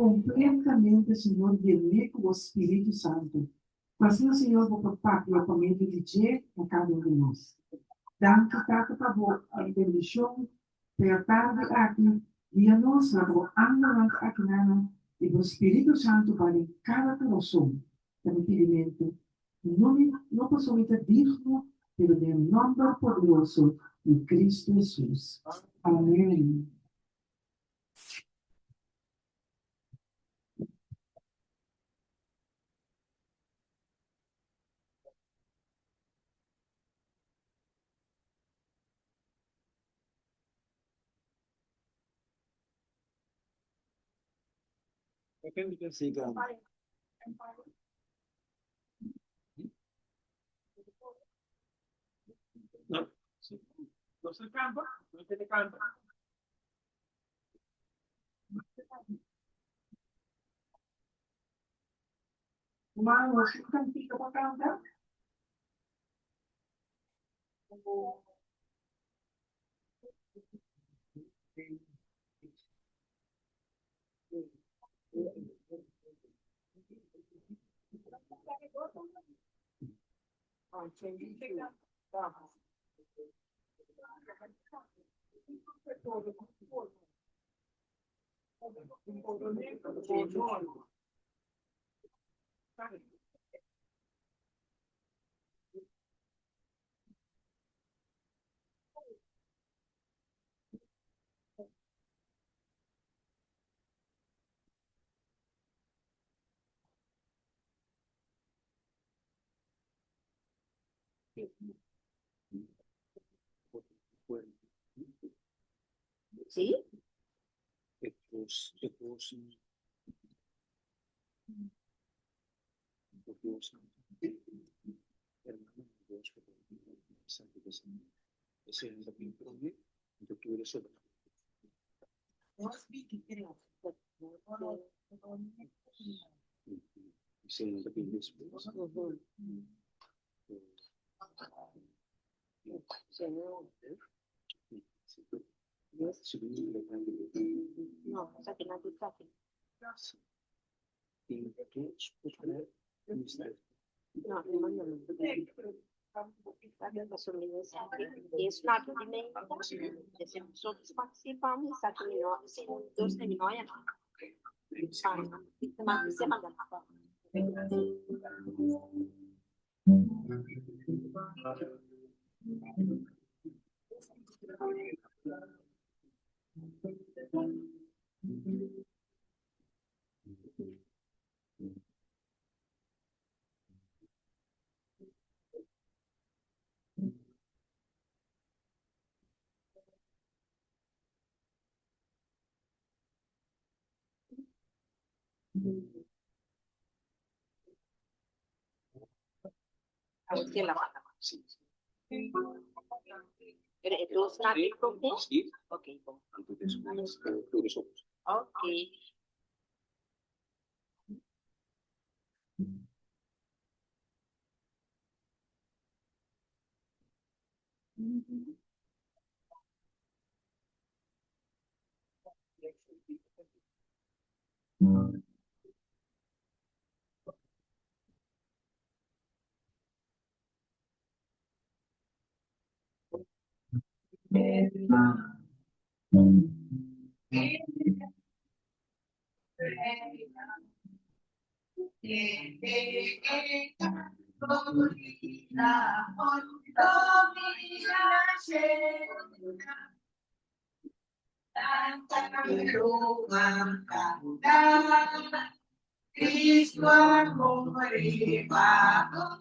completamente, Senhor, dele com o Espírito Santo. Assim, o Senhor, vou propar a comida de dia a cada um de nós. Dank u dat het abo in de mission per tarde aqui dia nós na bo andalang akinana e o Espírito Santo para cada coração de requerimento não possibilita digno pelo nome poderoso de Cristo Jesus. Amém. Eu quero que você diga. Não, não se canta, não se canta. Mas você cantica para cantar? ¿Sí? No, saque la saque. No, it's not really so participam sa Pinoy, dos na Pinoy ano. Sa mga sila. Pero ito natin okay? Okay po. Okay. Cristo amore pago.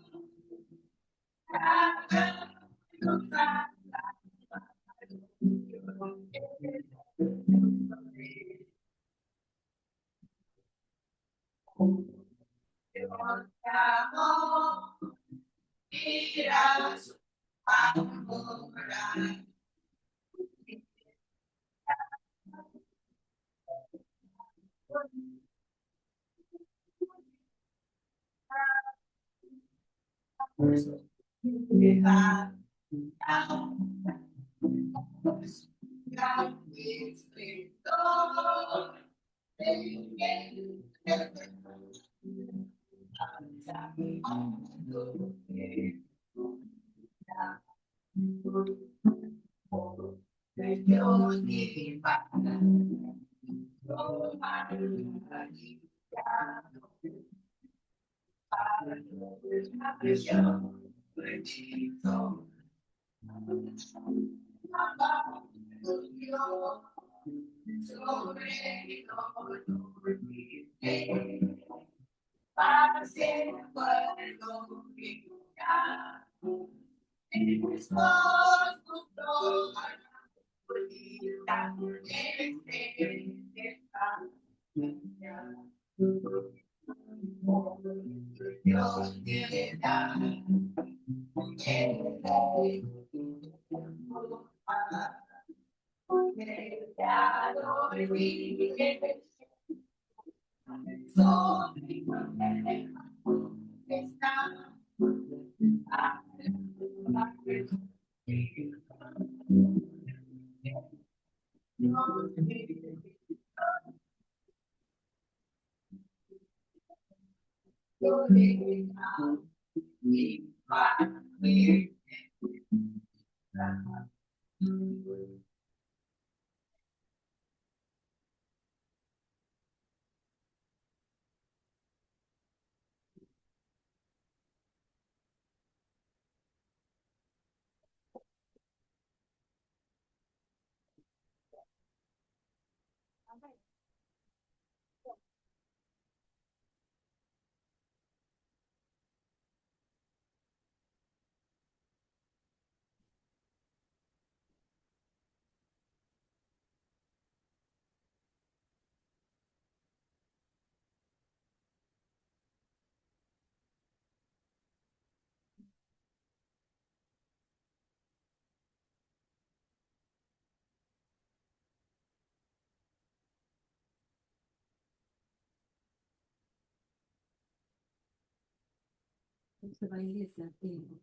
Sa iglesia tengo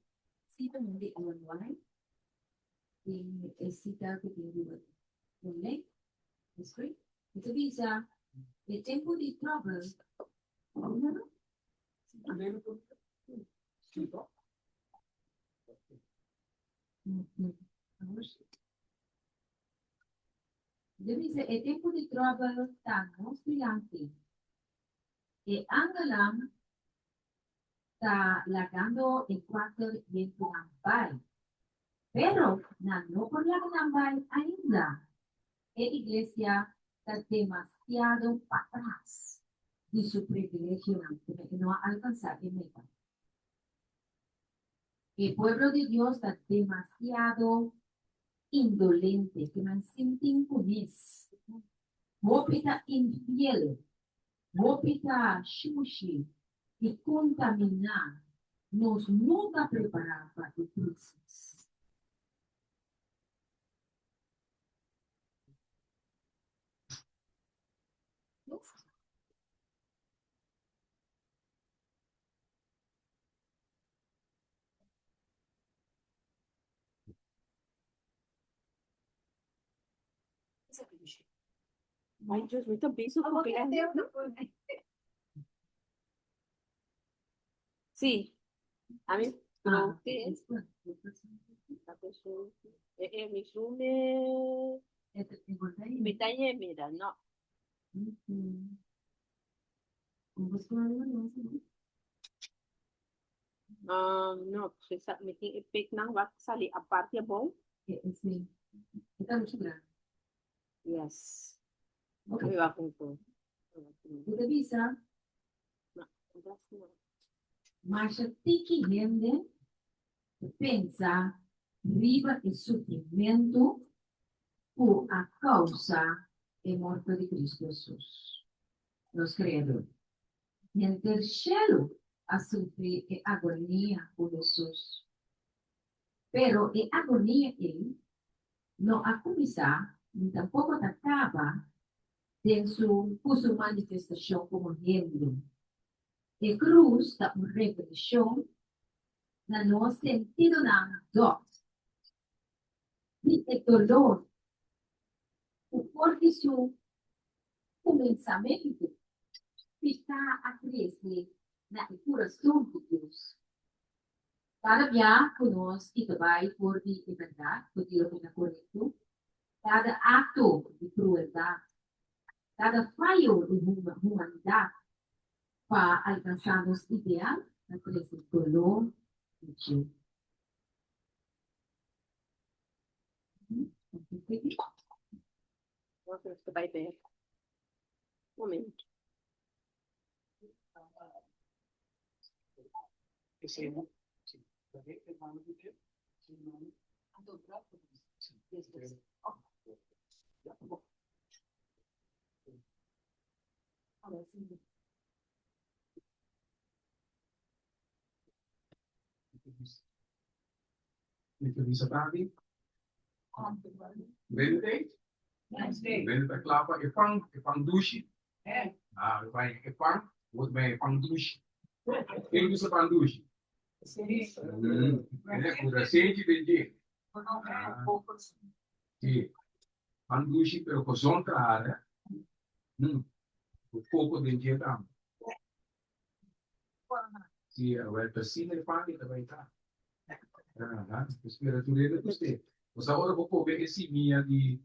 cita hindi online e cita che tengo online is great. Ito bisa e tempo di travel ano Devise e tempo di travel tango estudiante e angalang sa lagando Ecuador y en Tunambay. Pero no por la Tunambay ainda e iglesia está demasiado para atrás de su privilegio que no ha alcanzado en meta. El pueblo de Dios está demasiado indolente, que no siente impunes. Wopita infiel, wopita shushi y contaminar nos nunca prepara para el crisis. Ay, Diyos, may tabiso ko kaya. Sí, a mí creo que es mi sume mi talle mira, no. No, sa making epic ng wax sali aparte bong. Yes. Okay. May wakong to. Ito bisa, mas tiki gente pensa viva el sufrimiento por a causa de muerte de Cristo Jesús. Los creadores. Y en el cielo a sufrir agonía por Jesús. Pero en agonía él no ha comenzado ni tampoco acaba de su manifestación como ejemplo. El cruz da una revelación na no sentido ng dot. Ni el dolor, porque su começamento ficar a crescer na coração de Deus. Cada dia conosco e vai por de verdade, por de o correto, cada ato de crueldade, cada falho de humanidade para alcançar os ideais na crescer colô de Deus. Nossa, você vai ver. Momento. Esse aí, né? Sim. Também é mano do quê? Sim, mano. A dobrar por isso. Já tá bom. Olha, assim, Entrevista para mim. Wednesday? Wednesday klaar van Epang douche. Vai Epang, wordt bij Epang douche. Quem usa Epang douche? Por aceite de dia. Sim. Epang douche, pero com zonta área. O pouco de dia tam. Sim, vai para cima e Epang e vai estar. Espera tu leda tu ste. Você agora vou ver esse minha de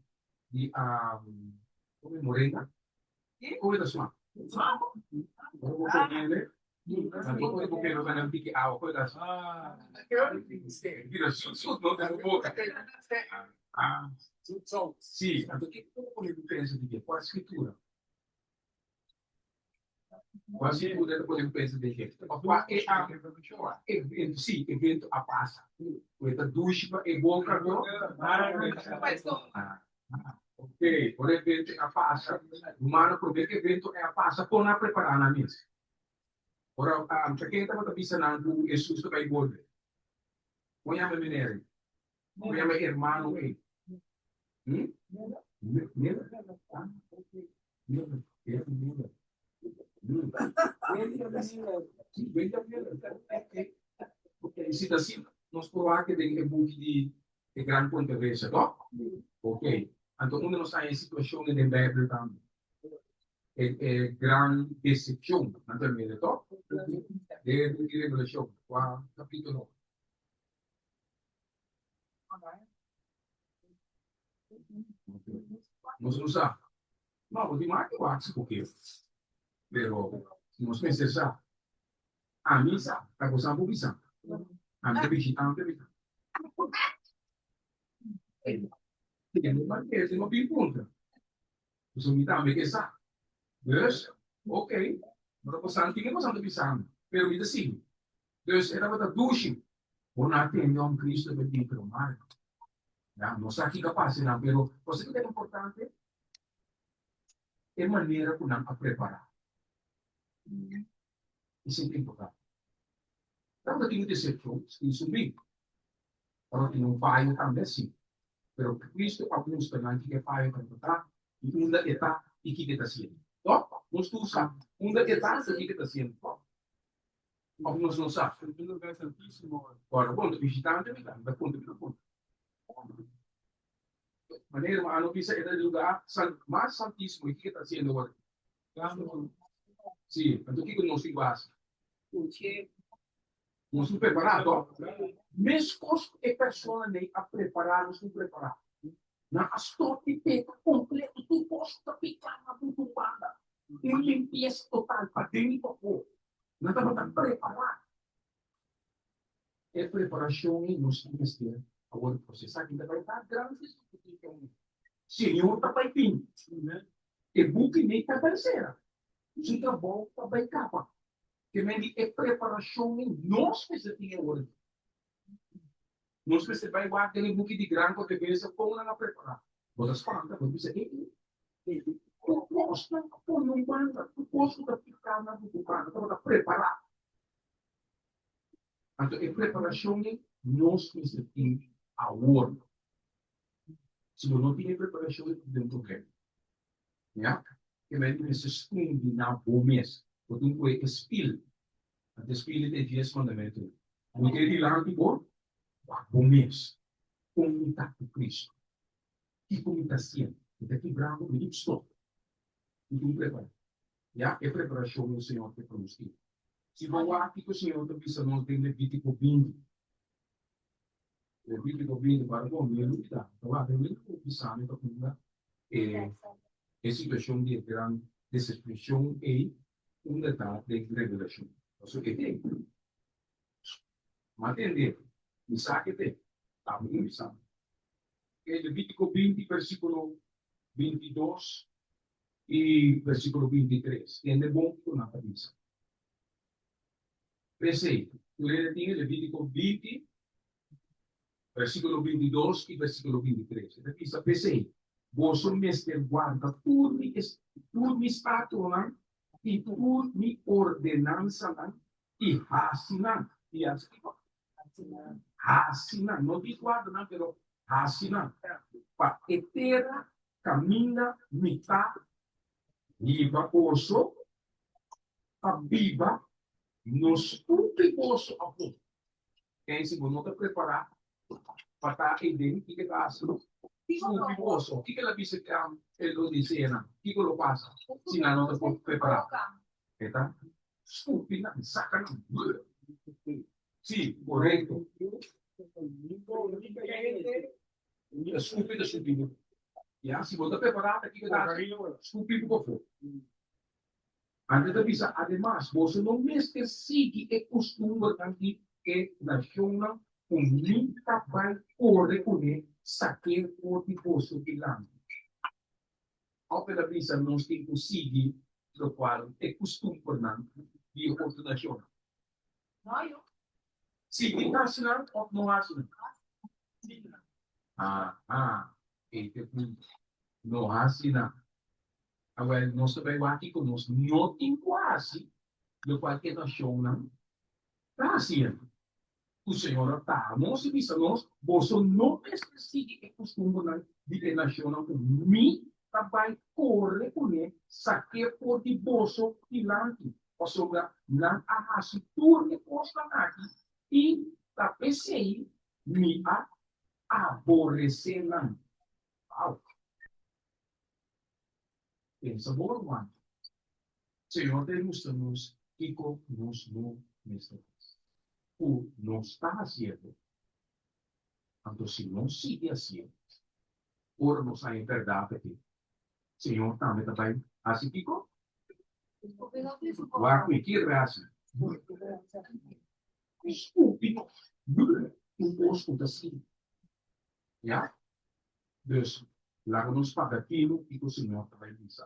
como é morena? Como é da sua? Vou ver ele. Mas vou ver o canal de água foi da sua. Vira sud não da boca. Sim, então que como ele pensa de que qual a escritura? Quase tudo é depois pensa de que evento sim, evento a passa. O eta duche é bom para ok, por evento a passa. Humano por ver que evento é a passa por na preparar na mesa. Ora, quem estava pensando Jesus vai volver. Põe a menina. Põe a irmão aí. Se assim, nós provar que tem book de grande controvérsia, tá? Ok. Então, quando nós estamos em situação de Bíblia também, é grande decepção, não também, tá? De revelação, capítulo. Nós não sabemos. Não, de mais eu acho porque, pero, nós pensamos, a missa, a coisa é boa. Anche visitante. Maar eerst nog 4 punten. Dus we moeten een sa. Dus, oké. Maar op een tingin was aan de bisang. Pero we zien. Dus era wat douche. Ona tem Cristo que tem que tomar. Ya, no sé aquí capaz, pero você que é importante é maneira que nós a preparar. Isso é importante. Então, tem decepções, isso bem. Para que não vai também sim. Pero Cristo alguns também que vai para e ainda está e que está sendo. Então, nós tu sabe, ainda está e que está sendo. Alguns não sabem. Pelo lugar santíssimo. Agora, quando visitante, da ponta de ponta. Maneira, a notícia é do lugar mais santíssimo e que está sendo agora. Sim, então o que nós fazemos? Nós estamos preparados. Mesmo que a pessoa nem a preparar, nós estamos preparados. Na astote peta completo, tu posta picar na butumbada. Uma limpeza total para dentro do corpo. Nós estamos preparados. É preparação e nós temos que ter. Agora, processar que vai estar grande. Senhor está para fim. E buque nem está terceira. Se está bom, está bem capa. Que nem é preparação e nós precisamos agora. Nós precisamos igual aquele buque de grão que pensa como não preparar. Você fala, você diz, tu posta, tu não manda, tu posta ficar na butucana, tu está preparado. Então, a preparação nós precisamos agora. Se não tem preparação, não tem problema. Ja? Que men is een spoon die na bom is. Wat doen we? Een spiel. Het is spiel de 10 mandamentos. Moet je die lang die bom? Wat bom is. Comunidade de Cristo. Que comunidade? Então, que bravo, me stop. Então, prepara. Já é preparação do Senhor que prometeu. Se vou aqui que o Senhor te disse, não tem Levítico 20. Levítico 20 para comer, não dá. Então, a Levítico 20 para comer é situação de grande desexpressão e um detalhe de revelação. Isso que tem. Mas entender, mensaje tem. Está muito pensando. Levítico 20, versículo 22 e versículo 23. Tiene bom que na cabeça. Preceito. Tu tinha Levítico 20, versículo 22 e versículo 23. Repisa, preceito. Vos mestre guarda por mis patronas e por mi ordenanza e hasina. E assim, hasina. Não diz guarda, não, pero hasina. Para etera, camina, mitad, viva oso, a viva, nos últimos apuntos. Quem se não está preparado para estar aí dentro, que está assim. Último o que ela disse que ele lo dice, que lo passa? Se não está preparado. Está? Estúpida, saca. Sim, correto. Estúpida, estúpida. Ya, se você está preparado, aqui que está estúpido, por favor. Antes de avisar, además, você não mesmo sigue o costume aqui que naciona nunca vai correr com ele, saquear o tipo de lã. Ao pela visa, nós temos que seguir o qual é costume por nós de outra nação. Sim, nacional ou não nacional? Este é não nacional. Agora, nós também aqui conosco, não tem quase, do qual que nação não está assim. O Senhor está, nós se visa nós, você não sigue o costume de que nação não me também corre com ele, saque por de bolso e lante, ou seja, não há se turne posta aqui e a PCI me aborrecer não. Pensa bom, mano. Senhor, demonstramos que nos não o não está fazendo. Então, se não sigue assim, por nos a verdade aqui, Senhor, também assim ficou. O arco aqui raça. Estúpido. Um posto assim. Já? Dus, laten we para aquilo que o Senhor também diz.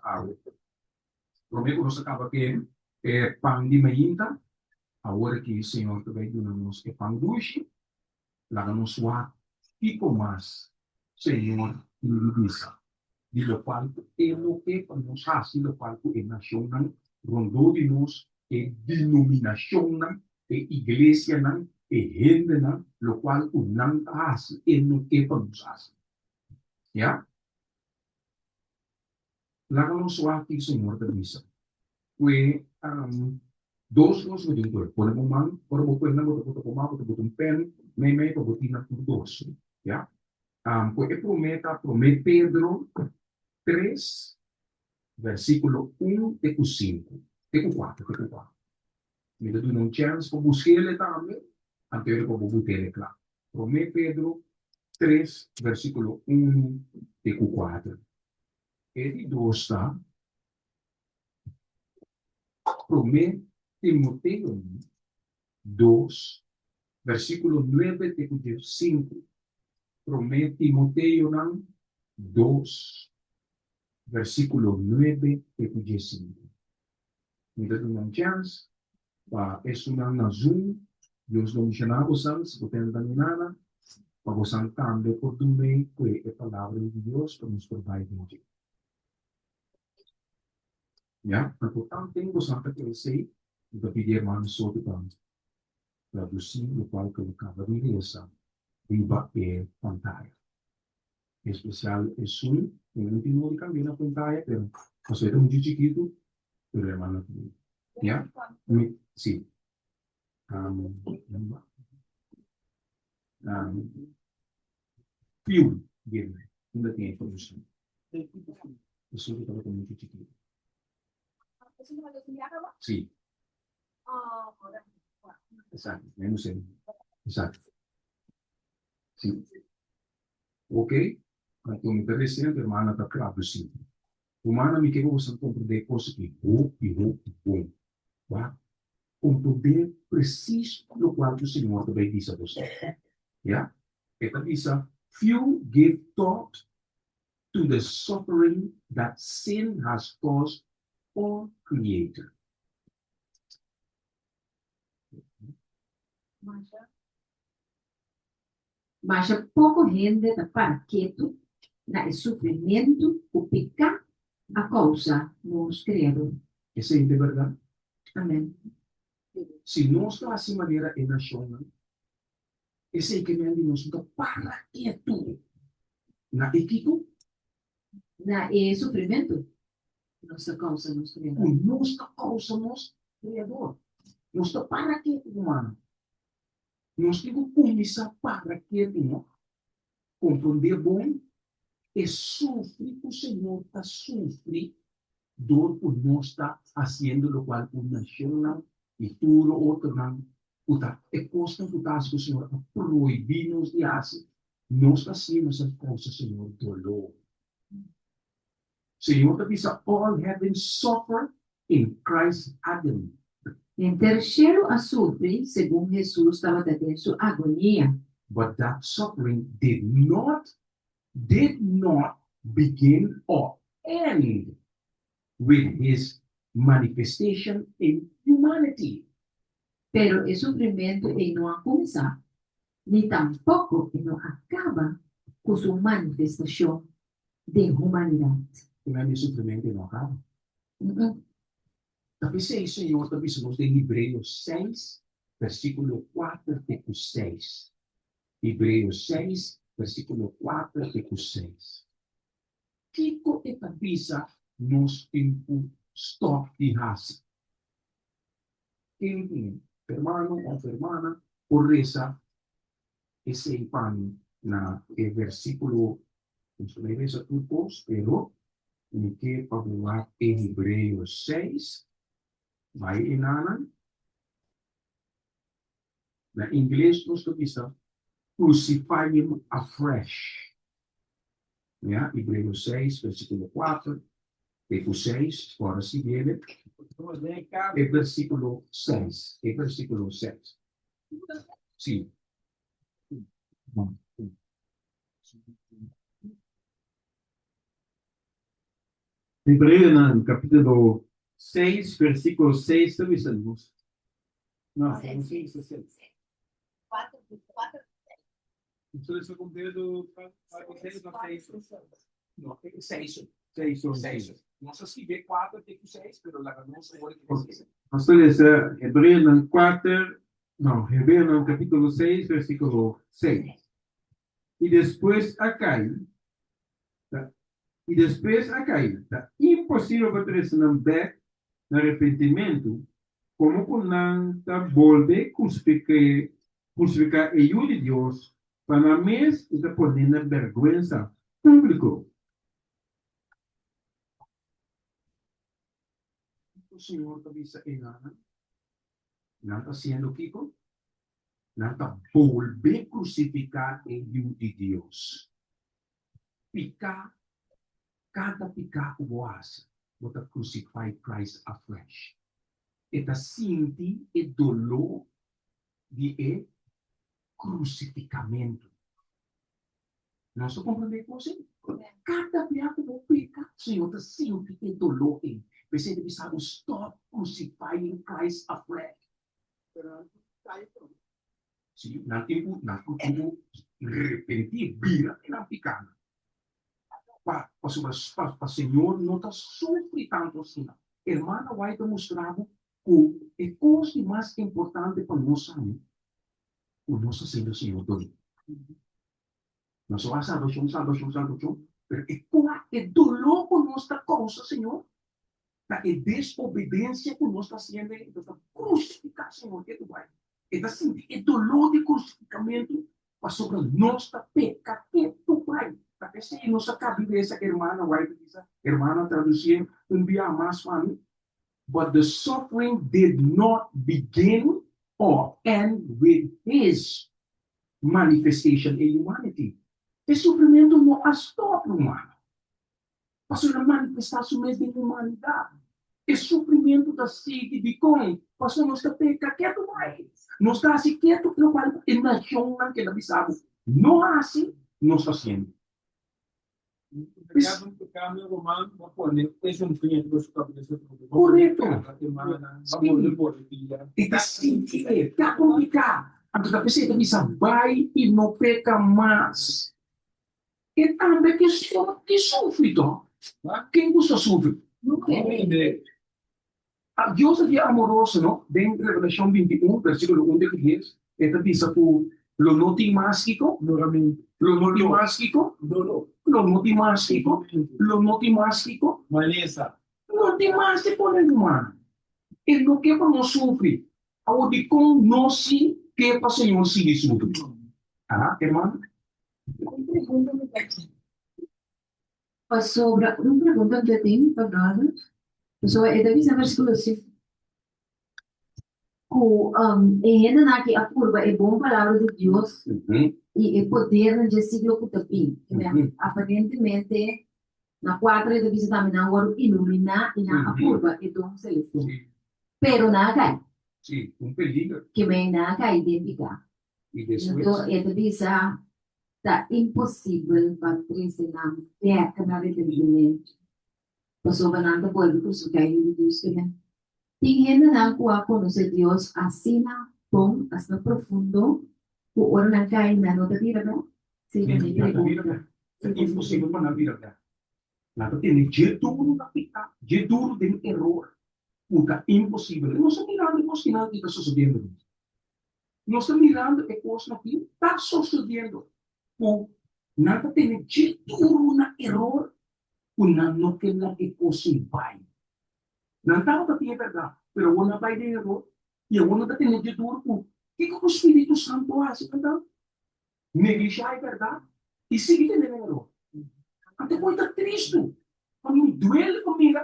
Prometo que nós acaba que é pão de mainta, agora que o Senhor também nos é pão doce, laten we suar tipo mais, Senhor, nos diz. De lo cual es lo que nos hace, lo cual es nación, rondó de nos, denominación, iglesia, gente, lo cual unan hace, es lo que nos hace. ¿Ya? La conozco aquí, Señor, de misa. Fue dos me dijo, ponemos man, por lo cual no te tomamos, te boto un pen, me botina por dos. ¿Ya? Pues promete Pedro 3, versículo 1 e 5. E 4, e 4. Me dá uma chance para buscar ele também, antes para buscar ele, claro. Romeu Pedro 3, versículo 1 e 4. Ele está, Romeu Timoteo 2, versículo 9 e 5. Romeu Timoteo 2, versículo 9 e 5. Me dá uma chance. Es una Zoom, Dios lo mencionamos antes, potendo da minana, para você entender por também que a palavra de Deus para nos provar hoje. Já? Portanto, temos que crescer e para pedir mais sobre para traduzir o qual que eu acabo de ler, viva é pantalla. Em especial, é Zoom, eu não tenho que cambiar na pantalla, mas você é muito chiquito, pero hermano, já? Sim. Filme dele, ainda tem a introdução. Eu sou muito chiquito. Sí, exacto. Menos en. Exacto. Sí. Ok? Então, interessante, hermana, está claro, sim. Humana, me quero você compreender coisas que bom, bom. Tá? Compreender preciso no qual o Senhor também diz a você. Yeah? Esta diz, few give thought to the suffering that sin has caused or created. Mas pouco gente para quieto na sofrimento o pica a causa nos criador. Essa é a verdade. Amém. Se nós estamos assim maneira em nação, esse é que me nos para quieto na equipe, Na sofrimento nossa causa nos criador. nós causamos criador. Nós está para quieto, humano. Nós temos que para quieto, não? Compreender bom e sofre o Senhor está sofre dor por nós está fazendo o qual o nacional e tudo outro não uta é costa que o Senhor proibir nos de fazer nós fazemos essa coisa Senhor dolor Senhor está dizendo all having suffered in Christ agony. Em terceiro a sofrer, segundo Jesus estava tendo sua agonia. But that suffering did not begin or end with his manifestation in humanity. Pero o sofrimento ele não começa, nem tampouco ele não acaba com sua manifestação de humanidade. Dengan sofrimento não acaba. Uh-uh. Tapi sa Senhor, tapi sa de Hebreos 6, versículo 4 e 6. Hebreos 6, versículo 4 e 6. Kiko e tapisa nos tempo stop di hasi. Quem hermano ou hermana, por reza, esse pan na versículo, não sei se tupos, pero ni que pagbuhat em Hebreos 6, vai inanan, na inglês nós temos crucify him afresh. Yeah? Hebreos 6, versículo 4, Hebreos 6, agora se viene, e versículo 6, e versículo 6. Sim. Hebreos, capítulo 6, versículo 6, também estamos. Não, não sei se é. Então, isso é com dedo para vocês, não sei isso. Não, é 6. 6 ou 6. Não sei se vê 4, tem 6, mas lá não sei o que é. Entonces, Hebreos 4, no, Hebreos capítulo 6, versículo 6. Y después acá, está impossível para trazer um back no arrependimento, como quando volve crucificar a ajuda de Deus, para mim, está podendo vergüenza público. O Senhor está dizendo, não está sendo Kiko, não está volver crucificar a ajuda de Deus. Picar, cada picar o boas, bota crucify Christ afresh. Eta sinti e dolor de crucificamento. Nós só compreendemos você. Cada dia que eu pica, Senhor, está sinti e dolor em. Você deve saber, stop crucifying Christ afresh. Sim, não tem como repentir, vira e não picar. Para o Senhor não está sofrendo tanto assim. Irmã, vai te mostrar que a coisa mais importante para nós é o nosso Senhor todo. Nós só salvação, mas é dolor por nossa causa, Senhor. A desobediência que nós está sendo, essa crucificação, Senhor, que tu vai. É assim, é dolor de crucificamento para sobre nossa peca, que tu vai. Porque se nossa cabeça, irmã, vai dizer, irmã, traduzir, enviar mais para mim. but the suffering did not begin or end with his manifestation in humanity. O sofrimento não é só humano. Pastor, a manifestação mesmo em humanidade. O sofrimento da sede de com. Pastor, nós está quieto mais. Nós está assim quieto, no qual a nação não quer avisar. Não é assim, nós está sendo. Correto. Está sentindo, está complicado. Agora, você bisa vai e não peca mais. E também que sofre, então. Quem gosta sofre? Não é. A Deus é amoroso, não? Dentro da Revelação 21, versículo 1 de 10, esta diz que lo notimástico, lo notimástico, lo notimástico, lo notimástico, notimástico é humano. E no que não sofre, ao de com não se que para o Senhor se sofre. Ah, irmão? Sobre uma pergunta que eu tenho para nós, é da visão versículo 5. Ainda na que a curva é boa palavra de Deus e é poder de siglo que também. Aparentemente, na 4 é da visão também na hora iluminar e na curva é dom celestial. Pero na cai. Sim, peligro. Que vem na cai identificar. E depois? Então, é da visão está impossível para ensinar perca na entendimento. Passou banana pode crucificar e Deus que vem. Tem ainda na qual conhecer Deus assim na bom, assim profundo, o ora na cai na nota tira não? Sim, Não é impossível para na vida. Nada tem de duro na pita, de duro tem erro. Puta, impossível. Nós estamos mirando e que está sucedendo. Nós estamos mirando e coisa que está sucedendo. O nada tem de duro na erro, o não tem na que possível. Não está o que é verdade, mas o não vai de erro e o não tem de duro. O que o Espírito Santo faz, então? Negligenciar a verdade e seguir tendo erro. Até coisa triste. Quando duele comigo,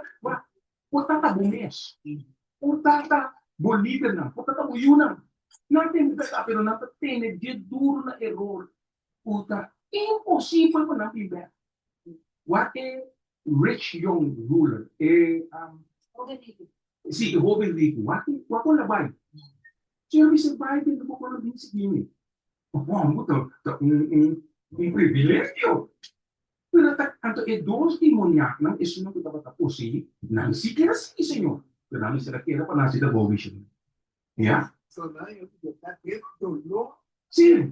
portanto, bom mês. Portanto, Bolívia, não. Portanto, Uyuna. Não tem verdade, mas não tem de duro na erro. Portanto, impossível para não viver. What a rich young ruler. Sim, jovem rico. What a vai? Senhor, você vai dentro do plano de seguinte. Um privilégio. Pero tanto é dos demoniac, não, isso não estava possível. Não se quer assim, Senhor. Pero não se quer para nascer da boa visão. Yeah? Sim,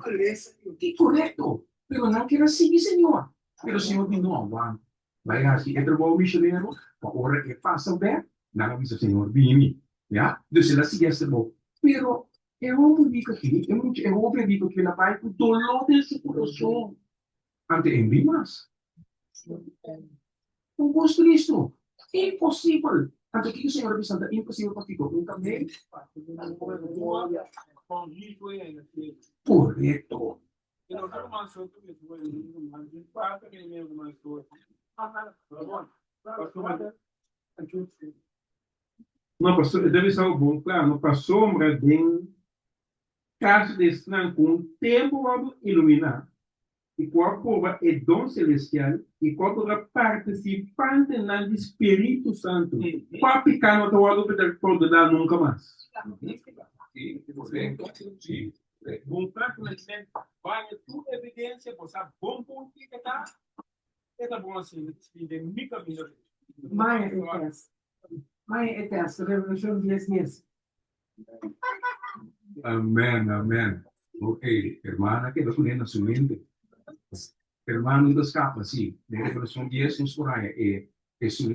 correto. Pero não quer assim, Senhor. Pero o Senhor diz, não, vai assim, é bom missionário, a hora que passa bem, não avisa o Senhor, vem. Yeah? Dus ela se gesta bom. Pero eu não digo aqui, eu não digo que ela vai com dolor de seu coração. Ante em mais. Um gosto disso. Impossível. Ante que o Senhor diz, é impossível para ti. Nunca nem. Correto. Não passou, deve ser o bom, claro, não passou sombra de caso de estranho com o tempo vamos iluminar. E qual prova é dom celestial e qual prova participante no Espírito Santo. Qual pecar no teu para poder dar nunca mais. Bom para conhecimento, vai tudo evidência, você sabe bom ponto que está. É bom assim, de mim caminho. Maia eterna, Revolução 10:10. Amén, amén. Ok, hermana, que no tiene su mente. Hermano, não escapa, sim. Na Revelação 10, nos correia. Es un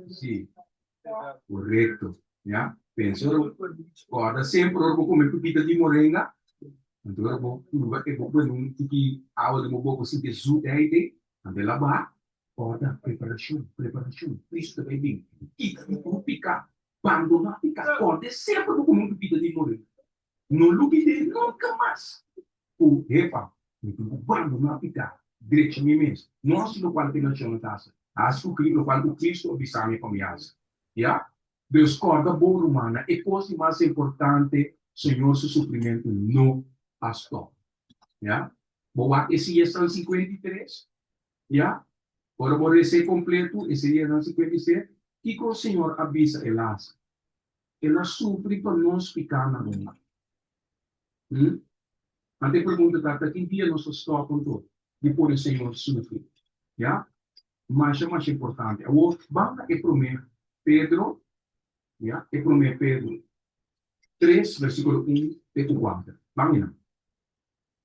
sim. Correto. Ya? Pensou, agora sempre eu vou comer pepita de moringa. Então eu vou um tiki água de mobo assim de suco aí, ande lavar. Agora preparação. Isso também bem. E não picar. Quando não picar, agora sempre eu vou comer pepita de moringa. Não lubide nunca mais. Epa, quando não picar, direito mesmo. Nós no qual tem na taça. Acho que o quanto Cristo obisame comienza. ¿Ya? Discorda boa humana. E coisa mais importante, Senhor, seu suprimento não astou. ¿Ya? Boa, esse é São 53. ¿Ya? Por esse completo, esse dia São 57. Que o Senhor avisa elas. Elas sofrem para nós ficar na rua. Ante pergunta, tata, que dia nós estamos com tudo? Depois o Senhor sofre. ¿Ya? Mas é mais importante. O banca é primeiro Pedro, ¿ya? É primeiro Pedro 3, versículo 1 e 4. Vamos lá.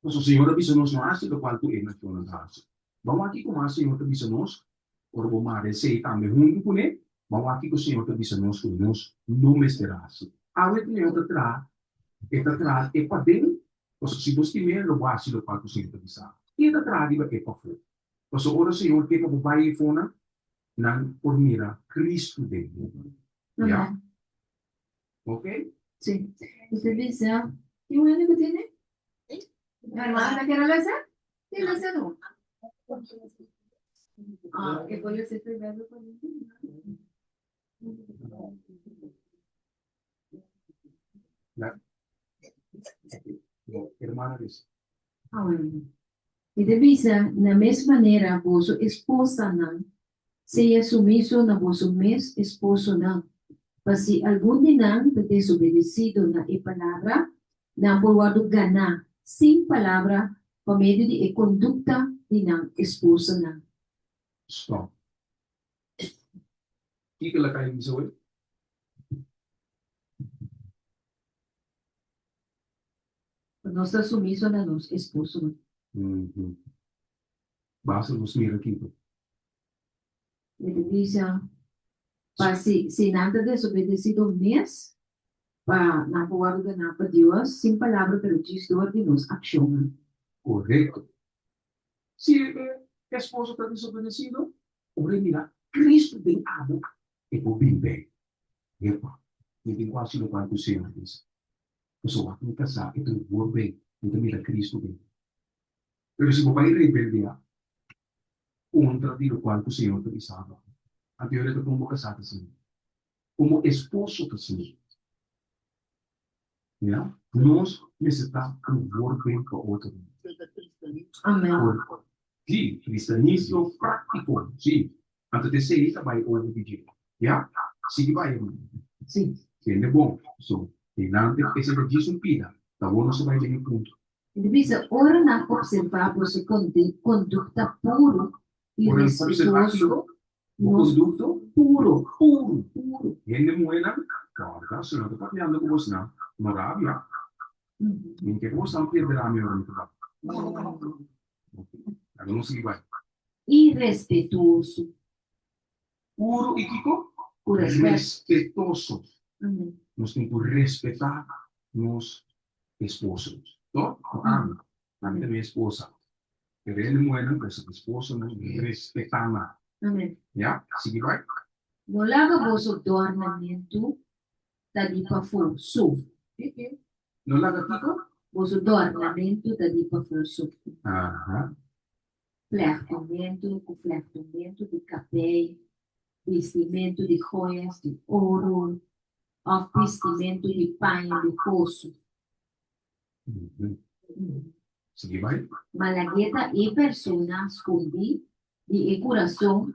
Mas o Senhor avisa-nos no ácido qual tu é na tua casa. Vamos aqui com o Senhor avisa-nos, por o mar esse também junto com ele. Vamos aqui com o Senhor avisa-nos que nós não mesterás. A ver que eu te atrás é para dentro. Mas se você tiver o ácido qual tu Senhor avisa. E te atrás é para fora. Mas o Senhor que para o pai fora não por mira Cristo dentro. ¿Ya? Amén. ¿Ok? Sí. Usted dice, ¿qué bueno que tiene? Hermana, ¿qué hora hacer? ¿Qué le hace tú? Ah, ¿qué puede ser primero con Hermana dice. Ah, bueno. E devisa, na mesma maneira, vosso esposa não, seja sumiso na vosso mes esposo não. Mas se algum de não te desobedecido na palavra, não pode ganhar, sem palavra, por meio de conduta de não esposa não. Stop. O que ela quer dizer hoje? Não está sumiso na nosso esposo não. Basta nos mira aqui. E devisa, para se não te desobedecido mes, para não pode ganhar para Deus, sem palavra, pero diz Deus de nos ação. Correto. Se o esposo está desobedecido, ore mira, Cristo tem abo e por bem bem. Epa, não tem quase no quanto o Senhor diz. O Senhor vai me casar e tem por bem, então mira Cristo bem. Pero se vai rebelde, contra o quanto o Senhor te dizava. A teoria de como casar assim. Como esposo assim. ¿Ya? Nós necessitamos por bem para o outro. Amém. Sí, cristianismo práctico, sí. Antes de ser isso, vai obedecer. ¿Ya? Sí, vai. Sim. Tiene bom. So, delante, esse de Jesus pida. Tá bom, não se vai ter ponto. Devisa, ora não observar vossa conduta puro e Ora, observar que respeitoso, o conduto puro. puro. Ele não é nada. Cara, se não está falando com você, não. Não rabia. Em que você não perderá a minha hora de agora não se vai. Irrespetuoso. Puro e Kiko? O Respeitoso. Amém. Nós temos que respeitar nos esposos. Não? A minha esposa. Pero ele não é, não, essa esposa não respeitá-la. Amém. Já? Sigue vai. No lava vosso adornamento da dipa forço. Não larga Kiko? Vosso adornamento da dipa forço. Aham. Flertamento de cabelo, vestimento de joias de ouro, vestimento de paño de rosto. Sigue vai. Malagueta e personas cundi de coração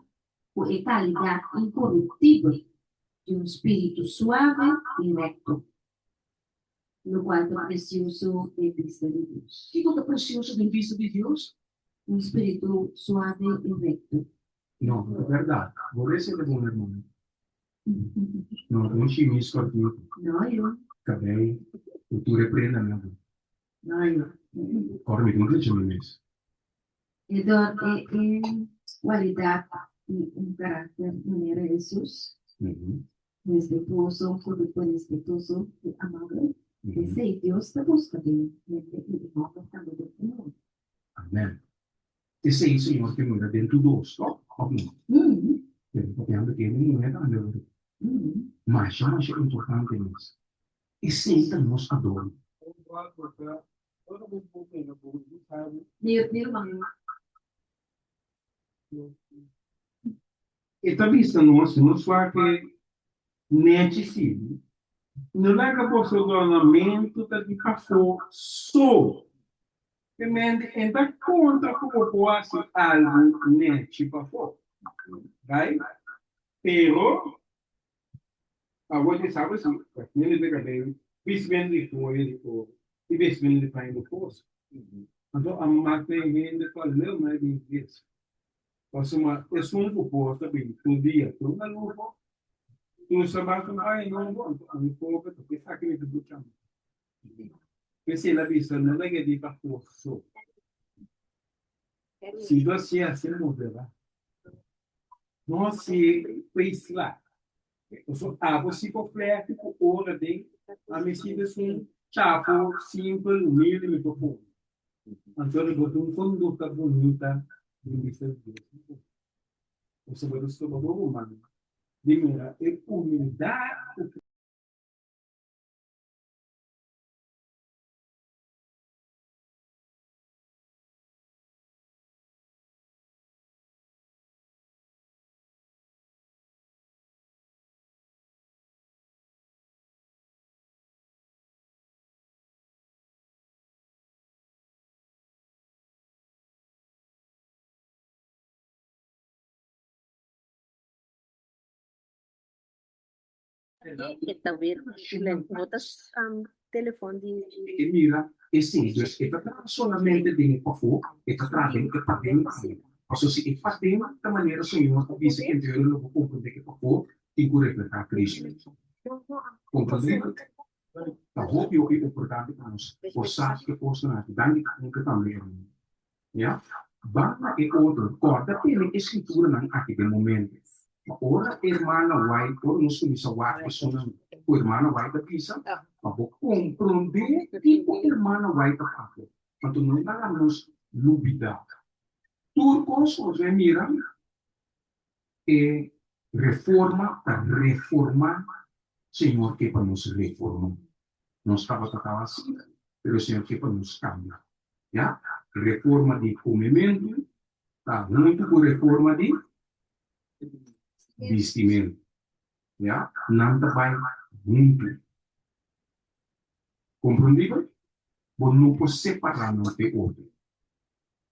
com a qualidade incorruptível de espírito suave e recto, no qual é precioso de vista de Deus. Que coisa preciosa de vista de Deus? Espírito suave e recto. Não, é verdade. Você é bom, irmão. Não chimisco aqui. Não, eu. Cabelo. Tu reprenda, meu. Não, eu. Agora me conta de mim. Então, é qualidade e caráter maneira de Jesus. Respetuoso, respetuoso e amável. Esse é Deus que busca de e nós também devemos. Amém. Esse é o Senhor que mora dentro dos, ó. Porque anda tendo não é nada. Mas é mais importante nisso. E senta nos adora. Meu irmão. esta vista nossa, não só que necessário. Não é que o posicionamento está de café só. Realmente, então, conta como pode ser algo necessário. Right? Pero, agora você sabe assim, ele pega bem, vismente de fora, e vismente de pai no poço. Então, a máquina ainda fala, não, mas bem isso. Posso uma, é só um poço, bem, todo dia, toda noite. Tu sabato ai non buono, un po' perché sa che mi bucciamo. Questa è la vista, non è che di fatto so. Si do sia se modera. Non si fez lá. Eu sou você completa com hora de a mexida assim, chapo, simples, humilde, me propõe. Então eu boto conduta bonita, bonita. Você vai ser uma boa humana. Primeira, é humildade. Kita ver, botas telefone E mira, e seguito, e tratta solamente di poco, e tratta bene che parliamo. Posso sì, e parliamo da maniera signora, visto che Dio lo può comprendere che poco, in cui rifletta Cristo. Comprendere? Da hoop je ook in importante ons, voor zaken che possono aiutare anche también. Ja? Basta e outro, corta pela escritura não aqui de momento. Ora, irmã White, por nos que isso vai funcionar, o irmã White da pisa, a vou compreender tipo irmã White da parte. Quando não damos lúbida. Turcos, você mira, e reforma, para reformar, Senhor, que para nos reformar. Não estava tratado assim, mas o Senhor que para nos cambiar. Ja? Reforma de comimento, tá? Muito com reforma de vestimento. Ja? Não vai muito. Compreendido? Bom, não pode separar um de outro.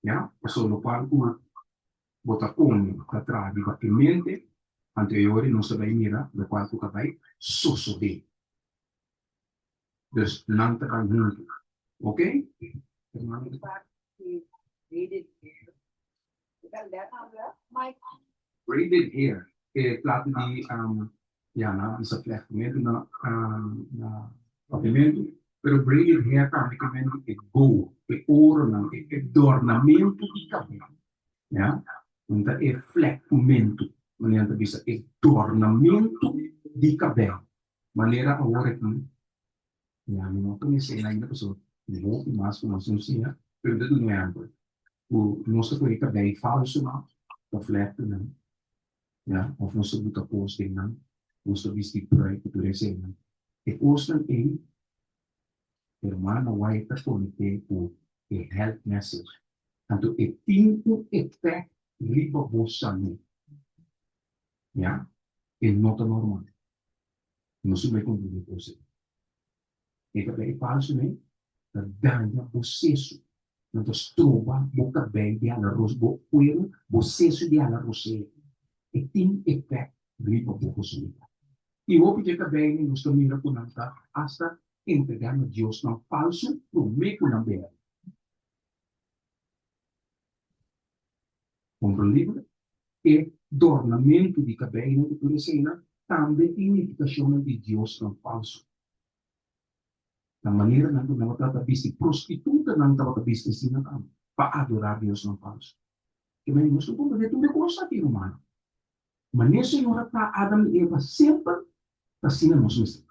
Ja? Só no qual bota como atrás de batimento, anterior não se vai mirar, do qual tu vai sossegar. Dus não vai muito. Ok? Braided hair. Plato di na isa flechamento na pavimento, pero braided hair praticamente é go, é ornamento, é adornamento de cabelo, ja? Então é flechamento, maneira de bisa é adornamento de cabelo, maneira agora aqui, não conhece ainda pessoa, não mas como assim sim, pero de não é o nosso foi cabelo falso não, o flechamento. Ja, of ons moet op posting dan, ons wist die project te rezen. Ik oosten in, hermana white comité o health message. Então, é tempo effect riba bossano. Ja, é nota normal. Não se vai cumprir você. E também falso, né? Da ganha processo. Não trova boca bem de ala rosa, bo cuero, processo de ala rosa. E tem effect riba bossano. E o que é bem nos caminhos por nada, hasta entregar a Deus não falso, no meio da beira. Compreendido? E adornamento de cabelo de turisina também imitação de Deus não falso. Da maneira que nós trata de prostituta não trata de ensina para adorar Deus não falso. Que bem, nós não podemos tudo coisa aqui humano. Mas nesse Senhor está Adam e Eva sempre assim nós mesmos.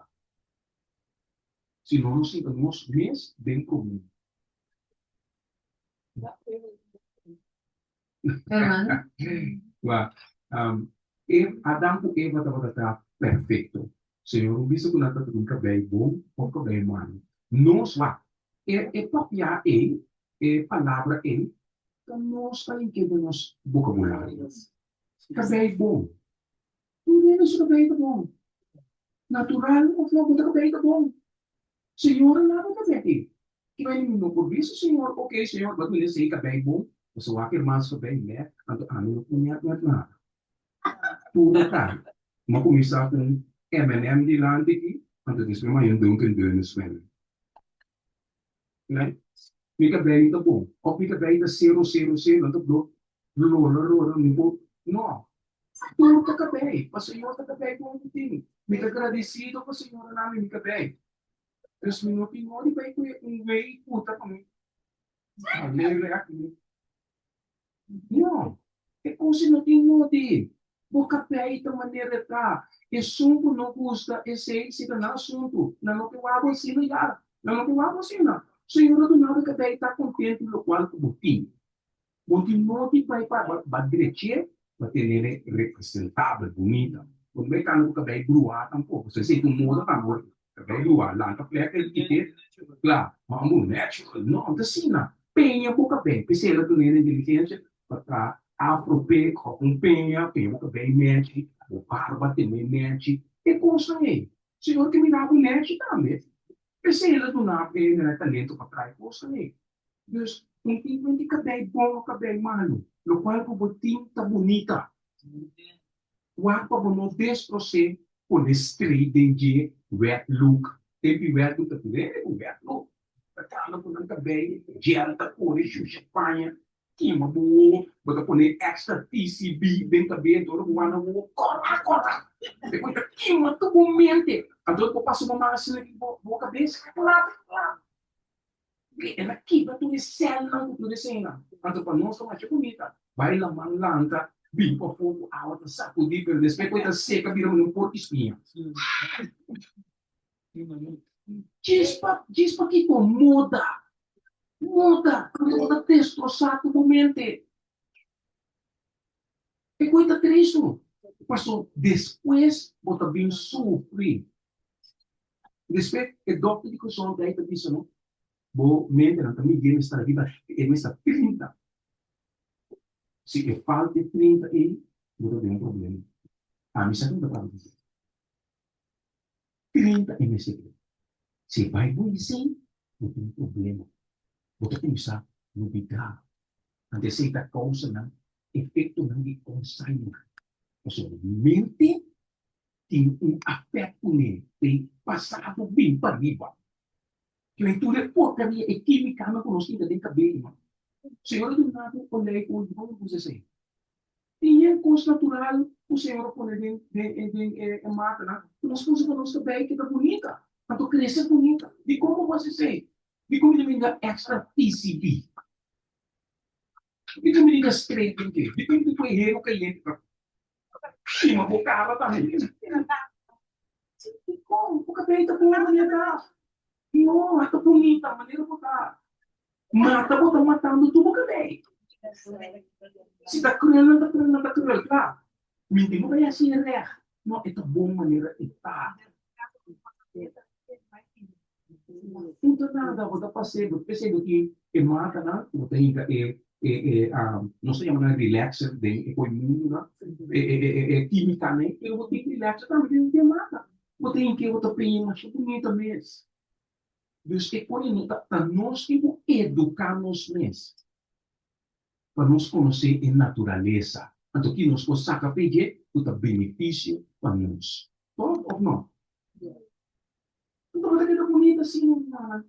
Se não nos enganamos mesmo bem comum. Hermano, Adam com Eva estava perfeito. Senhor, visto que nós temos um cabelo bom, um cabelo mau. Nós lá, própria palavra então nós está em que nos vocabulários. Cabelo bom, Tudo isso também tá bom. Natural, o flow também tá bom. Senhor, nada a ver aqui. Que vai no por isso, senhor, ok, senhor, mas ele sei que bem bom. Você vai que mais que bem, né? Anto ano não tinha nada. Tudo tá. Mas começar com M&M de lá aqui, anto disso mas eu não tenho dúvidas mesmo. Né? Fica bem tá bom. Ou fica bem tá 000, não tá bom. Não. Tudo tá bem. O senhor tá bem com o time. Fica agradecido com o senhor lá, fica bem. Terus minuti-minuti baik ko yung way puta kami. Nire-react mo. No. E kung sinuti-nuti, buka ito manera ka. E sunto no gusta, e sei sila na sunto. Na makiwabo sino ya. Na makiwabo sino. So yung nato na ka tayo ta contento lo qual ko buti. Buti-nuti pa ipa badreche, batenere representável, bonita. Kung may kano ka tayo gruatan po. Kasi say tumuda ka mo. Kabay luar lang ka plek el ite. Claro, vamos natural. Não, assim não. Penha boca bem. Precisa do nele inteligência para afrope com penha, penha boca bem mete, o barba também mete. E consta aí. Senhor que me dá o mete também. Precisa do nada, né, talento para trás, consta aí. Dus, hindi ka bem bom, ka bem malo. Lo qual ko botin ta bonita. Wapa mo no destrocer por street de wet look. Teve wet look, wet look. Tama ko ng kabay, gel ta po rin siya Espanha. Kima mo, baga po ni extra TCB, ben kabay, duro mo na mo, kota. Depois, kima to bumente. Adoro po passo mo mga sila, mo kabay, sa kapalata. E nakiba to ni cell ng tudo cena. Tanto pa nós como a bonita. Vai lá manlanta, bim pa fogo, awa ta saco di per depois ta seca vira um porco espinha. Diz pa que muda. Muda destroçado momente. E coisa triste. Passou depois, bota bem sofrer. Depois, o doctor de coração daí disse, não? Bo mente não também game está viva, ele está 30. Se é falta 30 aí, não tem um problema. A mim sabe para dizer. 30 é nesse aqui. Se vai bom sim, não tem problema. Você pensar no bidar. Antes de dar causa, não, efeito não de consaima. Você mente tem um afeto nele, tem passado bem para riba. Que a tudo é porcaria, é química, não conosco ainda tem cabelo. Senhor do nada, olhei com como você sei. Tinha coisa natural, o senhor pode de mata, né? Nós coisas que nós também que tá bonita, a tua crescer bonita. De como você sei? De como ele me dá extra TCB? De como ele dá straight em que? De como ele foi erro que ele entra? Sim, uma bocada também. De como? O cabelo tá boa maneira. Não, é tão bonita, a maneira que tá. Mata, botar matando tudo o cabelo. Se está cruel, não está cruel, tá? Minti mo kaya sinirek. No, ito buong manera ita. Ito na daw, da pasebo. Kasi que mata na, utahinga não sei na relaxer, de economia, na, química, né? Eu vou ter que relaxar também, que mata. Utahinga que eu tô pedindo, mas bonita mesmo. Dus que por isso, nós temos que educar nos mesmos. Para nos conhecer a natureza. Então, que nós possamos pedir o benefício para nós. Todo ou não? Então, é bonita assim, não.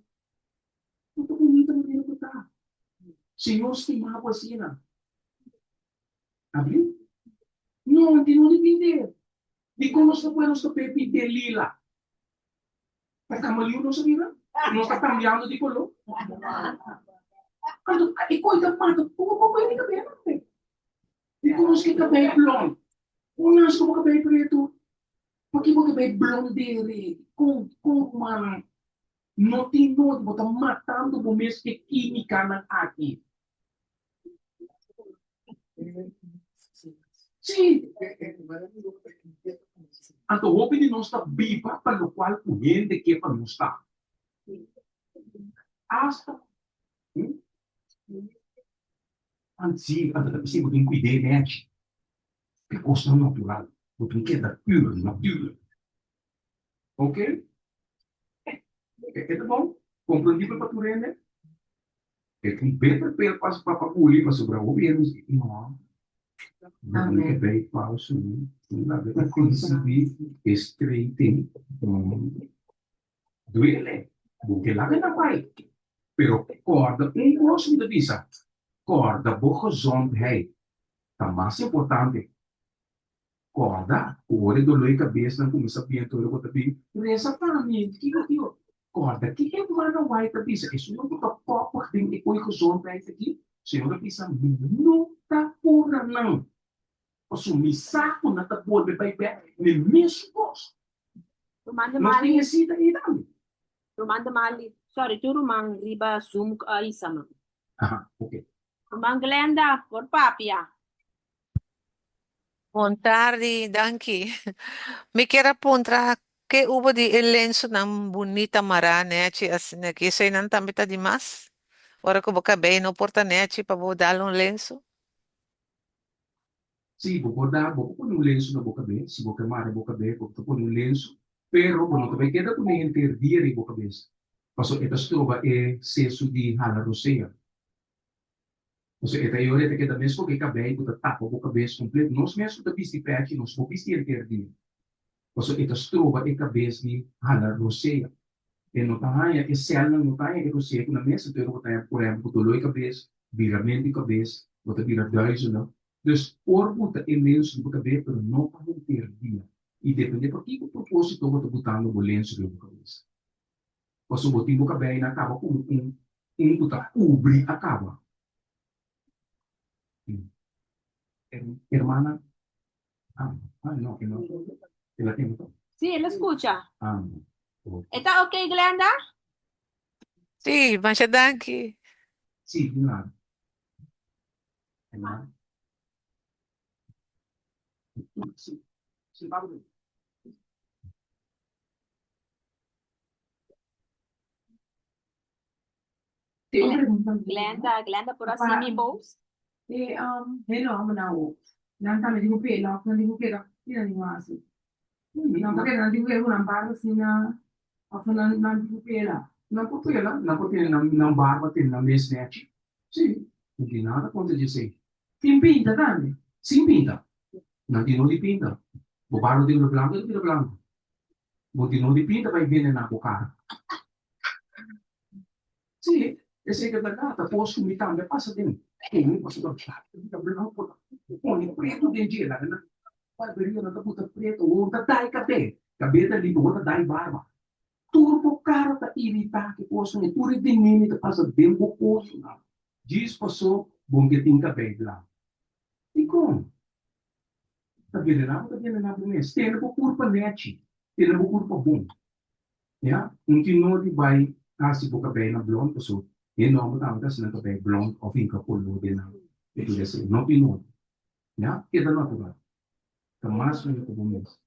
Muito bonita a maneira que está. Senhor, estimava assim, não. Abriu? Não, não depende. De como nós podemos pedir lila. Está camaleão, não sabia? Não está cambiando de color. Quando e coisa mata, como ele cabelo, e como os que cabelo blond, unas como cabelo preto, porque o cabelo blond dele, com uma não tem nada, bota matando o mês que química na aqui. Sim. Então, o que não está viva para o qual o gente que para não está. Hasta anzi, assim, eu tenho que cuidar, né? Que custa natural. Moet queda puur, natuur. Oké? Ito bom? Compreendido para tu rende? É que beter pelo passo para papuli, mas sobre o governo, não. Não é bem falso, não é conseguir estreitar, duele, porque lá não vai. Pero corda, gosto de dizer, corda, boa gezondheid, tá mais importante. Corda, o olho do loi cabeça, não começa a ver todo o que reza para mim, que eu corda, que é uma não vai te dizer, isso não fica pouco, tem que coi gezondheid aqui, se eu não pensar, não tá pura não. Assumir saco na tapol de pai nem mesmo gosto. Rumanda Mas tem mali, esse daí também. rumanda mali. Sorry, tu rumang riba sumuk ay sama. Ah, ok. Rumang Glenda, por papia. Buon tardi, Danky. Mi puntra che ubo di il lenso ng bonita marane ci as nagkisay ng tambita di mas. Ora ko baka bay no porta nechi pa bo dalong lenso. Sim, vou bordar, vou pôr um lenço na boca bem, se vou queimar a boca bem, vou pôr um lenço, pero quando também queda com nem intervir em boca bem. Passo esta trova é senso de hala roceia. Passo esta eu até queda mesmo que cabelo, que tapa a boca bem completo, nós mesmo da pista pé nós vou pista intervir. Passo esta trova é cabeça de hala roceia. E não tá aí, é célula não tá aí, é roceia na mesa, então eu vou ter por exemplo, dolor cabeça, viramento de cabeça, vou ter virar dois não. Dus oormoed in lenço do cabelo, pero não para intervir. E depende por que o propósito eu estou botando o lenço do cabeça. Posso botar o cabelo e acaba com botar cobrir acaba. Hermana, não, que não. Ela tem então. Sí, él escucha. No. ¿Está okay, Glenda? Si, masya Danky. Sim, de nada. Hermana. Sim, sim, Pablo. Glenda, por así mi voz. Hello, manawo. Nanta me digo pe, no digo que ina ni wasi. No porque no digo que una barra sina, afana no digo que la. Não porque ela, não porque não barba tem na mesma net. Sim, não tem nada contra dizer. Tim pinta também. Sim, pinta. Não tem não de pinta. O barro de branco é de branco. O de não de pinta vai vir na boca. Sim, esse que é verdade. Posso me dar, passa dentro. Quem posso dar? Fica branco. Põe preto dentro de lá, né? Vai ver na puta preto, ou da dai cabelo. Cabelo ali, outra dai barba. Turbo cara tá irritar que posso ne tudo de mim que passa bem pouco posso não. Diz passou bom que tem cabelo lá. E como? Tá vendo na mês. Tem por culpa net. Tem por culpa bom. Ya, continua de vai assim por cabelo na blonde passou. E não botar tá sendo cabelo blonde ou fica por lo de não. Itu desse não pino. Ya, kita não tuh. Termasuk itu bom mês.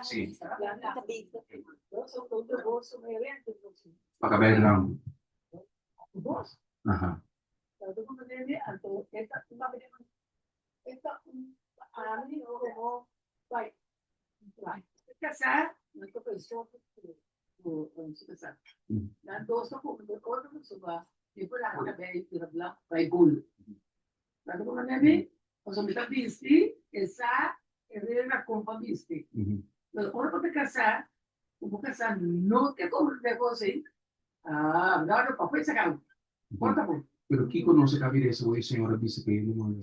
Sim. Para cabelo branco. Aham. Casar, não tô pensando se casar. Na dosa po, outra pessoa, tipo lá, cabelo de branco, vai gol. Mas como não é os homens estão vestidos, essa é uma compra vestida. Mas quando você casar, vou casar, não quer comprar negócio. Não, não, papai sacar. Conta por. Pero que conoce cabelo isso hoje, senhora disse que ele não é.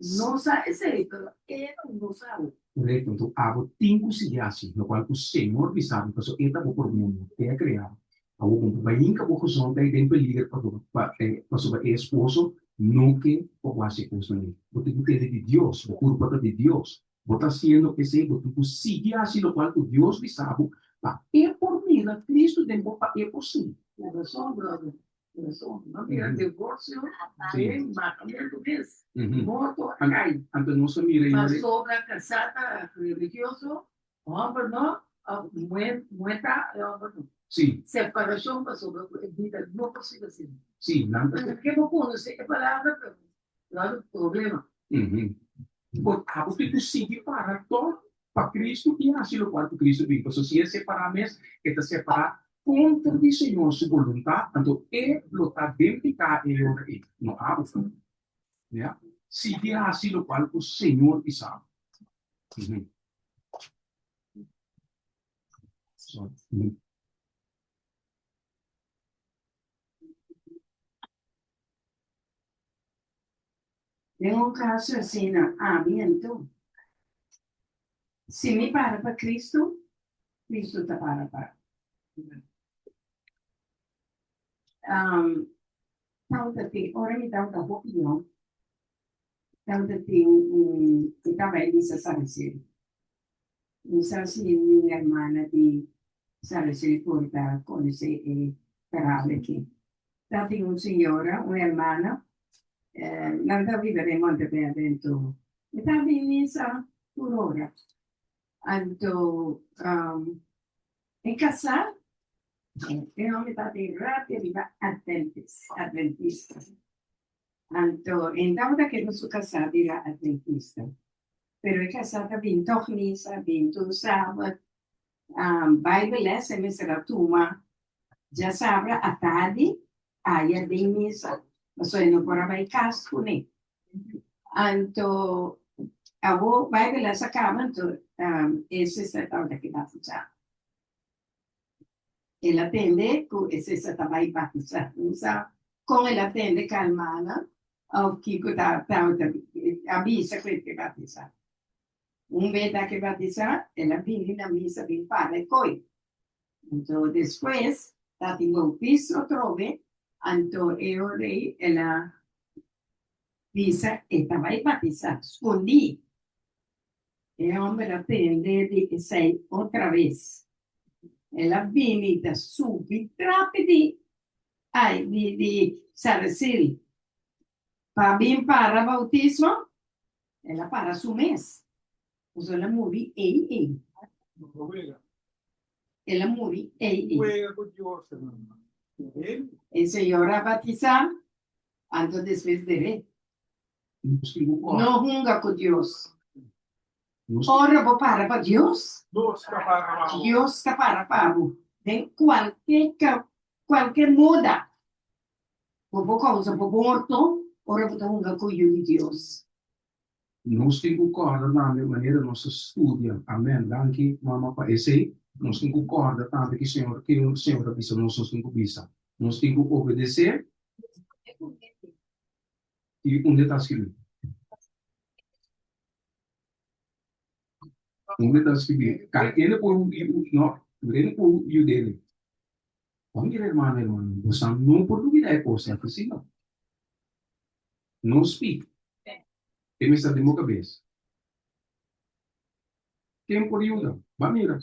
Não sabe esse aí, pero ele não sabe. Correto, então, hago 5 siglas, no qual o Senhor me sabe, porque esta é por mundo, que é criado. Hago com bain ka buko son tay den peligro para sobre esposo, no que o base coisa nem. Porque tu tem de Deus, o culpa de Deus. Bota haciendo que se tu sigue assim, no qual o Deus me sabe, pa é por mim, Cristo tem para é por si. Coração, brother. Coração. Não tem divórcio, tem matamento desse. Morto, cai. Antes não se mira Mas sobre a casada religioso, homem não, muerta, homem não. Sim, Separação passou para a vida não possível assim. sim, não. Porque não conhece a palavra, não é problema. Uhum. Bom, a você tu seguir para todo para Cristo e assim o qual Cristo vem. Então, se é separar mesmo, é te separar contra o Senhor, sua vontade, então é lutar bem ficar e ora e não há o fim, né? Seguir assim o qual o Senhor sabe. Uhum. Uhum. Tem um caso assim, então, se me para Cristo, Cristo te para. Então, ora me dá uma opinião. Então, estava em missa Saracen. Não sei se minha irmã de Saracen porta conhece parava aqui. Então, tem uma senhora, uma irmã, não está vivendo muito bem dentro. Estava em missa por ora. Então, em casa, eu não estava de rápido, adventista. Então, daquele nosso casado era adventista. Pero é casada bem tornisa, bem tu sábado. Bible lesson, me será turma. Já sabe, à tarde, aí é bem missa. Mas eu não por aí casco, né? Então, a Bible lesson acaba, então, esse é o daqui da fuça. Ele atende, esse é o vai batizar, não sabe? Com ele atende calmana, ao que está avisa que ele vai batizar. Vez que batizar, ela viene na misa del Padre coi. Entonces, después, la tengo un piso trove, entonces yo rey, ela misa estaba ahí batizar, escondí. El hombre la prende de sei otra vez. Ela viene da subito, rapidi, di Saracen. Va bien para bautismo, ela para su mes. Pues ela murí, ela murí, Juega con Dios, hermano. Él, El Señor a batizar, antes después de ver. No, No junga con Dios. no, Ora para Dios. no está para abajo. Dios está para Pablo. De cualquier moda. Por causa, por morto, ora para junga con Dios. nós temos corda da maneira nossa estudia. Amém. Danke, mama, para esse. Nós temos corda tanto que o Senhor avisa, nós temos visa. Nós temos que obedecer e onde está escrito. Onde está escrito. Ele por o dele. Onde irmão, você não por duvidar é coisa assim, não. Não speak. Ele está de minha cabeça. Quem por ajuda? Vamos mirar.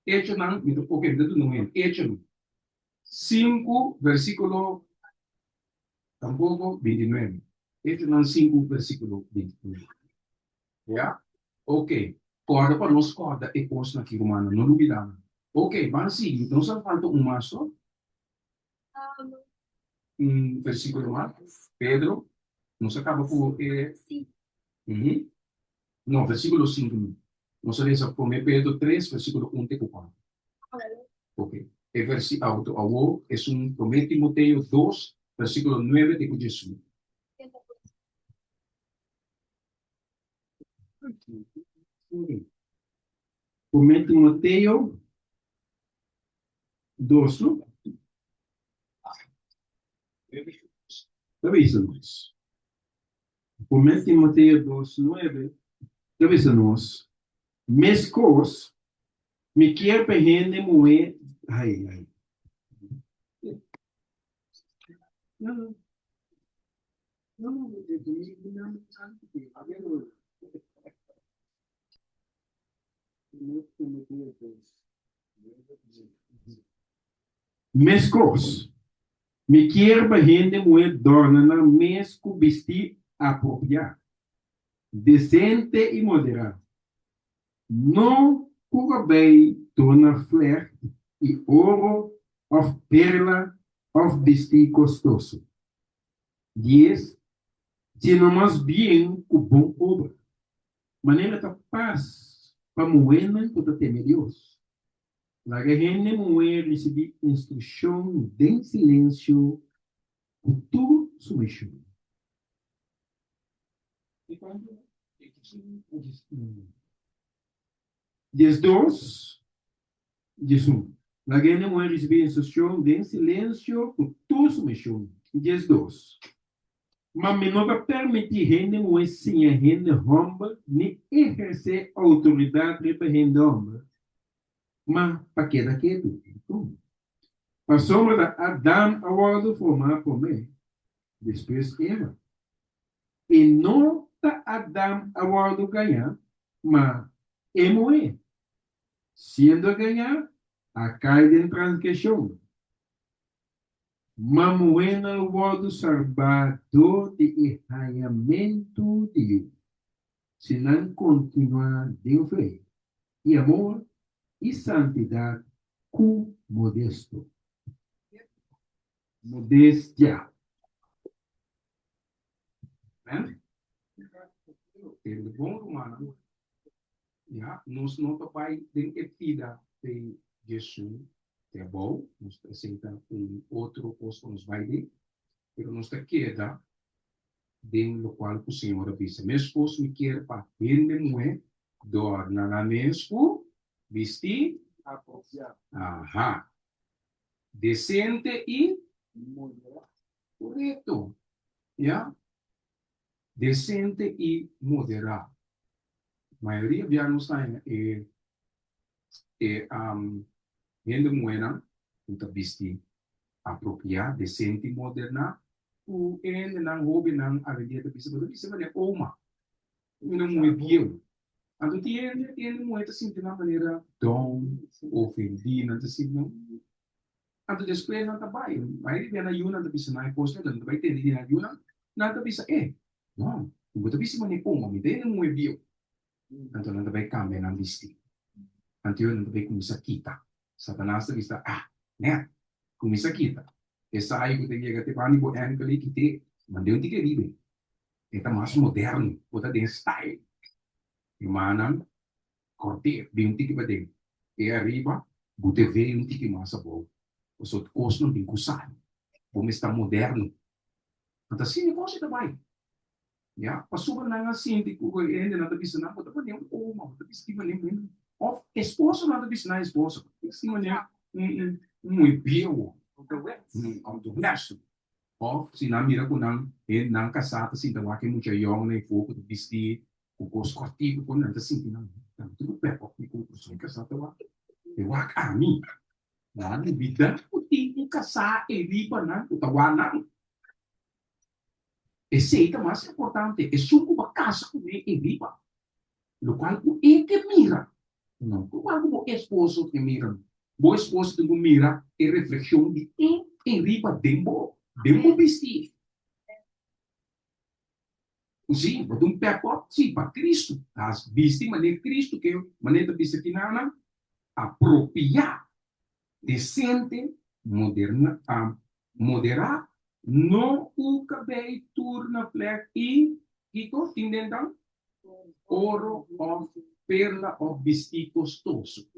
Hecho não, ok, não é. Hecho 5, versículo tampoco 29. Hecho não 5, versículo 29. Já? Ok. Corda para nós, corda é coisa aqui, romano, não duvidar. Ok, vamos seguir. Então só falta maço. Versículo mais. Pedro. Não se acaba por. Não, versículo 5. Não se deixa comer Pedro 3, versículo 1 e 4. Ok. É versículo, é Timoteo 2, versículo 9 de Jesus. Timoteo 2, ¿no? Avísanos. Timoteo 2, 9. Avísanos. Mescos, me quer perrende moer. Ai. Não. Mescos, me quer perrende moer dorna na mesco vestir apropriado, decente e moderado. Não cura bem dona flerte e ouro of perla of vestir costoso. 10. Sino más bien com bom obra. Maneira da paz, para moena que teme Deus. La gente moer receber instrução em silêncio, com tu submissão. 12. 11. La gente moer receber instrução em silêncio, com tu submissão. 12. Mas me não vai permitir gente moer sem a gente romba, nem exercer autoridade para a gente romba. Mas para que daquilo? A sombra da Adão award formar por mim, depois Eva. E não da Adão award ganhar, mas Emoé. Sendo ganhar, a caída em transgressão. Mamuena o voto salvador de arranhamento de Deus. Se não continuar de fé e amor e santidade com modesto. Modéstia. El bom romano, nós não vai ter que vida de Jesus, que é bom, nos apresenta outro posto nos vai ver, mas nós queda dentro do qual o Senhor avisa, meu esposo me quer para vender mulher, dorna na mesmo, vestir, aha, decente e correto, decente e moderado. A maioria de nós vende moeda, então vestir apropriado, decente e moderna, o ele não houve não a vida da pessoa, mas isso é uma, não é bem. Então ele moeda assim de uma maneira dom, ofendida, assim não. Então depois não tá bem, mas ele na yuna da pessoa não é posto, não vai ter na yuna, não tá pessoa não, o que tá pessoa não é como, mas ele não é bem. Então não vai cambiar na vestir. Então não vai começar kita. Satanás está né? Começa kita. Essa aí que tem que ter para nível é que kita, mas Deus tem que viver. Está mais moderno, outra tem style. Mana corte, bem tem que bater. E arriba, bote veio tem que mais bom. O seu custo não tem que usar. Como está moderno. Então assim negócio também. Ya, pasukan na nga hindi ko na tabis na ko dapat yung uma, tabis di man yung of esposo na tabis na esposo. Di man yung muy bio ang dunas. Of sinamira ko nang kasata sintawakin mo siya yung na ifuko tabis di kukos korti ko nang tasinti nang tulo pepo ni kukos yung kasata wa. Ewa kami. Nani bida puti yung kasa riba na utawanan. Esse é mais importante, é suco para casa com ele e viva. Lo qual é que mira. Não, o qual o esposo que mira. O esposo que mira é reflexão de em riba dembo vestir. Sim, mas um pecado, sim, para Cristo. As vestir maneira Cristo que maneira vestir que nada apropriar, decente, moderna, moderar. No o cabelo turna plek e ito tindendan oro of perla of vestido costoso,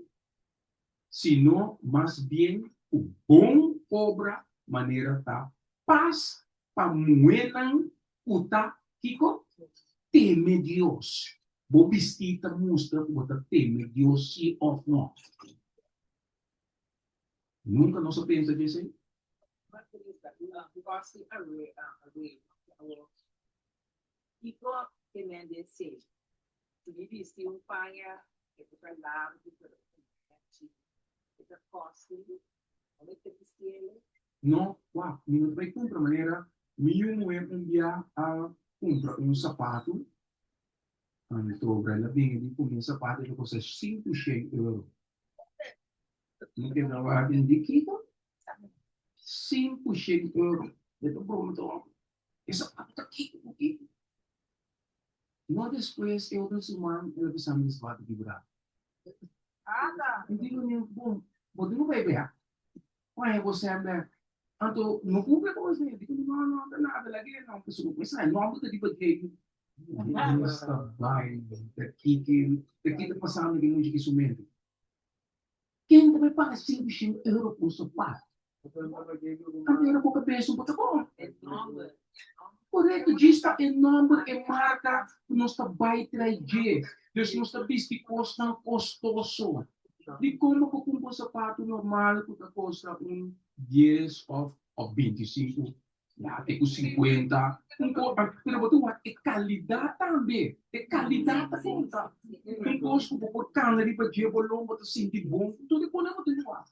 sino más bien o bom obra maneira ta paz pa muenan uta kiko teme Dios. Bo vestita mostra que você teme Deus se ou não. Nunca nós pensa disso. Iko temende se mi visti un paia che per l'arco per costi avete vistiele No, wow, mi non vai compra maneira mio é enviar a compra sapato trova la vendi con un sapato che costa 500 euro. Non che dava indicato 500 euro. Detto pronto. E sapato aqui. No después eu transformar ele bisa me sapato de buraco. Hindi ko niya bom. Bodi mo ba iba? Olha, você anda. Anto, no cumpre com você. Digo, não, não, não, nada, lagi, não, pessoal, mas não, não, não, tipo, de esta vai, daqui tá passando aqui no instrumento. Quem também paga 5 euros por sapato? A minha boca pensa um pouco bom. Correto, diz está em nome e marca nós está baitraje. Dus nós está visto que custa custoso. De como que um sapato normal que custa 10 ou 25, já tem 50. Pero botou é qualidade também. É qualidade também. Custo por cana de budget bolão botou sentir bom. Tudo é bom não tem lá.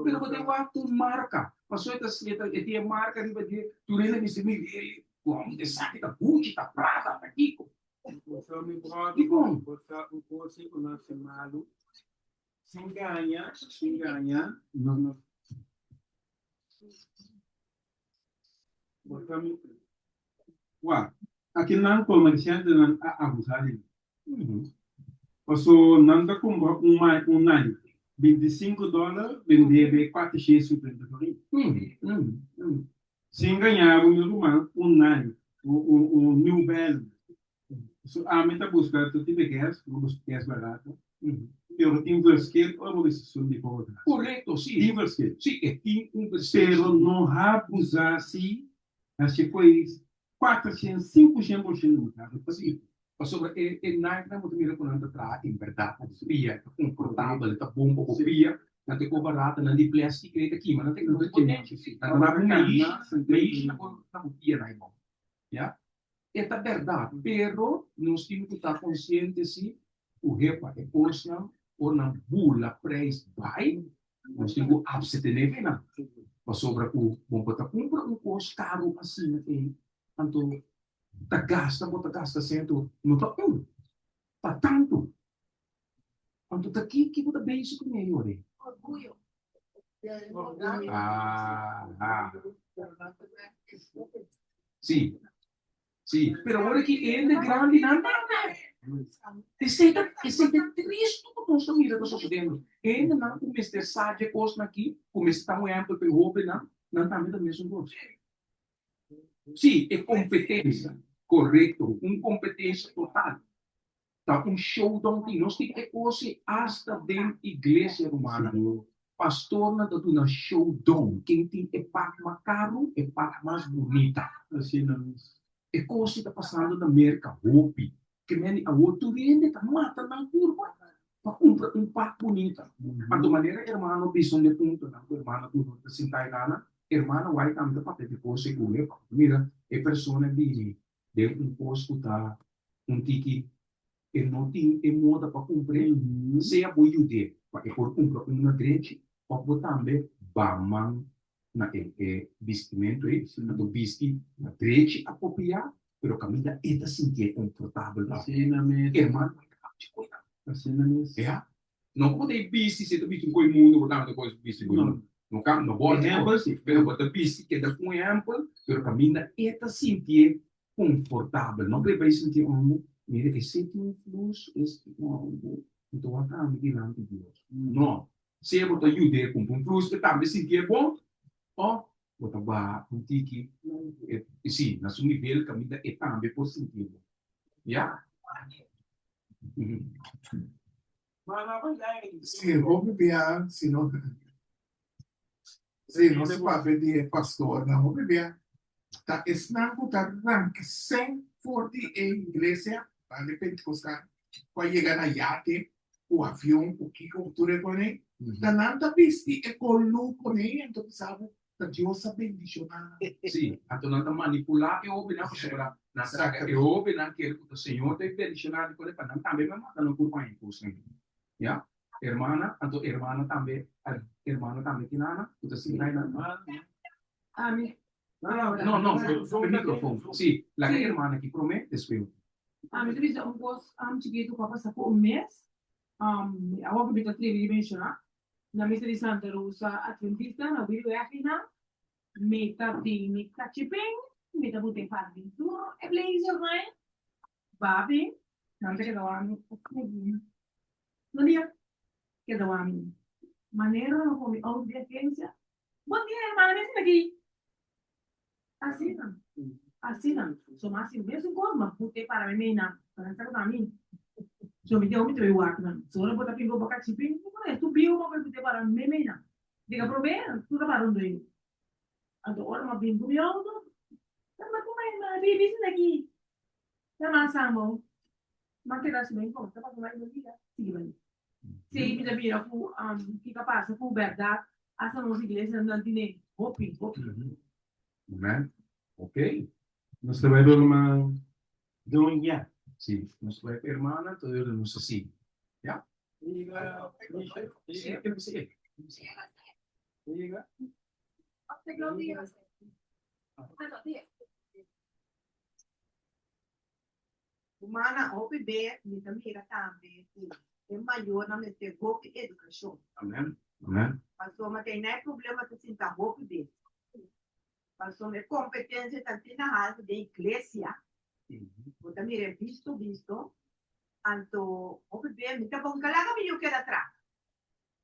Pero botou com marca. Passou essa é marca de budget. Tu nem me se me vê. Como de saque da Gucci, da Prada, da Kiko. E bom, o curso nacional se ganha, não. Wah, aqui não comerciante não abusar de. Passou não da compra um ano, $25, vender 450 $. Sem ganhar o normal um ano, o New Balance. So, a meta buscar tu tive gas, vamos gas barato. Pero inverskil ou vamos subir para outra. Correto, sim. Inverskil. Sim, é inverskil. Pero não abusar assim, assim pois 400, 500% no mercado. Assim, sobre nada muito mira quando anda atrás, em verdade, fria, confortável, tá bom para fria. Não tem como barata, não tem plástico que aqui, mas não tem muito potente. Não dá mês na copia na irmão. Já? É a verdade, pero nós temos que estar conscientes se o repa é coisa ou na bula preço vai, nós temos que abster na. Mas sobre o bom para comprar coisa caro assim, né? Tanto tá gasta sendo não tá tá tanto. Tanto tá aqui que você bem isso comigo, né? Orgulho. Sim. Sim, pero agora que ele é grande, não é. Esse é triste que nós estamos mirando sucedendo. Ele não começa a saber coisa aqui, começa a estar muito amplo para o homem, não está mesmo mesmo coisa. Sim, é competência, correto, uma competência total. Tá show de nós temos que coisa hasta dentro da igreja romana. Pastor não está dando show dom. Quem tem é parte mais caro, é parte mais bonita. Assim não. E coisa está passando na América, roupa, que nem a outra rende, está matando na curva, para comprar pack bonita. A tua maneira, irmão, bisão de ponto, não, irmão, tu não se sai nada, irmão, vai também para ter coisa que mira, é pessoa de posto tá, tiki, e não tem moda para comprar, se a boi de, para comprar uma grande, para também, bamang, na vestimento na do vesti na trece a copiar, pero camina eta sentir confortável assim na mesa, irmão, assim na mesa, é, não pode vesti se tu vesti com o mundo, botar depois vesti no campo, no bode, pero bota vesti que dá com ample, pero camina eta sentir confortável, não vai sentir mira que sentir luz então a cá me diante de Deus, não, se eu botar ajuda com luz que também sentir bom. Oh, bota ba um tiki sim, na seu nível caminha é também positivo, já? Sim, vamos ver se não se pode ver pastor, não vamos ver. Tá esnando tá rank sem forte em igreja, para repente costar, para chegar na iate, o avião, o que cultura com ele, tá nada visto é colu com ele, então sabe. Deus abençoa. Sim, então não está manipular e ouve na pessoa, na saga, e ouve na que o Senhor tem bendicionado com ele para não também me matar no corpo aí, por exemplo, já? Hermana, então hermana também que nada, tu se vai na. Amém. Não, o microfone. Sim, a hermana que promete despejo. Amém. Tu diz gosto chiquito para passar por mês. Agora que eu te mencionar. Na mesa de Santa Rosa Adventista, na Vila Errina, meta tem cachipeng, meta botei para pintura, é blazer, né? Babe, não sei que dá não dia que dá maneira não come audiência, Bom dia, irmã, vem aqui. Assim não. Assim não. Sou mais assim mesmo como, mas putei para mim não. Para entrar para mim. So me deu muito eu aqui não. So não botar pingo boca chipinho, não é. Tu viu uma coisa para mim não. Diga problema, tu tá parando aí. Agora uma pingo eu não. Mas como é, mas vive isso daqui. Tá massamo. Mas que dá bem como, tá para mais no dia. Sim, bem. Sim, me dá vira com que capaz, com verdade. Essa nossa igreja não tem hopi, hopi. Amen. Ok. Nós trabalhamos uma doña. Sim. Nós trabalhamos irmã, todo nós assim. Já? Liga. Liga. Humana, OPB, me também também. É maior na minha educação. Amen. Amen. Pastor, mas tem nem problema de sentar OPB. Pastor, minha competência está na alta da igreja. Eu também é visto. Anto, OPB, me tá bom, calaca me eu quero atrás.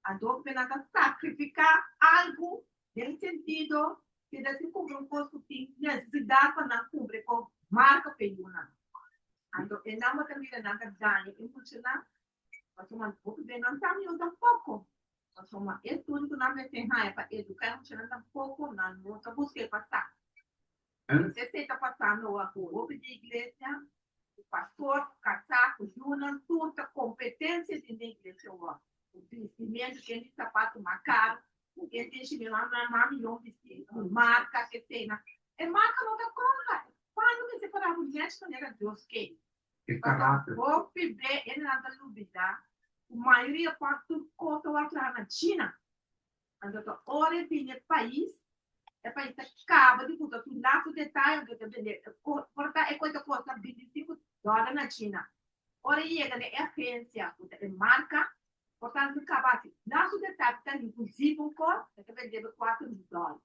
Anto, OPB não tá sacrificar algo, no sentido que dá se cumprir um posto que necessidade para não cumprir com marca peiuna. Anto, e não também não tá ganho, impulsionar. Pastor, mas OPB não tá me tampoco. Pastor, mas é tudo que não me tem raia para educar, não tampoco, não tá busquei passar. Você está passando a rua de igreja, o pastor, casaco, juna, toda competência de igreja. O vestimento que ele sapato macaro, o que tem que lá na mamião vestido, marca que tem na. É marca não da conta. Quando você para o gente, não era Deus que. Que caráter. O PB, ele não dá dúvida. A maioria quando conta lá na China. Então, olha, tem país. É para isso acaba de botar tudo lá, o detalhe do que porta é coisa custa $25 na China. Ora chega na agência, é marca, portanto acaba assim. Lá o detalhe está inclusive um cor, é que vender $4.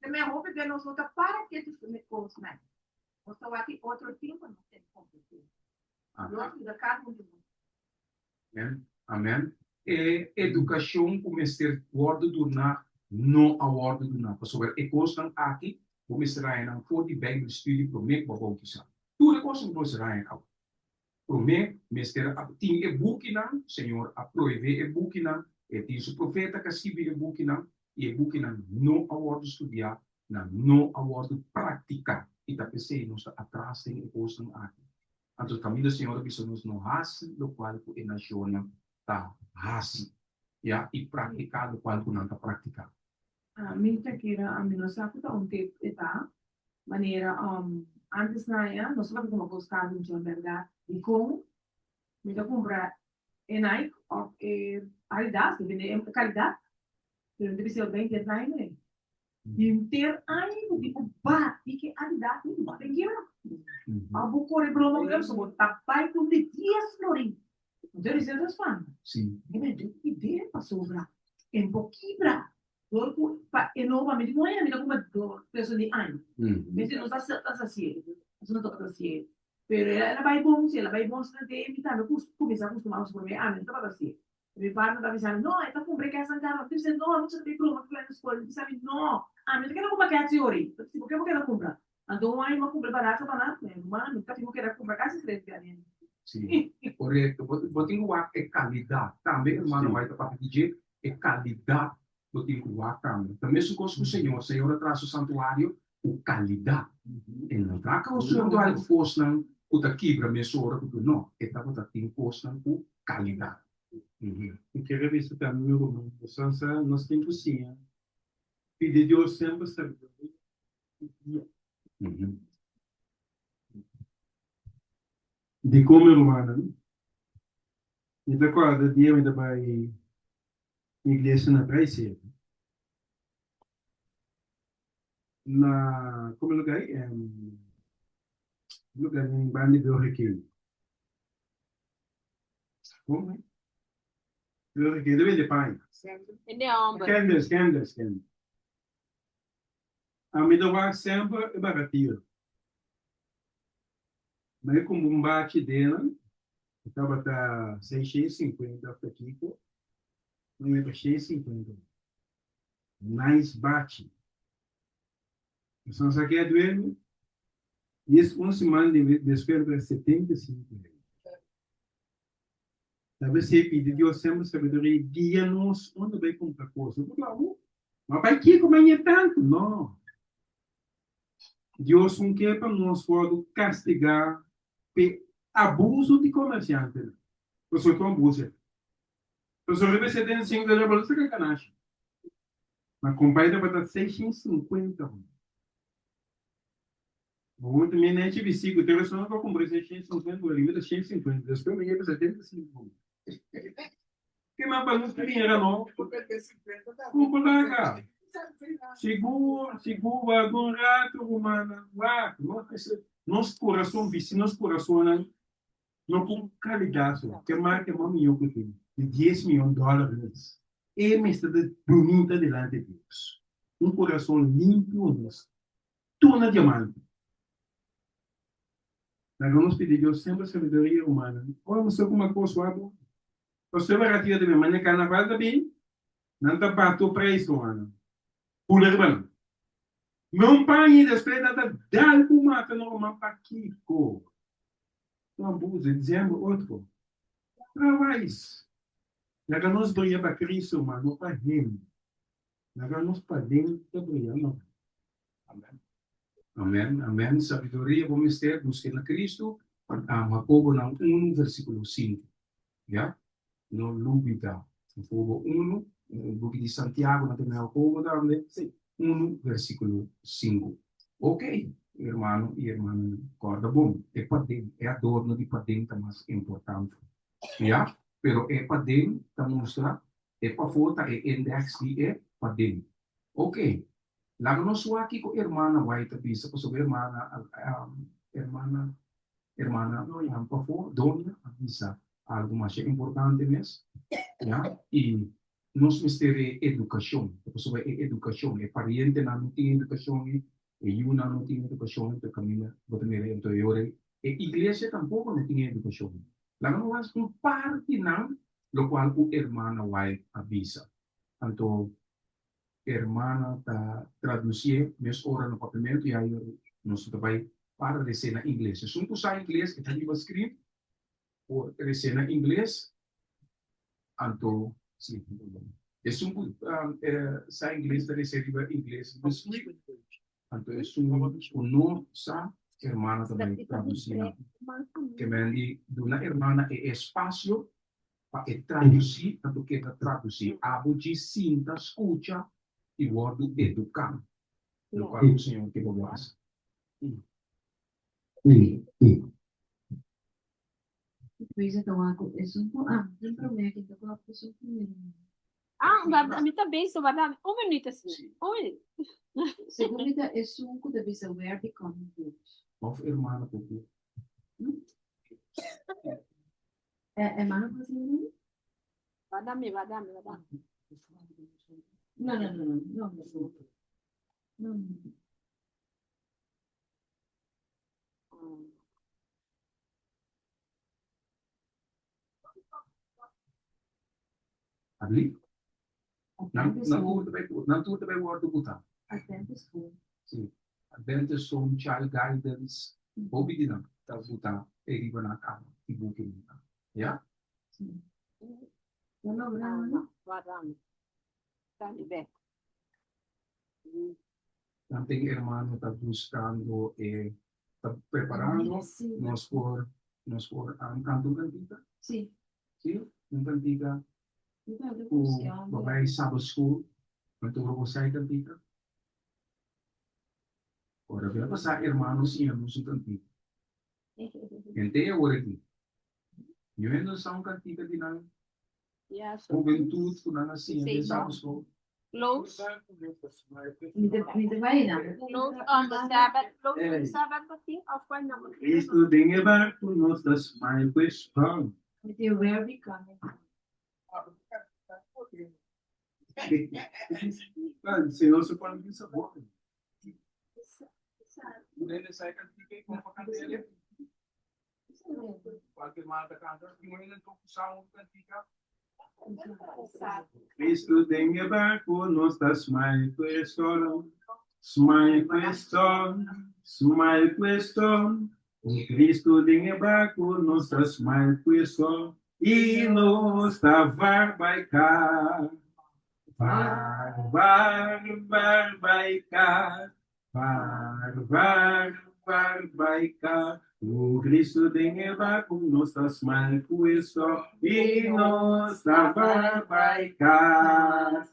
Também roupa que nós vamos para que tu me consome. Nós estamos aqui outro tempo não tem competência. Nós da casa muito. Amen. Amen. E educação começa a word durna no a word durna. Pastor, e constant aqui, começa a ir voor die Bijbelstudie promeet babou kisa. Tudo começa a ir ao. Promeet, mestre a ting e bukina, Senhor, a proeve e bukina, e tem su profeta que escreve e bukina no a word estudar, no a word praticar. E tá pensei, nós atrás tem e constant aqui. Anto kami do Senhor bisa nos no hasi do qual ku enasiona ta hasi ya e praticar do qual ku nanta praticar. Minta kira a minosaku ta tempo eta maneira antes na ya nós vamos como buscar um job verdade e como me dá comprar Nike of qualidade vende qualidade que deve ser bem que vai né de ter aí tipo bate que qualidade não tem que a bucore brono que só tapai com de dias florim então eles já falam Sim. e me deu ideia para sobrar em pouquinho corpo enormemente não é como do peso de ano mas não está assim não está assim pero ela vai bom se não tem evitar eu começar a acostumar os primeiros anos não está assim me parla da visão não esta compra que essa cara tu diz não você tem problema com a escola tu sabe não mas que não compra que a teoria se porque eu quero comprar então aí uma compra barata para nada mas nunca tenho que comprar casa três vezes Sim. Correto. Botin o é qualidade. Também, irmão, vai para pedir é qualidade. Botin o também. Também se gosta do Senhor traz o santuário, o qualidade. Ele não traga o santuário fosse não, o da quebra, mesora, não. Ele está botando fosse não, o qualidade. Eu quero ver se está no meu irmão. Nós temos cozinha. Pedir Deus sempre sabedoria. De como irmão, e da qual da dia ainda vai igreja na praia na como lugar é lugar em bande do Requiem. Como? Do Requiem deve pai. Hindi hombre. Candas. A mim do vai sempre é baratinho. Mas como um bate dela, estava tá 650 aqui, não é para 650. nice batch. Então, aqui é doendo. E esse uma semana de espera para 75 euros. Talvez você pedir Deus sempre sabedoria, guia-nos onde vai comprar coisa. Mas vai que como é tanto? Não. Deus não quer para nós pode castigar o abuso de comerciante. Pessoa que abusa. Pessoa que você tem 5 dólares, você quer canagem. Mas companhia para dar 650. Vou também nem tive 5, tem pessoa que eu comprei 650, o limite é 650. Depois eu me lembro 75. Que mais para nós dinheiro não? Como pagar? Seguro, algum rato, humana. Nosso coração, vice, nosso coração, não com qualidade. Que mais que uma milhão que tem? De 10 milhões de dólares. E me está bonita delante de Deus. Coração limpo, honesto. Tudo diamante. Nós vamos pedir a Deus sempre sabedoria humana. Vamos ser uma coisa, você vai retirar de mim, mas carnaval também, não está para o preço, mano. Pular, mano. Não pague despeito da dalco mata normal para Kiko. Não abuse, dizendo outro. Travais. Nós nos brilha para Cristo, mano, não para Ele. Nós nos para dentro, brilha, não. Amém. Amém, amém. Sabedoria, vamos ter, busquem na Cristo. Jacobo 1, versículo 5. Já? Não dúvida. Jacobo 1, o book de Santiago, na terminal Jacobo também. 1, versículo 5. Ok, irmão e irmã, corda bom. É para dentro, é adorno de para dentro mais importante. Já? Pero é para dentro, está mostrar, é para fora, é index de é para dentro. Ok. Lago no aqui com irmã vai ter vista com sua irmã não por favor dona avisa algo mais importante mesmo, já e nós mistério educação, porque sobre educação é pariente não tem educação e eu não tem educação então caminha botar me então eu e igreja tampouco não tem educação. Lago no was um parte não, lo qual o irmã vai avisa. Então hermana está traduzir minhas horas no papel e aí nós vai para descer na inglês. Se não usar inglês, que está ali escrito, ou descer na inglês, então, sim. Se não usar inglês, está descer em inglês, escrito. Então, se não usar, hermana também traduzir. Que me diz, na hermana é espaço para traduzir, tanto que traduzir. Abo de cinta, escuta, e word educar. Lo qual o Senhor que eu gosto. Depois então, isso não promete, então eu preciso primeiro. A mim também, só vai dar um minuto assim. Um minuto. Segundo, é suco da bisa verbo com Of irmã, porque é mano brasileiro? Vai dar, vai dar, vai dar. Não. ali, não tudo vai word botar. Adventist School. Sim. Adventist Home Child Guidance, obi não, tá botar ele vai na cama, e buque já? Sim. Não, vai dar. Tá liberto. Não tem irmão está buscando está preparando nós por canto cantiga, Sim. cantiga Então, o vai Sabbath School, então você sai cantiga. Ora, vai passar irmãos e irmãos em cantiga. Entende agora aqui? Eu ainda sou cantiga de não juventude, com não assim, de Sabbath School. Close. Niet bijna. Close on the Sabbath. Close on the Sabbath, but think of one number. Isto tem a ver com nossas mais questões. Met die verbo kan. Se não se pode dizer boa. Ele sai cantiga e compra cantiga. Qualquer malta canta, e não é nem tão puxar cantiga. Cristo dengue barco, nós tá smile questo, smile questo, smile questo. Cristo dengue barco, nós tá smile questo, e nós tá vai cá. Vai cá. Vai cá. O Cristo dengue barco, nós tá smile questo, e nós tá vai cá.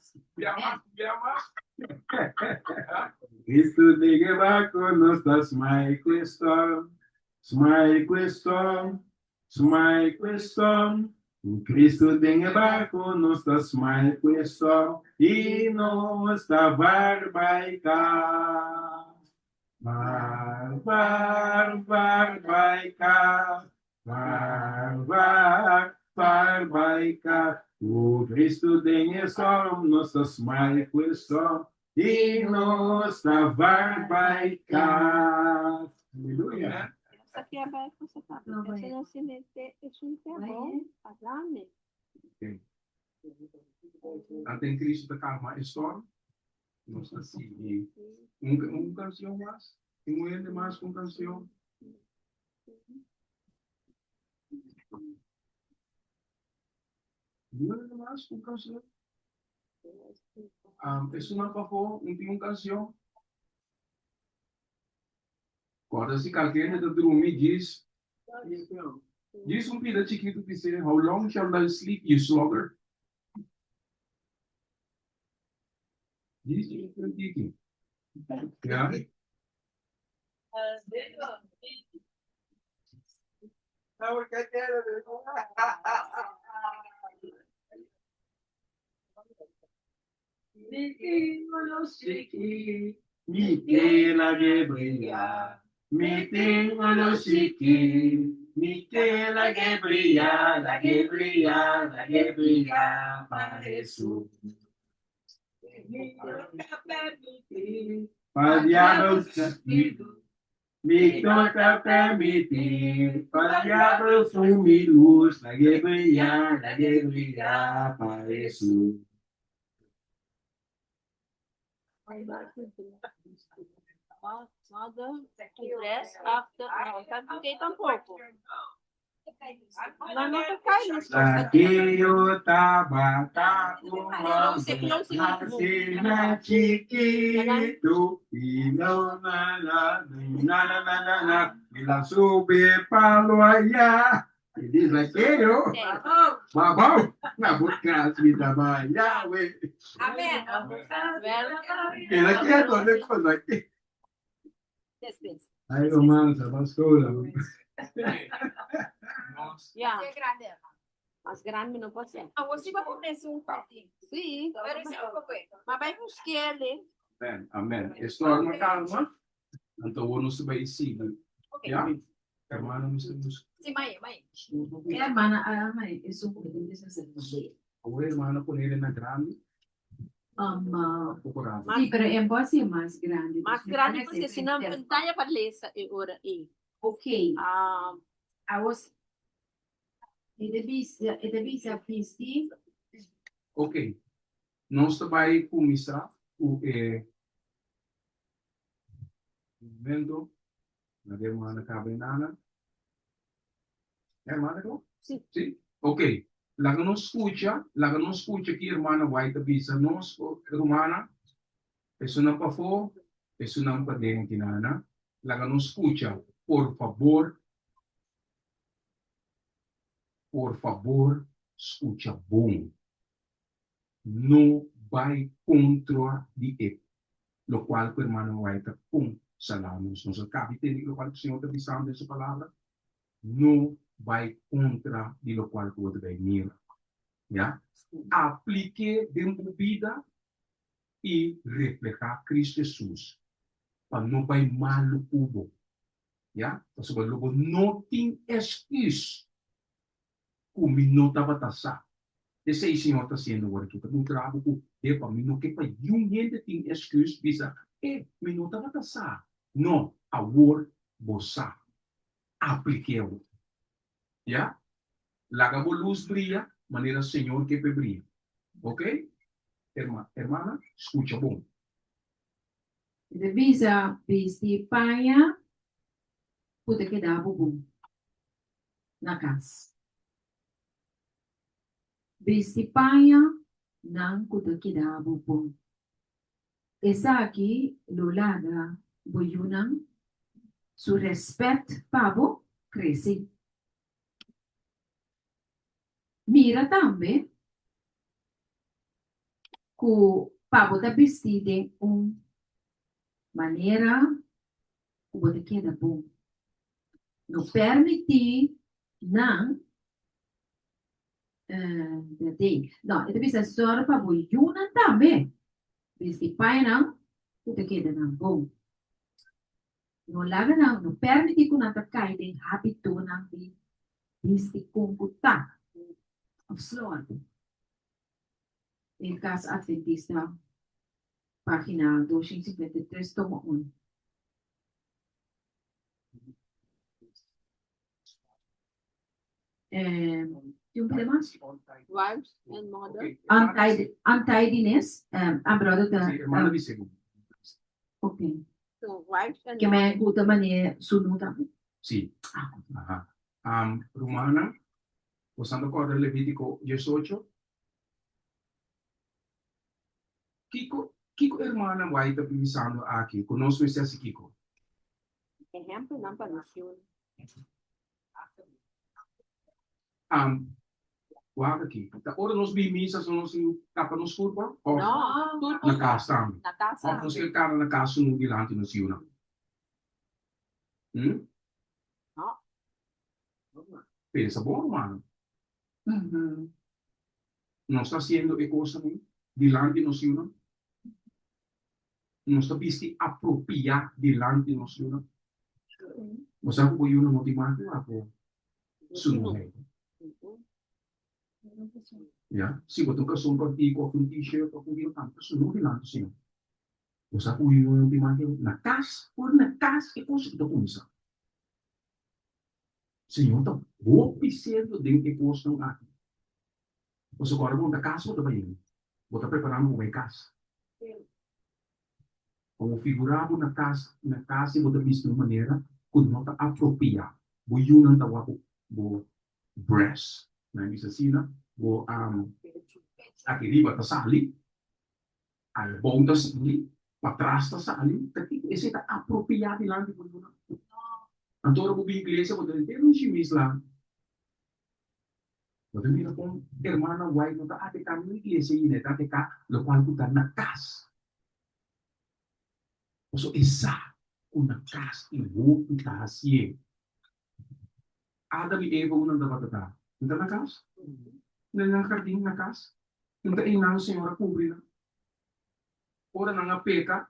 Cristo dengue barco, nós tá smile questo, smile questo, smile questo. O Cristo dengue barco, nós tá smile questo, e nós tá vai cá. Vai cá. Vai cá. O Cristo dengue sol, nós tá smile questo, e nós tá vai cá. Aleluia. Essa aqui é aberta, você tá. Essa não se mete, isso não é bom. Parlame. Até Cristo da calma a história. Nós assim, canção mais, ele mais com canção. Ele mais com canção. Isso não passou, não tem canção. Agora, se qualquer um dormir diz filho chiquito que diz, how long shall thou sleep, you sluggard? Diz chiquito. Yeah. Michela Gabriel, Michela Chiqui, Michela Gabriel, para Jesus. Para diabo me toca permitir, para diabo sumirus, la Gabriel, para Jesus. Mother, dress after. Não, tá fiquei tampouco. Não, não tá caindo. Aqui eu tava, na chiquito, e não, me la sube palo allá. E diz aquilo, babão, na boca de trabalhar, ué. Amém. Ele aqui é toda coisa aqui. Aí, romanza, bascola. Yeah. Mas grande não pode ser. Você vai comer um pouquinho. Sim. Mas vai buscar ele. Amém. Estou na calma. Então, eu não sei se vai hermano, Sim, mãe. Hermana, mãe, eu sou um o hermano com ele na grande. Sim, pero é bom ser mais grande. Mais grande, porque senão não tem para ler essa hora aí. Ok. Ah, E deve ser festivo. Ok. Nós também começar o evento na hermana Cabrinana. Hermana, sim. Sim. Ok. La que nos escucha que hermana White avisa nos, hermana, eso no pasó, eso no puede que nada. La que nos escucha, por favor, escucha bom. No vai contra de lo cual que hermano White com salamos. Nos acaba de lo cual el Señor está diciendo esa palabra. No vai contra de lo cual que você vai vir. Ya? Aplique dentro da vida e reflejar Cristo Jesus. Para não vai mal o cubo. Ya? Então, logo não tem excuse. O minuto vai passar. Esse aí o Senhor está sendo agora aqui. Não trago o para mim não que para gente tem excuse. Bisa, minuto vai passar. Não, a word você aplique o. Ya? Laga bo luz brilha, maneira Senhor que brilha. Ok? Hermana, escucha bom. De visa, vesti paia, puta que dá bubu. Na casa. Vesti paia, não puta que dá bubu. Essa aqui, lulaga, boyunang, su respeito pabo, cresce. Mira também, que o pabo tá vestido maneira que você queda bom. Não permitir, não, não, ele precisa só para boyuna também. Vesti paia não, você queda não bom. Não larga não permitir que não cai de hábito não de vesti computar. Afsluiten. In Casa Adventista, página 253, tomo 1. Yung más? Wives and mother. Untidiness. Brother, Hermana, mi segundo. okay. So wives and Que me gusta mani sunuta. Sí. Ajá. Romana, usando con Levítico 18. Kiko hermana vai estar pensando aqui. Conosco esse Kiko. ejemplo ng panasyon. Wag aqui. Ora nos bimisas nos tapa nos curva? O No, na casa. na casa. O nos il cara na casa no dilante nos yuna. No. Pensa bom, mano. Mhm. Não está sendo e coisa dilante nos yuna. Não está visto apropriar dilante nos yuna. Mas ako po yun ang motivante ako. Sunod. Yeah. Se botou que sou partido com t-shirt ou com o tanto, sunod din natin siya. Mas ako yun ang motivante na kas, or na kas, e coisa da coisa. Senhor, tá oficiando dentro de coisa ng akin. Mas agora mo na kas mo ba yun? Bota preparando mo may kas. Como figurado na casa e bota visto de maneira kung nota apropria. Bo yun ang tawa ko. Bo breast. Na isa sina. Bo akiriba ta sali. Al bong ta sali. Patras ta sali. Kasi isi ta apropriati lang di po yun. Ang toro mo biglesia mo dito. Pero si Miss lang. Bota mira kung hermana white nota ate kami iglesia yun. Ate ka lo cual ko ta na kas. So isa una casa ibu kita hasie. Adam e Eva unang dapat ata. Hindi na kas? Hindi na karding na kas? Hindi inang senhora kubri na. Ora na nga peka.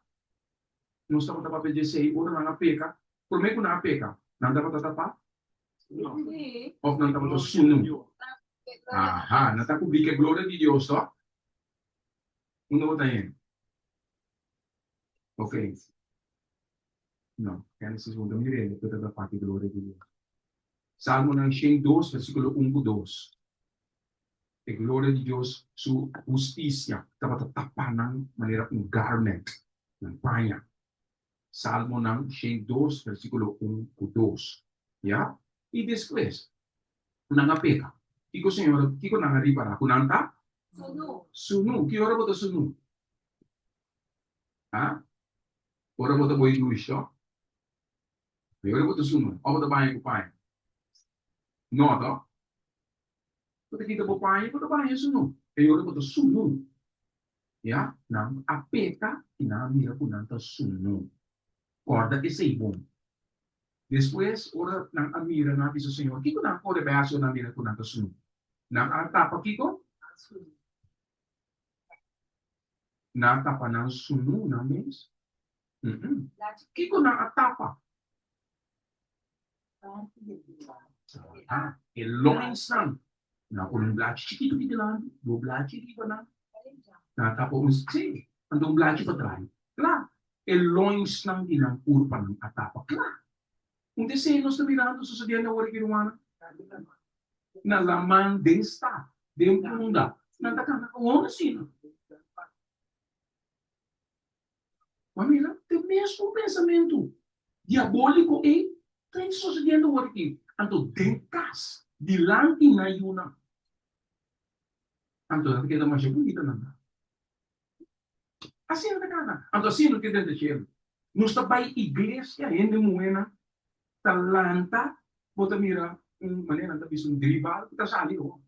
Nung sa kata papel Jesse, ora na nga peka. Kung may kuna peka, nang dapat ata pa? Of nang dapat ata sunu. Aha, natapublike gloria di Dios to? Uno ba tayo? Okay. No, Genesis 1, mirele toda da parte da glória de Deus. Salmo 102, versículo 1 e 2. A glória de Deus, sua justiça, estava tapanang maneira garment, ng panha. Salmo 102, versículo 1 e 2. Ya? E depois, nangapeka. Kiko senhora, kiko nangaripara, kunanta? Sunu. Que hora bota sunu? Ha? Ora bota boi luisho? Ora bota sunu. O bota banho com pai? Nota. Bota kita po pai, bota banho sunu. E ora bota sunu. Ya? Nang apeka, inamira kunanta sunu. Corda que sei bom. Depois, ora nang amira natin sa Senhor. Kiko nang ora beaso namira kunanta sunu. Nang atapa kiko? Natapa ng sunu na mes. Kiko na atapa. Loins lang. Na unang blachi chiquito di lang. Do blachi di ba na? Natapa unsik. Andong blachi pa try. Kla. Loins lang din ang urpa ng atapa. Kla. Kung desenos na mirando sa sadiyan na wari kinuwana. na laman desta, de munda. Nandakan na kung sino. Mamira, tem mesmo pensamento diabólico e está sucedendo aqui. Anto denkas, dilante na yuna. Anto na kita masih bonita nanda. Assim na kana. Anto assim no kita de nos tabay iglesia, hindi mo na talanta, bota mira, maneira na bisung dribal, kita sali ho.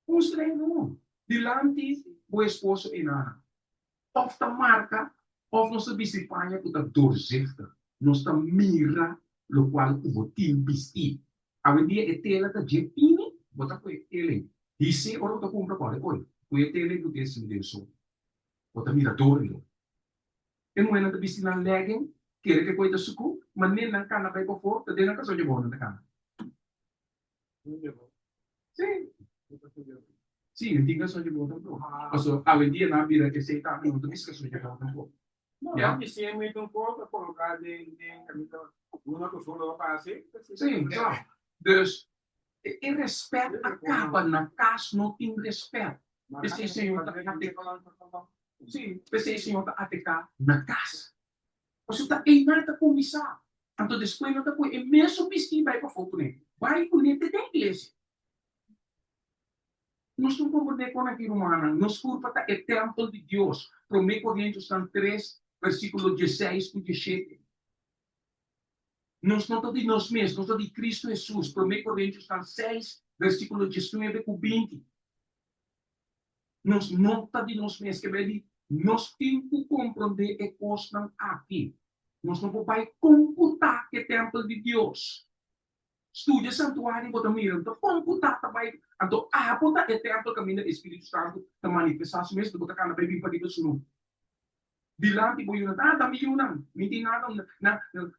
Kung estranho, dilante o esposo ina. Of ta marca, of nos bisipanha kuta dorzeta, nos ta mira, lo qual o tim bisti. Awen dia etela ta jepini, bota ko ele. Hisi oro ta kumpra ko, ko etele do desin deso. Bota mira dorlo. E mo na bisi na legging, kere ke ko ita suku, manin nang kana kay ko for, ta denan ka so jebo na kana. Sim. Sì, non ti caso di molto più. Posso avere una birra che sei tanto, non ti caso di molto più. Ja, die zie met een korte voor elkaar, una persona lo fase. Sim, claro. Dus, in respect, acaba na casa, não tem respeito. Esse senhor tá sim, esse senhor tá ateca na casa. Você tá aí nada começar. Então, depois não tá com é mesmo vestido vai para foto né. Vai com ele da igreja. Nós não compreendemos com aquilo humana. Nós culpa tá é templo de Deus. 1 Coríntios 3, versículo 16 e 17. Nós não estamos de nós mesmos, nós estamos de Cristo Jesus. 1 Coríntios 6, versículo 19 e 20. Nós não estamos de nós mesmos, que vai nós temos que compreender que coisas aqui. Nós não podemos computar que é templo de Deus. Estudia santuário, bota mira, então computar também. Então, bota é templo caminho do Espírito Santo, da manifestação mesmo, bota cá na bebê para Deus não. Dilante po yun, dami yun lang. Hindi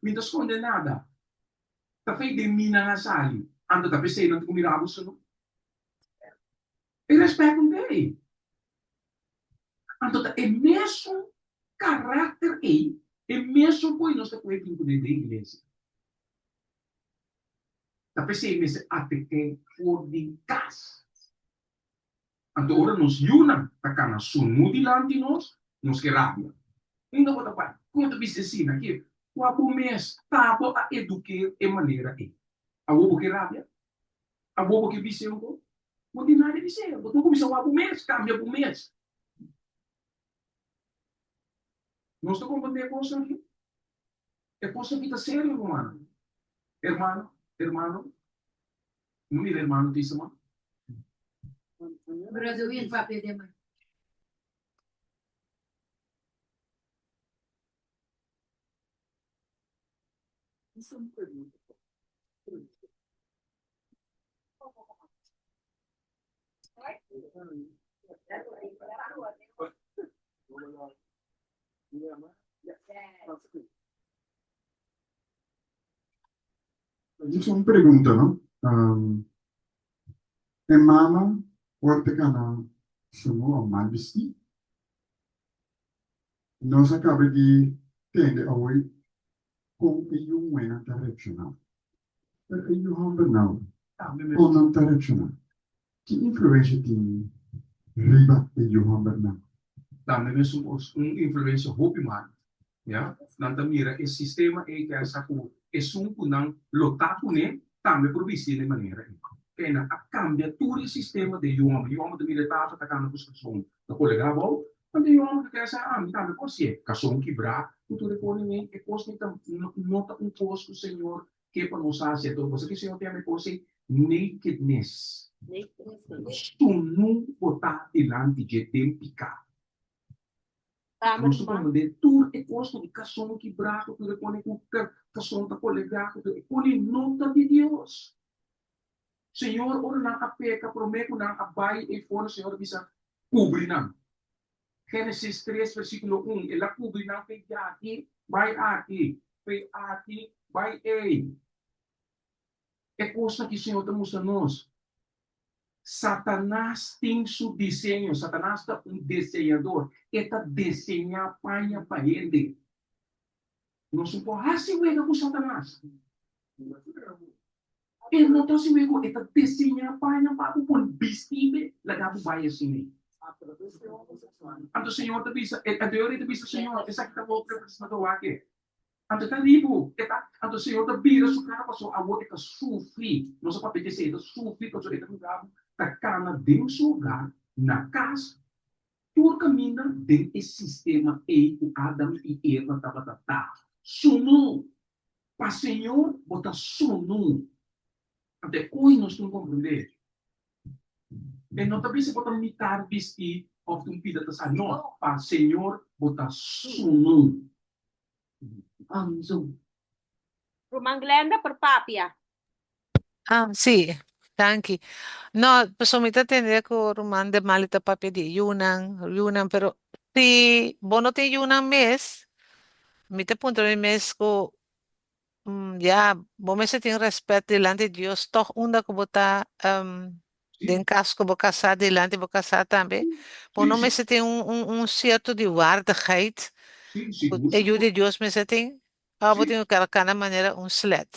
minta esconde nada. Tapi di mina nga sali. Ando tapi say nanti kumirabo sa no. E respeto dele. Ando é mesmo caráter é mesmo po yun sa pwedeng ko de iglesia. Tapi say mesmo ate que for the cas. Ando ora nos yun takana sunu dilante nos que rabia. Ainda vou tapar. Quando você ensina aqui, o abu mês tapo a educar de maneira aí. A bobo que rabia, a bobo que você não pode nada dizer. Você começa o abu mês, cambia o mês. Nós estamos compreendendo a coisa aqui. É coisa que está séria, irmão. Irmão. Não me irmão, disse, mano. Brasil ia para perder mais. Isso é uma pergunta. Isso é uma pergunta, não? É mama, porta cana, chamou a mal vestido. Nós acabamos de entender hoje como que eu não é direcional. Eu não ou não direcional. Que influência tem riba e eu não? Também mesmo influência hope man, ya. Nanta mira esse sistema é que essa co é sunco não lotato né, também provisi de maneira. Que na cambia todo o sistema de eu de militar atacando os pessoas. Da colega bom, quando eu que essa também pode cação quebrar, tudo por ninguém é coisa que nota posto o Senhor que para nós fazer então você que o Senhor tem a coisa nakedness. Tu não botar diante de tempicar. Nós estamos de tudo é coisa de cação quebrar, tudo por ninguém cação da colega, tudo por nota de Deus. Senhor, ora na peca, prometo na abai e fora, Senhor, bisa cobrir não. Gênesis 3, versículo 1, ela cobrir não, foi aqui, vai aqui, vai aí. É coisa que o Senhor está mostrando nós. Satanás tem seu desenho, Satanás é um desenhador, está desenhar panha para ele. Nós não podemos assim com Satanás. E noto si wego ita desenha pa niya pa pun bistibe lagabu baya sini. Anto Senhor te bisa, a teoria te bisa Senhor, essa que tá bom representando o aqui. Anto tá libo, eta, anto Senhor te bira su cara paso a wote ka sufri, não só para pedir se ita sufri paso ita lugar, ta kana dentro su lugar, na casa, tur camina dentro esse sistema e o Adam e Eva tava tá. Sunu, pa Senhor bota sunu. Até hoje nós não compreendemos. E não também se bota mitar bisti of um pida tas ano, pa Senhor bota sunu. Zoom. Rumang Glenda per papia. Sí, thank you. No, pues ahorita tendría que mandar malita papel de Yunnan, pero si vos no te Yunnan mes, mi te punto de mes ko ya, vos me tiene respeto delante de Dios, toch onda que bota den caso que vos casar delante vos casar também, vos no me tem um certo de waardigheid, Sim, sim. eu de Deus me tem, vos tenho que cada maneira slet.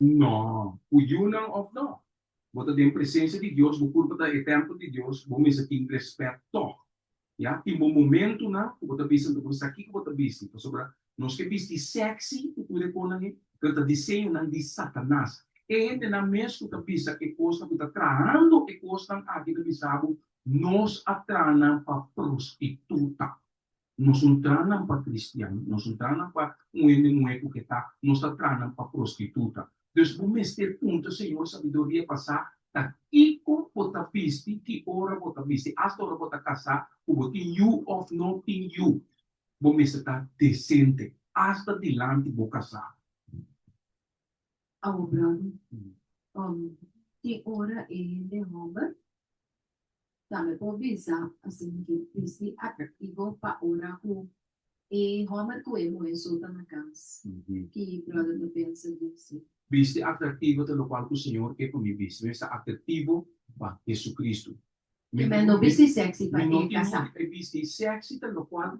Não, o Yunnan of não. Bota tem presença de Deus, o culto da templo de Deus, vos me tem respeto. Ya, e no momento na, bota bisa do você aqui que bota bisa, sobre nós que bisa sexy, o que recona que tá desenho não de Satanás. E na mesmo que bisa que costa que tá traindo e costa aqui que bisabo, nós atrana para prostituta. Nós não trana para cristiano, nós não trana para um que tá, nós atrana para prostituta. Então, vamos ter ponto, Senhor, sabedoria passar tak iko bota pisti ki ora bota pisti hasta ora bota casa o you of nothing you bom está decente hasta dilante bo casa Our brother, que ora de Homer, também pode visar, assim, que esse atrativo para ora com Homer com ele, solta na casa, que brother não pensa disso. Viste atrativo pelo qual o Senhor quer comigo viste atrativo para Jesus Cristo. Mas não viste sexy para ele casar. Viste sexy pelo qual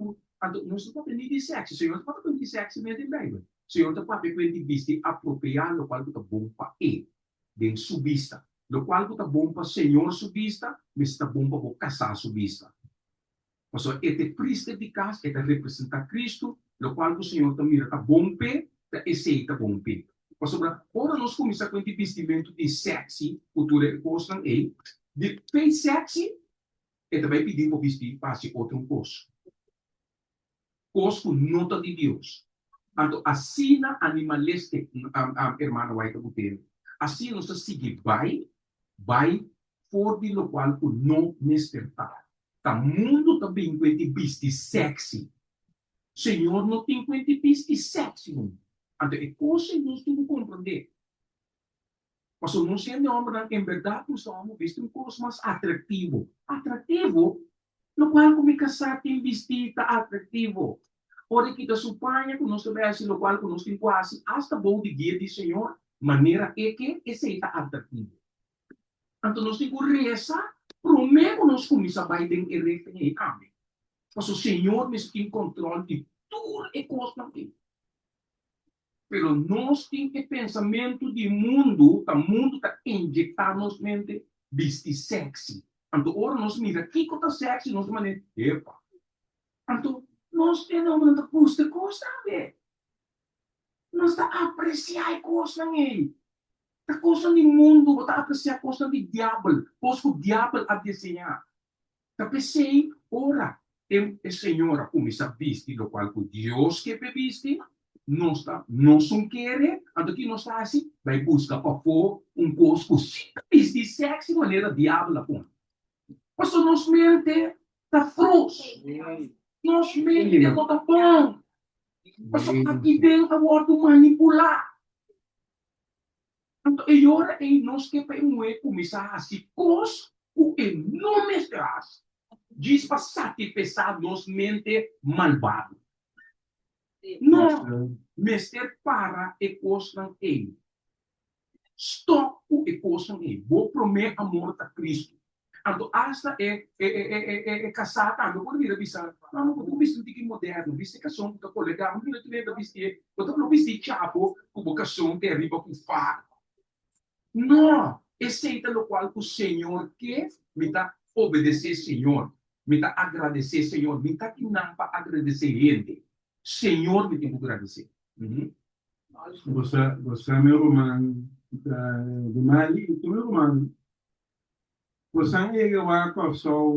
não se pode nem de sexy. O Senhor pode pedir sexy mesmo em Bíblia. O Senhor pode pedir viste apropriar o qual está bom para ele, de subista. O qual está bom para o Senhor subista, mas está bom para o casar subista. Mas este príncipe de casa, este representa Cristo, o qual o Senhor também está bom para, esse está bom para. Pastor, ora nós começamos com esse vestimento de sexy, cultura postam aí, de fez sexy, e também pedimos para vestir para se outro coisa. Coisa com nota de Deus. Então, assim na animalestic, irmã White Butero, assim nós seguimos, vai, for de lo qual o não despertar. O mundo também com esse vestir sexy. Senhor, não tem com esse vestir sexy, não. Então, é coisa que nós temos que compreender. Mas não sendo homem, em verdade, nós estamos vestindo coisa mais atrativo. Atrativo, no qual como casar tem vestido atrativo. Ora que da supanha, que nós também no qual nós temos quase, hasta bom de guia de Senhor, maneira é que esse está atrativo. Então, nós temos que rezar, primeiro nós começamos a ir em reto e amém. Mas o Senhor nos tem controle de tudo e coisa também. Pero nós temos pensamento de mundo, o mundo está injetando nos mente vestir sexy. Então, ora nós mira que está sexy, nós maneira, epa. Então, nós temos uma custa coisa, nós está apreciar coisa aí. A coisa do mundo, está apreciar coisa do diabo, coisa que o diabo a desenhar. Tá pensei, ora, a senhora começa a vestir, o qual Deus quer vestir. Não quer, aqui não está assim, vai buscar para fora coisa de sexy maneira diabo pô. Mas nossa mente está frouxa, nossa mente não está bom. Mas aqui dentro a ordem manipular. Então, e ora nós que começar a se coisa o enorme estresse. Diz para satisfazer nossa mente malvada. Não, mestre para e costam ele. Stop e costam ele. Vou prometer amor a Cristo. Então, hasta é casada, não pode vir a visar. Não, vou vestir um tiquinho moderno, vestir cação com a colega, não vou ter vestir, vou vestir chapo, com vocação, que arriba com faro. Não, aceita o qual o Senhor quer, me dá obedecer Senhor, me dá agradecer Senhor, me dá que não para agradecer Ele. Senhor me tem que agradecer. Uhum. Você é meu irmão de Mali, tu meu irmão. Você é o arco só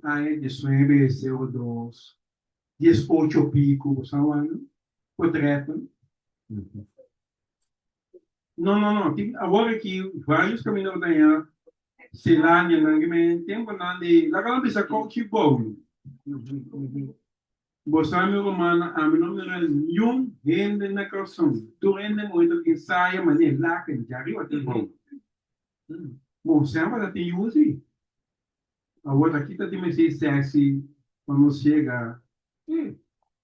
aí de 902, 18 pico, você é um correto? Não. Agora que vários caminhos ganhar, sei lá, nem tempo não de, lá que bisa coach bom. Você é meu irmão, a mim não é nenhum rende na calção. Tu rende muito que saia, mas nem lá que já viu até bom. Bom, sempre já tem use. A outra aqui tá me sei sexy quando chega.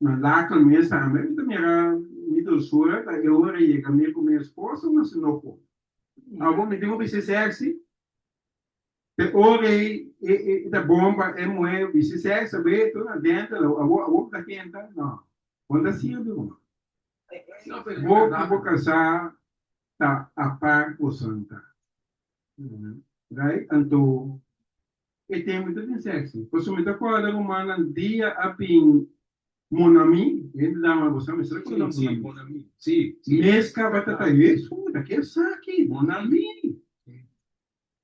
Mas lá que me sabe, eu também era muito sua, eu era ia comer com minha esposa, mas não pô. Algum me deu ser sexy. Te ore da bomba é moe, se sexy, be, tu na dentro, a boca quenta, não. Quando assim eu digo, vou casar, tá a par o santa. Right? Então, e tem muito de sexy. Pois me tá com a humana dia a pin mon ami, ele dá uma você me será que não Sim, mon mon ami. ami. Sim, Mesca batata isso, daqui saque, mon ami.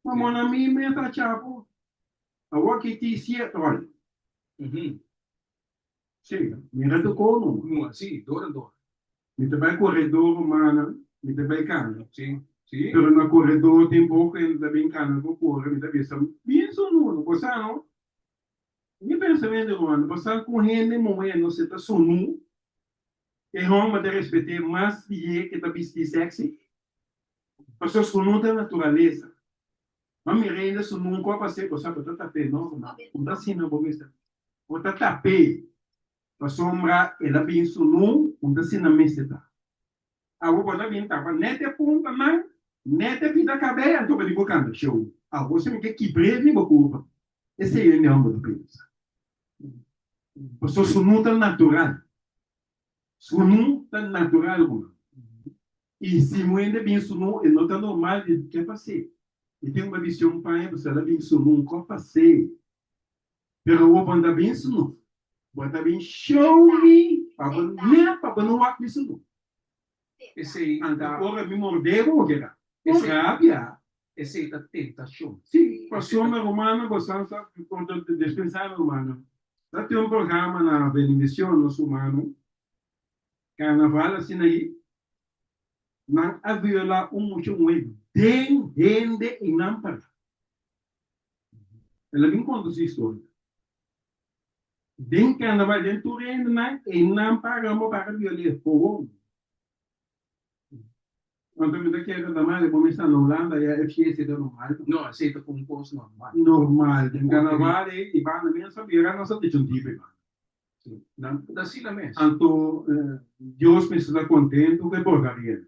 Mas mon ami me tá chapo. A walkie ti sia olha. Uhum. Sim, mira do cono. Não, sim, dor. Me te vai corredor humana, me te vai cana. Sim, sim. Pero na corredor tem pouco ainda bem cana, vou correr, me te vê bem sono, você não? Mi pensamento, mano, você correndo momento, você está sono, e Roma de respeitar mais que está vestido sexy, você sono da natureza. Mas me rende sono um copo assim, você pode tapar, não, não está assim, não, vou ver. Vou tapar, a sombra, ela bem sono, não está assim na mesa. A vou botar bem tapa, nete ponta, não, nete pita cabelo, então vai bocando, show. Ah, você me quer que breve, vou culpa. Esse é o nome do pensa. Você sono tão natural. Sono tão natural, mano. E se moende bem sono, e não está normal de que passei. E tem uma visão para ele, você bem sono, um copo passei. Pero o banda bem sono. Banda bem show me, para não ar bem sono. Esse Agora me mordeu, o que era? Esse- Rabia. esse é tentação. Sim, passou uma romana, você sabe, quando dispensar romana. Lá tem um programa na Benedição, nosso humano, carnaval, assim aí, não havia lá muito bem rende e não para. Ela me conta essa história. Den carnaval, den tu rende e não pagamos para violar fogo. Quando me dá que era da malha, como está na Holanda, e a FGS é normal. Não, aceita como curso normal. Normal, den carnaval, e vai na minha sabia, não sabe de um tipo. Não, da sila mesmo. Então, Deus me está contente, que porcaria.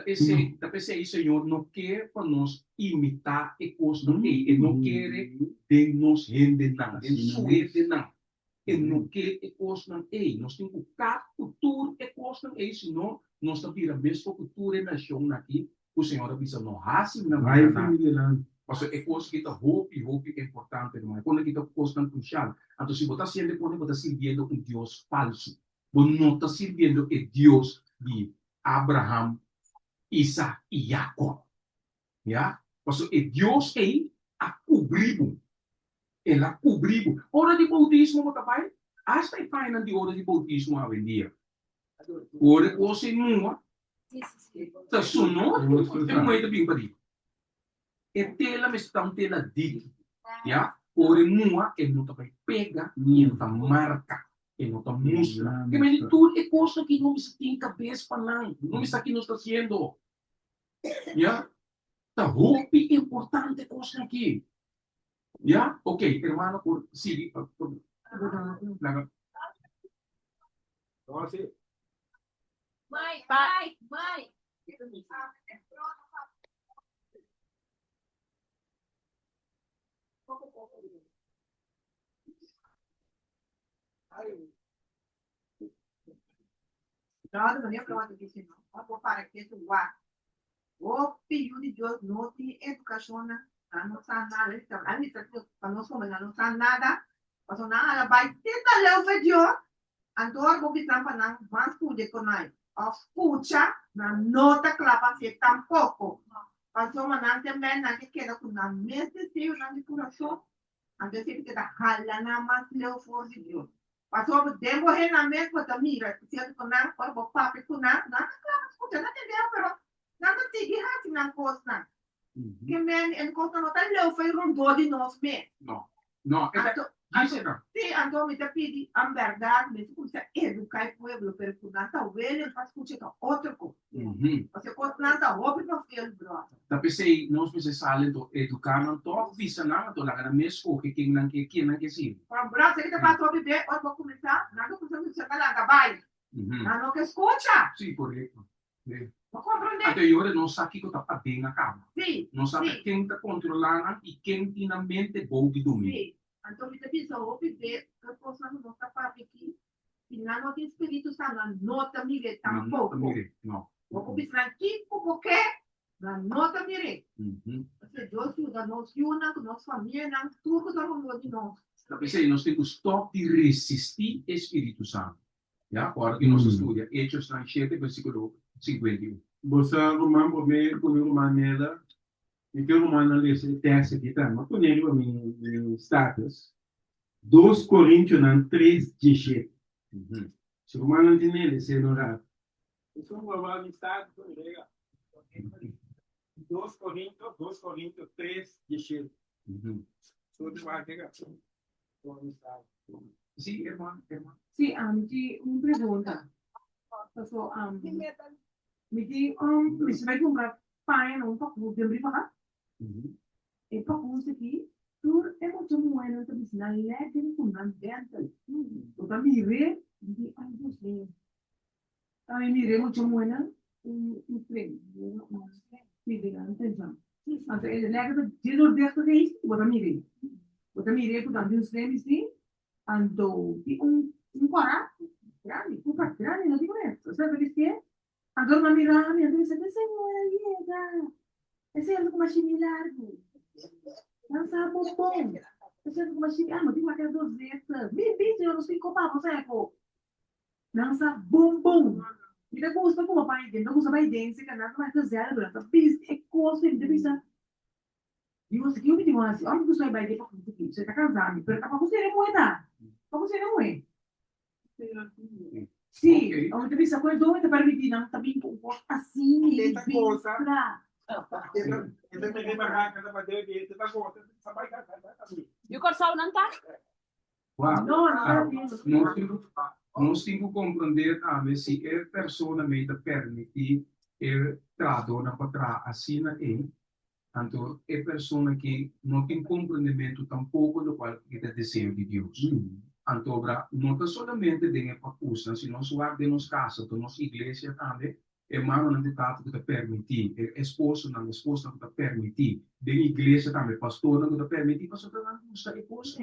Esse Senhor não quer para nós imitar e coisa Ele não quer de nos render não, de suerte não. Ele não quer e coisa não. Nós temos que buscar cultura e coisa não. Senão, nós estamos a mesma cultura e nação aqui. O Senhor avisa não assim não Vai, vai família lá. Parce é coisa que está hope é importante, irmão. Quando kita coisa não crucial, então se você está quando você está servindo um Deus falso, você não está servindo o Deus de Abraham, Isaac e Jacob. Ya? Parce é Deus é a cobriu. Ele a cobriu. Hora de bautismo, você vai? Hasta e faz de hora de bautismo a vendia. Hora que você não, está sono, é muito bem para isso. E tela me está um tela dito. Ya? Ore mua, ele não vai pegar, ele não marca, ele não mostra. Que me tudo é coisa que não me tem cabeça para lá. Não me está aqui, não está sendo. Ya? Tá roupa importante coisa aqui. Ya? Ok, hermano, por sigue. Agora sim. Mãe. Nada, não é para onde disse não. Vou para aqui, tu vai. O filho de Deus não tem educação, não sabe nada. Então, a gente para nós como não sabe nada, mas não ela vai tentar ler o Deus. Então, vou bitar para não mais poder com nós. Escuta, na nota clapa se tampouco. Mas uma não também não que queda com a mesma desejo na coração. Então, se fica da cala na mais ler o Deus. Mas eu devo renamento para mira, se eu com não, para o papo com não claro, escuta, não entendeu, pero não consegui assim na costa. Que men en costa não tá ler foi rondou de nós mesmo. No, Sì, andò mi capiti, a verdade, mi scusa, educar il pueblo per cunata uele, faz scusa outro co. Você cunata outro no fiel bro. Tapi say, nós precisamos educar não tô visa não tô lá na mesmo que não que sim. Para bro, se que tá para viver, ou vou começar, nada que você se cala da vai. Não que escuta. Sim, correto. Não compreende? Até eu não sei que tá bem na cama. Sim. Não sabe quem tá controlando e quem tem na mente bom de dormir. Sim. Então, me pensa, eu viver, eu posso não estar para aqui. Se não tem Espírito Santo, não te mire tampouco. Não. Vou pensar aqui, porque não te mire. Porque Deus ajuda nós, nossa família, tudo da mundo de nós. Tapi say, nós temos que stop de resistir o Espírito Santo. Já, agora que nós estudamos Hechos 7, versículo 51. Você Roman Bobe, com Romanela, e que o Romana lê esse texto aqui, tá? Mas com ele, meu status, 2 Coríntios 3, 17. Se o Romana tem ele, se não dá. Isso é um global de estado, colega. 2 Coríntios 3, 17. Só de uma chega. Sim, irmão. Sim, me pergunta. So, você vai comprar pão, papo, de abrir para e papo aqui, tudo é muito bom, não tem na letra com na dentro. Eu também ver de algo assim. Aí me muito bom, trem. Me diga, entendeu? Então, ele letra de dor dentro aí, eu também ver com tantos trens sim, ando quarto, grande, grande, não digo isso. Sabe o que é? Agora uma mirada, me diz, esse é algo mais similar. Não sabe o bom. Esse é algo mais similar. Mas tem uma cara dos vezes. Me eu não sei como você não sabe bom. E depois, como o pai dele, não usa mais dente, que nada mais fazer, durante a pista, é coisa, ele deve pensar. E você que eu me digo assim, olha que você vai ter para você está casado, mas para você não é nada. Para você não é. Sì, ho visto quel dove per mi dire, non capisco un po' assim, Tenta cosa. E o coração não tá? Nós temos que compreender também se a pessoa me permite trato na para assim é. Então, é pessoa que não tem compreendimento tampouco do qual é o desejo de Deus. Então, não somente de papusa, se nós guardamos nos casas, da nossa igreja também, é mais um ditado que te permitir, é esposa não te permitir, da igreja também, pastor não te permitir, pastor não gusta de coisa.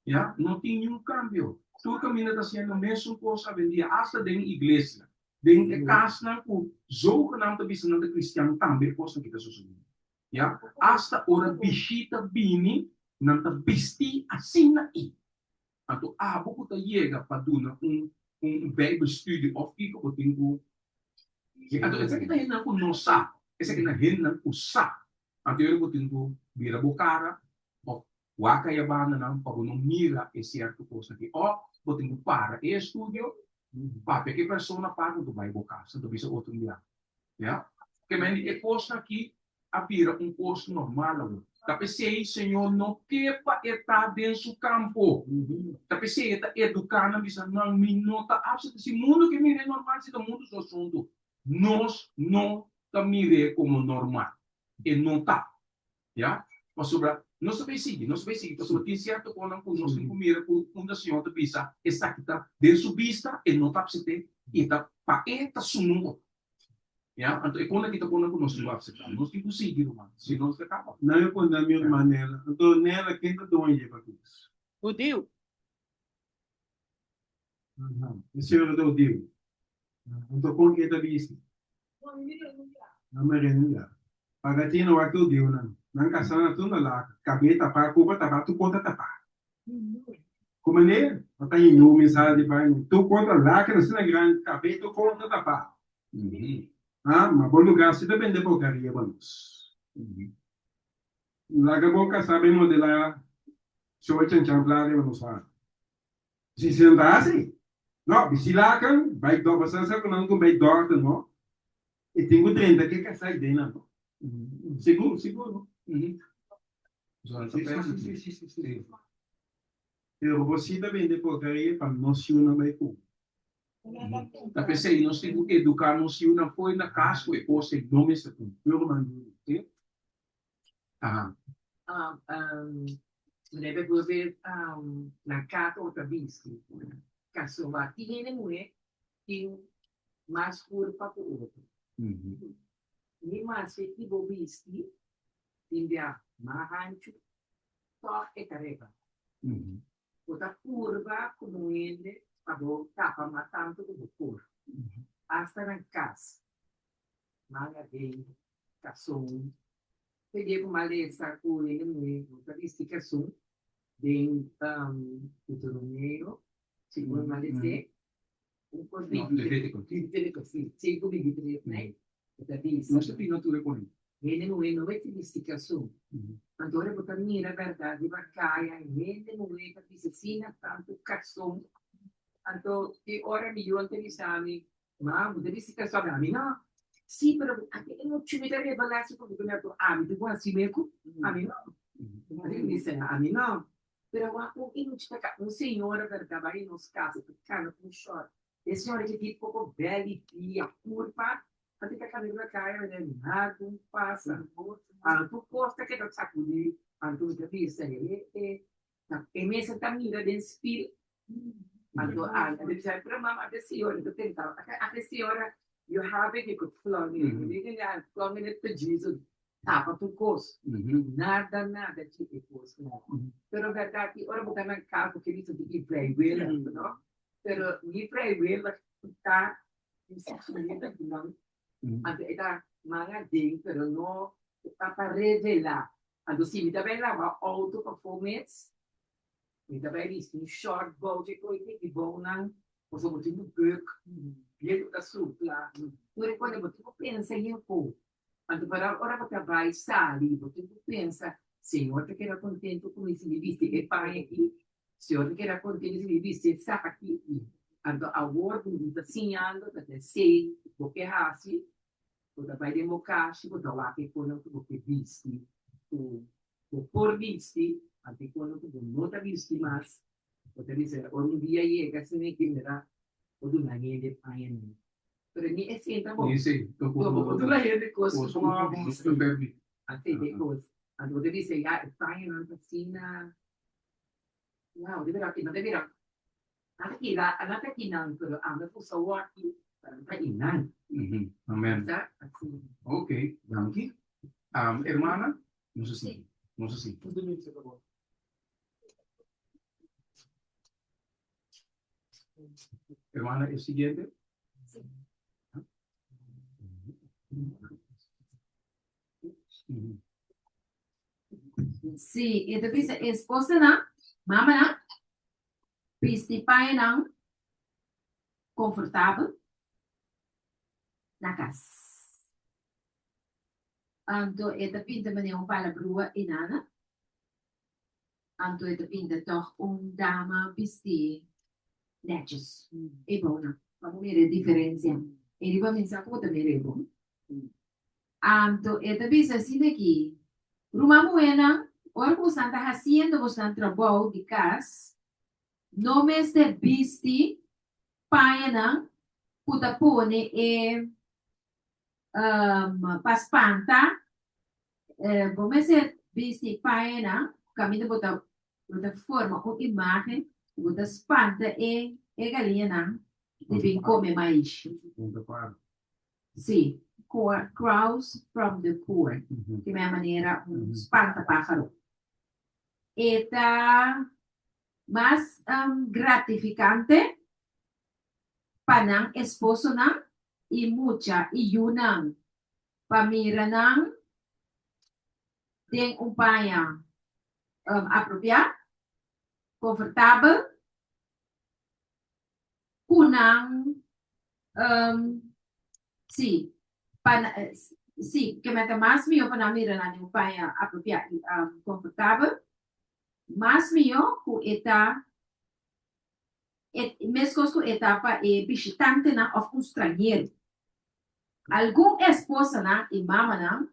Já? Não tem nenhum cambio. Tu caminha fazendo a mesma coisa, vendia, hasta da igreja. Da casa, não, jogo não te bisa não de cristiano também, coisa que está sucedendo. Já? Hasta ora visita bini, não te bisti assim aí. Então, pouco tá chega para dar Bible study of que eu tenho. Então, essa que tá indo com nossa, essa que tá indo com sa. Então, eu tenho vira bocara, ou waka ya bana não para não mira esse certo coisa aqui. Eu tenho para e estúdio, para que pessoa para do Bible casa, do bisa outro dia. Já? Que men é coisa aqui a pira coisa normal. Tapi se Senhor não quepa estar dentro do campo. Tapi se está educando, bisa não minota absoluto. Se mundo que mire normal, se o mundo só assunto, nós não tá mire como normal. E não tá. Já? Mas sobre nós também seguir. Porque tem certo quando nós temos mira quando o Senhor te bisa, está aqui tá dentro do vista e não tá para você e tá para eta sunundo. Ya, então quando kita quando nós não aceitar, nós temos que seguir, mano. Se nós acaba. Não é quando a minha irmã nela. Então, nela, quem está doendo para isso? O Dio. O senhor do Dio. Então, como que está visto? Na merenda. Pagdating na waktu diyo nang kasana to na la, kabita pa, kuba tapa, tu conta tapa. Como ne, até em mensagem vai, tu conta lá que não se na grande cabelo, tu conta tapa. Ah, mas bom lugar se depende de porcaria, vamos. Lá que boca sabe modelar, se eu te enxamblar, vamos lá. Se sentasse, não, se lá kan, vai dar bastante, não com vai dar, não. E tenho 30 que sai dentro. Seguro, seguro. Sim. Eu vou se também de porcaria para não se unir mais com. Tapi sei, nós temos que educar, não se una foi na casa, e pôs em nome de cultura, mano. Ah, Deve poder na casa outra vez. Caso va tiene mulher tem mais culpa para o outro. Ni mais que vou vestir, tem mais ancho, só é carrega. Outra curva como ele, para tapa matando o corpo. Hasta na casa. Manga bem, caçom. Peguei uma letra com ele mesmo, outra vez que caçom. Bem, Deuteronomio, segundo Malese, um convite. Levítico, sim, segundo Levítico, né? não se pina tudo com ele. Ele não é investigação. Agora, para mim, na verdade, vai cair, ele não é para piscina, tanto cação. Então, que hora melhor ter exame, mas a investigação, a mim não. Sim, mas aquele não te me dá revelação, porque eu estou, me digo assim mesmo, a mim não. Ele disse, a mim não. Pero um senhor trabalha nos casos, cara, com choro. Esse senhor que fica um pouco velho e a curva, até que a cadeira cai, né? Nada, passa. Tu gosta que eu sacudir, tu já disse, e mesmo também da espírito. Então, ele já para mamar a senhora, eu tentava, a senhora, you have it, you could flow me, you can flow me to Jesus. Tapa tu gosto. Nada de gosto. Pero verdade, ora botar na casa porque isso de free will, não? Pero ni free will está insistindo que não. Até está manga ding, pero não está para revelar. Então se me também lá auto performance, me também isso um short boat que bom não, você botar no book, bien da supla. Ora quando você pensa em pouco. Quando ora você vai sair, você pensa, Senhor, te quero contento com esse me viste e pai aqui, Senhor, te quero contento se me viste saca aqui. Então, a word está sinhando, até sei, o que é assim, você vai democar, você vai que quando você viste, o por viste, até quando você não está viste mais, você diz, dia chega, se me queira, o do nangue de pai. Pero ni es cierto, como tú la gente cosas como así de cosas. Cuando te dice ya está en la cocina, wow, de verdad que no debería. Anak kita pero anak tu sawaki, para inan. Amén. Ok, danke. Hermana, no sé si. Hermana, el siguiente. Sí, entonces esposa na, mama na, pai na, confortável na casa. Anto esta pinta me um palabrua inana. Anto esta pinta toch dama vestir netjes. E bona. Vamos ver a diferença. E riba mensa como também é bom. Anto esta visa assim aqui. Ruma buena, ora que você está fazendo, você está trabalho de casa. No mes de vestir, paia puta pone e paspanta, vamos dizer, vestir paia caminho bota forma ou imagem, bota espanta e galinha de come mais. Sim, crows from the poor, que é a maneira espanta pájaro. Eta mais gratificante para esposo na e mucha e yunang pamira ng ding upaya apropriado, confortável, kunang sim, sim, que meta mais mio panamira na ding upaya apropriado, confortável, mais mio ku eta mesmo com etapa visitante na of um estrangeiro. Algum esposa na e mama na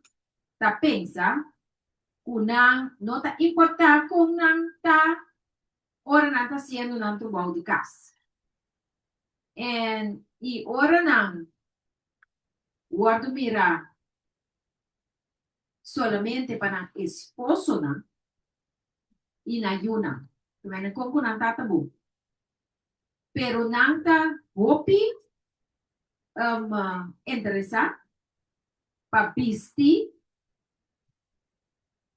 ta pensa kunang no ta importa kung nang ta ora na ta sendo ng trabalho de casa. And e ora nang guardo mira solamente para esposo na inayuna. Kaya kung kunang tatabu. Pero nang ta hopi interesa pa pisti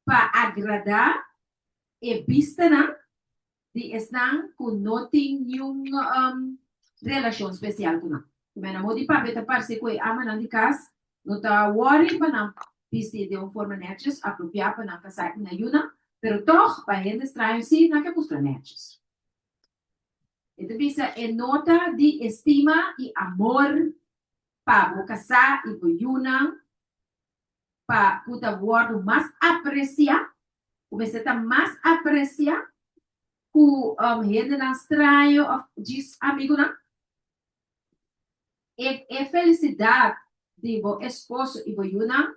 pa agradar e vista na di esnang kung noting yung relasyon special ko na. Kung may namo di pa, beta parse ko ama nang di kas, no ta worry pa na pisti de un forma netes, apropria pa nang kasay na yun na, pero toch, pa hindi strayo si nakapustra netes. Ito bisa nota di estima y amor pa bukasa y buyunang pa puta guardo más aprecia, kumeseta más aprecia ku hende na straio of dis amigo na felicidade de bo esposo y buyunang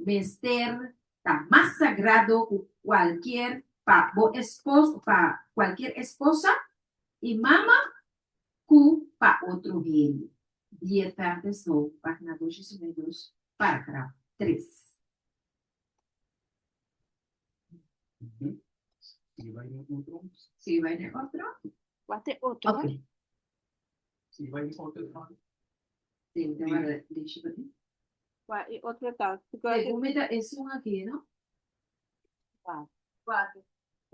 mester ta más sagrado ku cualquier pa bo esposo pa cualquier esposa y mama ku pa outro reino. Dieta pessoa, página 252, parágrafo 3. Si va en otro, Sí, va en otro. What otro? Ok. si va en otro, Sí, deixa eu ver. What otro tal? Según es un aquí, ¿no? Cuatro.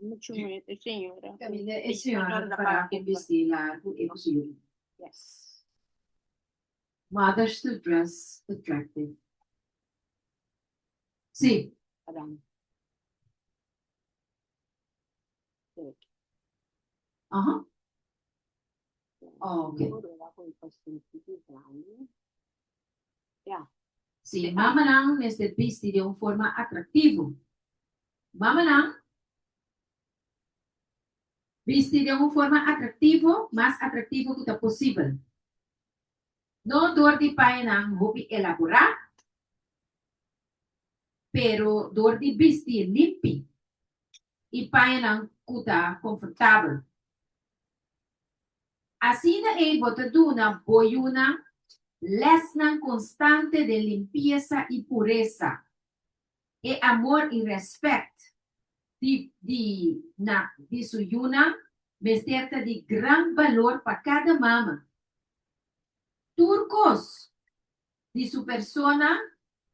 Mucho muy, señora. Camina es señora para investigar o episódio. Yes. Mothers to dress attractive. Sí. Adam. Ajá. Ok. Yeah. Sí, mama nang neste vesti de uma forma atrativo. Mama nang vesti de uma forma atrativo, mais atrativo que possível. No dor de pai nang hobi elaborar, pero dor de vestir limpi. E pai nang kuta confortável. Assim na botaduna boyuna lesna constante de limpieza y pureza, e amor y respeto de su yuna, vestirta de gran valor para cada mama. Turcos de su persona,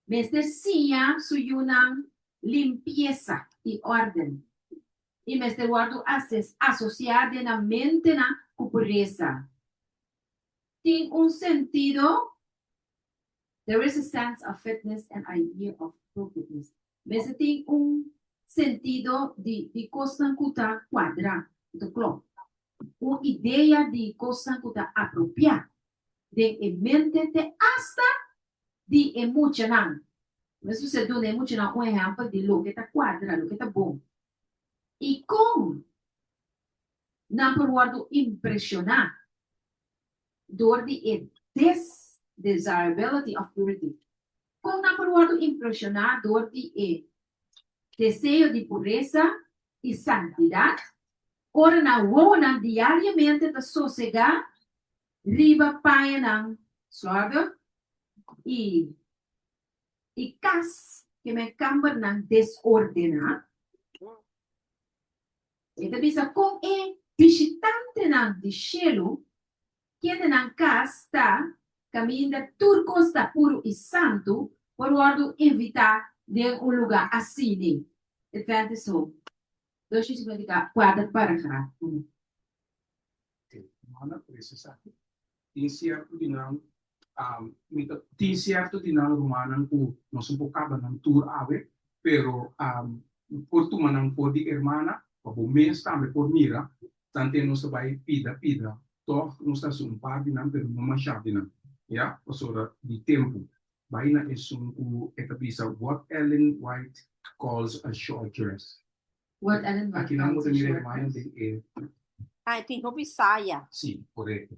vestircia su yuna limpieza y orden. Y me guardo asociar na mente na pureza. Tiene un sentido. There is a sense of fitness and idea of appropriateness. Mas tem sentido de coisa que está quadrada, do cló. Uma ideia de coisa que está apropriada. De mente te hasta de emocional. Mas você dá emocional um exemplo de lo que está quadrado, lo que está bom. E como não por impressionar, door de desirability of purity. Kung naparuwado impresionado de desejo de pureza y santidad, ora na wona diariamente da sossegar, riba paia ng suave e cas que me camber ng desordenado. Ito bisa kung visitante ng di cielo, quien ng cas está caminha turco está puro e santo, por ordo invitar de lugar assim. Então, isso. 254 parágrafo. mana precisa. Insiya ko din ang mita ti certo ti nang rumanan ku no sumpo kaba ng tour ave pero por tu manang por di hermana pa bo mes tambe por mira tante no sabay pida toch no sta sumpa di nang pero no masya di nang ya osora di tempo baina is ku etabisa what Ellen White calls a short dress. What Ellen White Aqui não calls a muda mira short hermana dress? de Ay, tingo Bisaya. sì, corretto.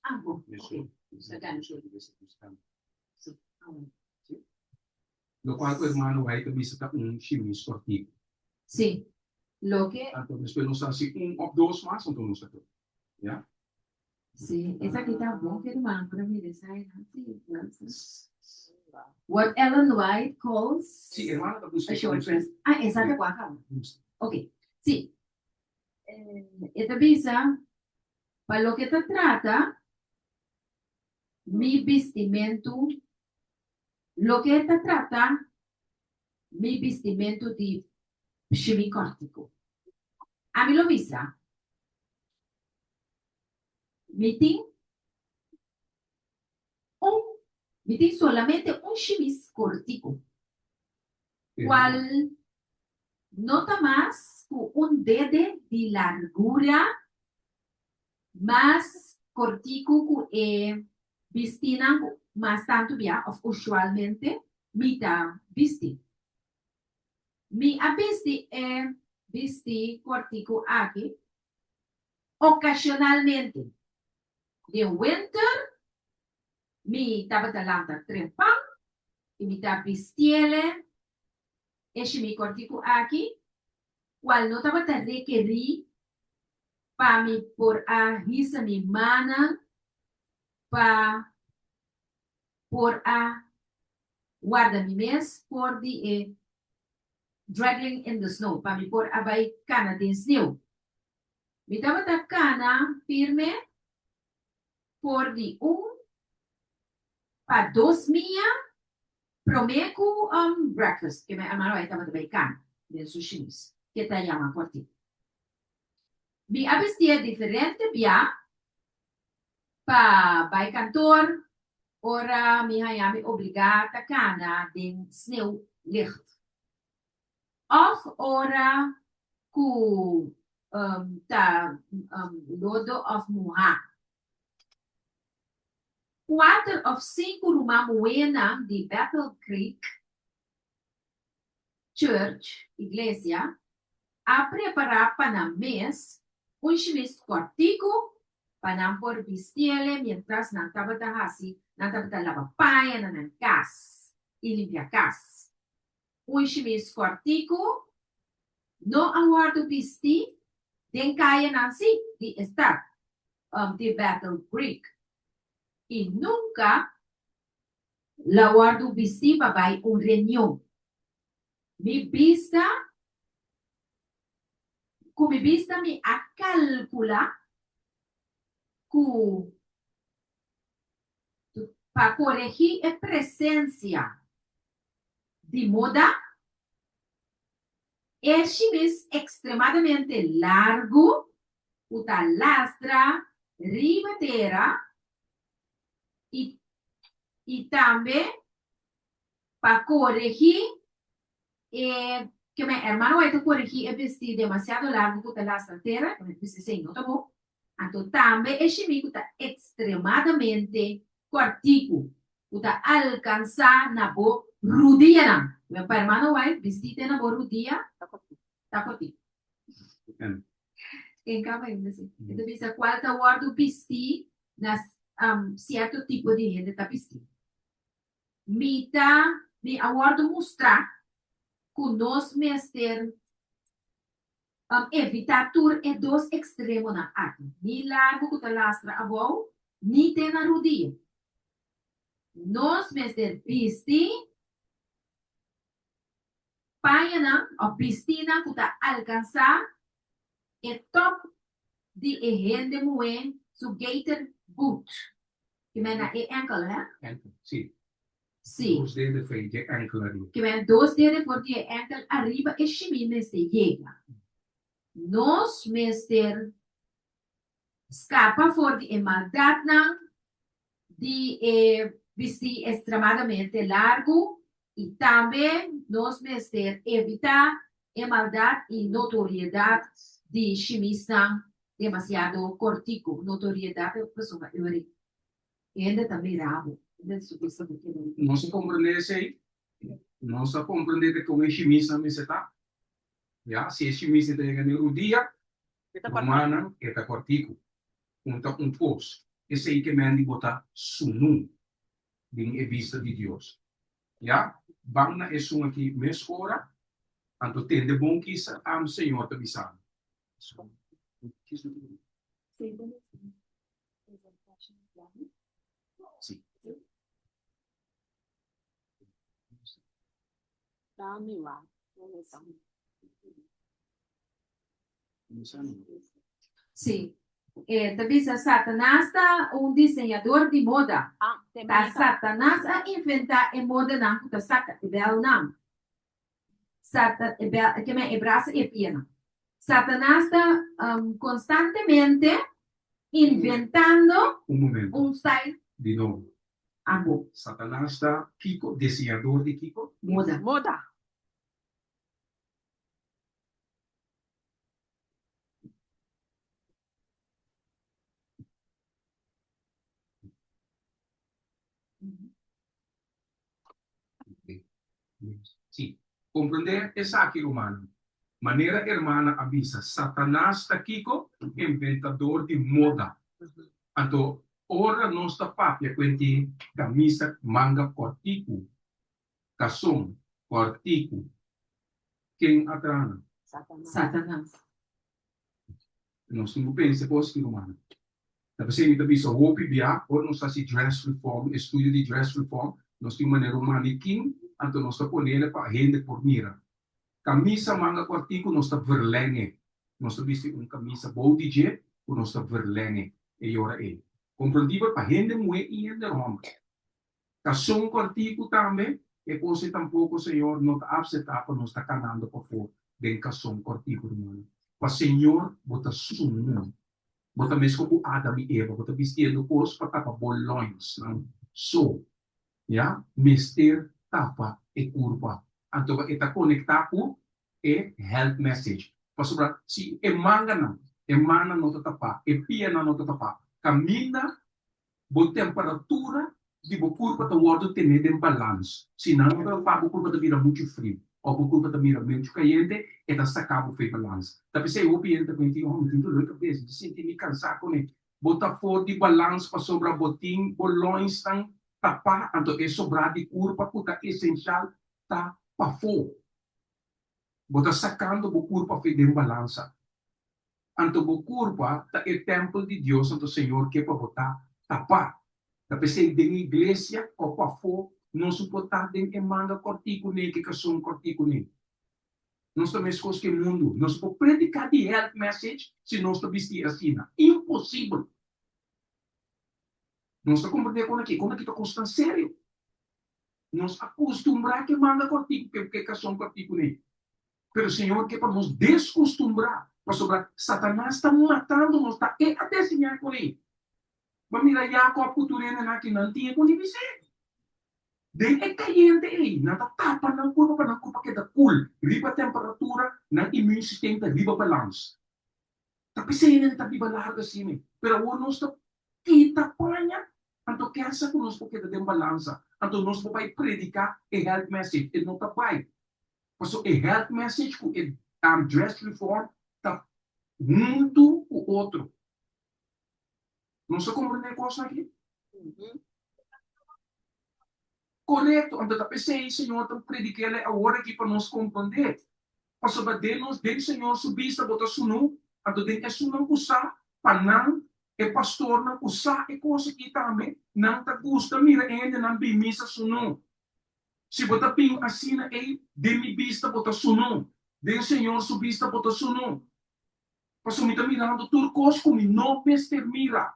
Ah, bom. Nessuno. Sagano. Sì. Lo qual tu hermano vai que bisa tá time esportivo. Sí. Lo que, Então, depois não está assim ou dois mais, então não está tudo. Ya? sí, esa que está bom, que hermano, para mí, esa es what Ellen White calls Sì, hermano, da a busca short dress. Ah, esa de Oaxaca. Ok, sí. Esta visa, para lo que te trata, mi vestimento, lo que te trata, mi vestimento de semicórtico. A mí lo visa. Meeting solamente un chemis cortico, cual nota más con un dedo de largura más cortico que vestina más tanto ya, usualmente, mita vesti. Mi a vesti cortico aquí, ocasionalmente, de winter, mi tabatalanta trempang, e mi tapistiele, e mi cortico aqui, qual não estava a requerir para me por a risa mi mana, para por a guarda mi mes, por de dragging in the snow, para me por a vai cana de snow. Me estava a cana firme, por de para 2 milhas, promeco breakfast, que me amaro aí estava de cana, de sushimis, que te llama cortico. Mi abestia diferente via pa by kantoor ora mi hayami obligata kana din sneeuwlicht. Of ora ku lodo of muha. 4 of 5 rumamuena di Battle Creek Church, iglesia, a preparar para mes un chemis cortico para por vistiele mientras não estava assim, não estava lavar paia na casa e limpar casa. Un chemis cortico no aguardo visti den caia nansi de estar de Battle Creek e nunca la guardo visti para un reunião. Mi vista come vista mi a calcula para corregir a presencia de moda es chemis extremadamente largo, uta lastra, ribatera y también para corregir que mi hermano va a corregir el vestido demasiado largo uta lastra terra, que me dice sí, no tomó. Então, também é chimico está extremadamente cortico. Está alcançar na boa rodilha. Meu pai irmão vai vestir na boa rodilha. Está cortico. Quem acaba ainda assim. Então, bisa qual está o vestir na certo tipo de gente está vestindo. Me aguardo mostrar que nós mestres evitar tur é dos extremos na aqui. Ni largo que lastra a bom, ni tem na rodilha. Nós mesmo pisti, paia a piscina que tá alcançar é top de rende moe su gator boot. Que mena é ankle, né? Sim. Sim. Os dedos foi de ankle ali. Que mena 2 dedos porque é ankle arriba é chimine se chega. Nós, mister, escapa for de maldad de vestir extremadamente largo y también nos menester evitar maldad y notoriedad de chimista demasiado cortico, notoriedad de persona y ainda também rabo, ainda subisse do que Não se compreende isso aí. Não se compreende com esse missa me se tá. Já, se esse missa tem que o dia, romana, é tá cortico. Um pos. Esse aí que me andi botar sunum, bem é vista de Deus. Já, bangna é sum aqui, mes hora, anto tem de bom que isso, am Senhor te bisando. Sim. Dami lá. Sim. Talvez Satanás está um desenhador de moda. Ah, tem Tá mais. Satanás a inventar a moda não, tá saca, é belo não. Satan, que me abraça e pena. Satanás está constantemente inventando Um momento, um style de novo. amor, Satanás está Kiko, desenhador de Kiko. moda. Muda. Sim. Compreender essa aqui, humano. Maneira hermana avisa, Satanás está Kiko, inventador de moda. Então, ora nossa papia quenti camisa manga cortico, casum cortico, quem atrana. Satanás. Nós não pensa coisa que humano. Tapi saya minta bisa hopi biar, ou nós assim dress reform, estudo de dress reform, nós temos maneira manequim, então nós estamos pondo para rende por mira. Camisa manga cortico, nós estamos verlenge. Nós estamos vestindo camisa body jet, nós estamos verlenge. E ora é. Compreendível para rende moe e rende rompe. Casum cortico também, e coisa tampouco, senhor, não está absetado, não está canando por fora, den casum cortico, irmão. Para senhor, bota sumo. Bota mesmo o Adam e Eva, bota vestindo os para tapa bolões, não? So, ya, mister tapa e curva. Então, está conectado e health message. Para sobrar, se emana não tapa, e piana não tapa, camina, boa temperatura, de boa curva da ordem ter em balanço. Se não, a curva vira muito frio. Ou a curva vira muito quente, e está sacado o balanço. Tapi saya hopi yang terpenting, muito louco mesmo, de sentir me cansar com ele. Bota fora de balanço para sobrar botim, bolões, tão tapar, então é sobrar de curva, porque essencial tá para fora. Bota sacando a curva para em balança. Então a curva tá é templo de Deus, então o Senhor que para botar tapar. Tapi saya de igreja, ou para fora, não suportar de manga cortico nem que são cortico nem. Nós também coisas que o mundo, nós podemos predicar de health message se nós estamos vestindo assim. Impossível. Nós estamos compreendendo como aqui está custando sério. Nós acostumbrar que manga cortico, que são cortico nem. Pero o Senhor quer para nos descostumbrar. Para sobrar, Satanás está matando, nós está até desenhar com ele. Mas mira, Jacob, culturena aqui não tinha com ele. Den é caliente aí, não tá tapa na curva que tá cool, riba temperatura, na immune system tá riba balance. Tapi saya não tá riba larga assim, pero o nosso kita panha, anto kersa com nós porque tá dem balança, anto nós vai predicar a health message, e não tá vai. Passo a health message com a dress reform tá muito o outro. Não se compreende coisa aqui? Correto, então tá pensei, Senhor, então prediquei a hora aqui para nós compreender. Passou para Deus, Senhor, subista, botar sunu, então tem que sunu usar, para não, é pastor, não usar, é coisa que também, não tá custa, mira, ainda não bem missa sunu. Se botar ping assim, aí, demi vista, botar sunu, den Senhor, subista, botar sunu. Passou me tá mirando, turcos, como não pester mira.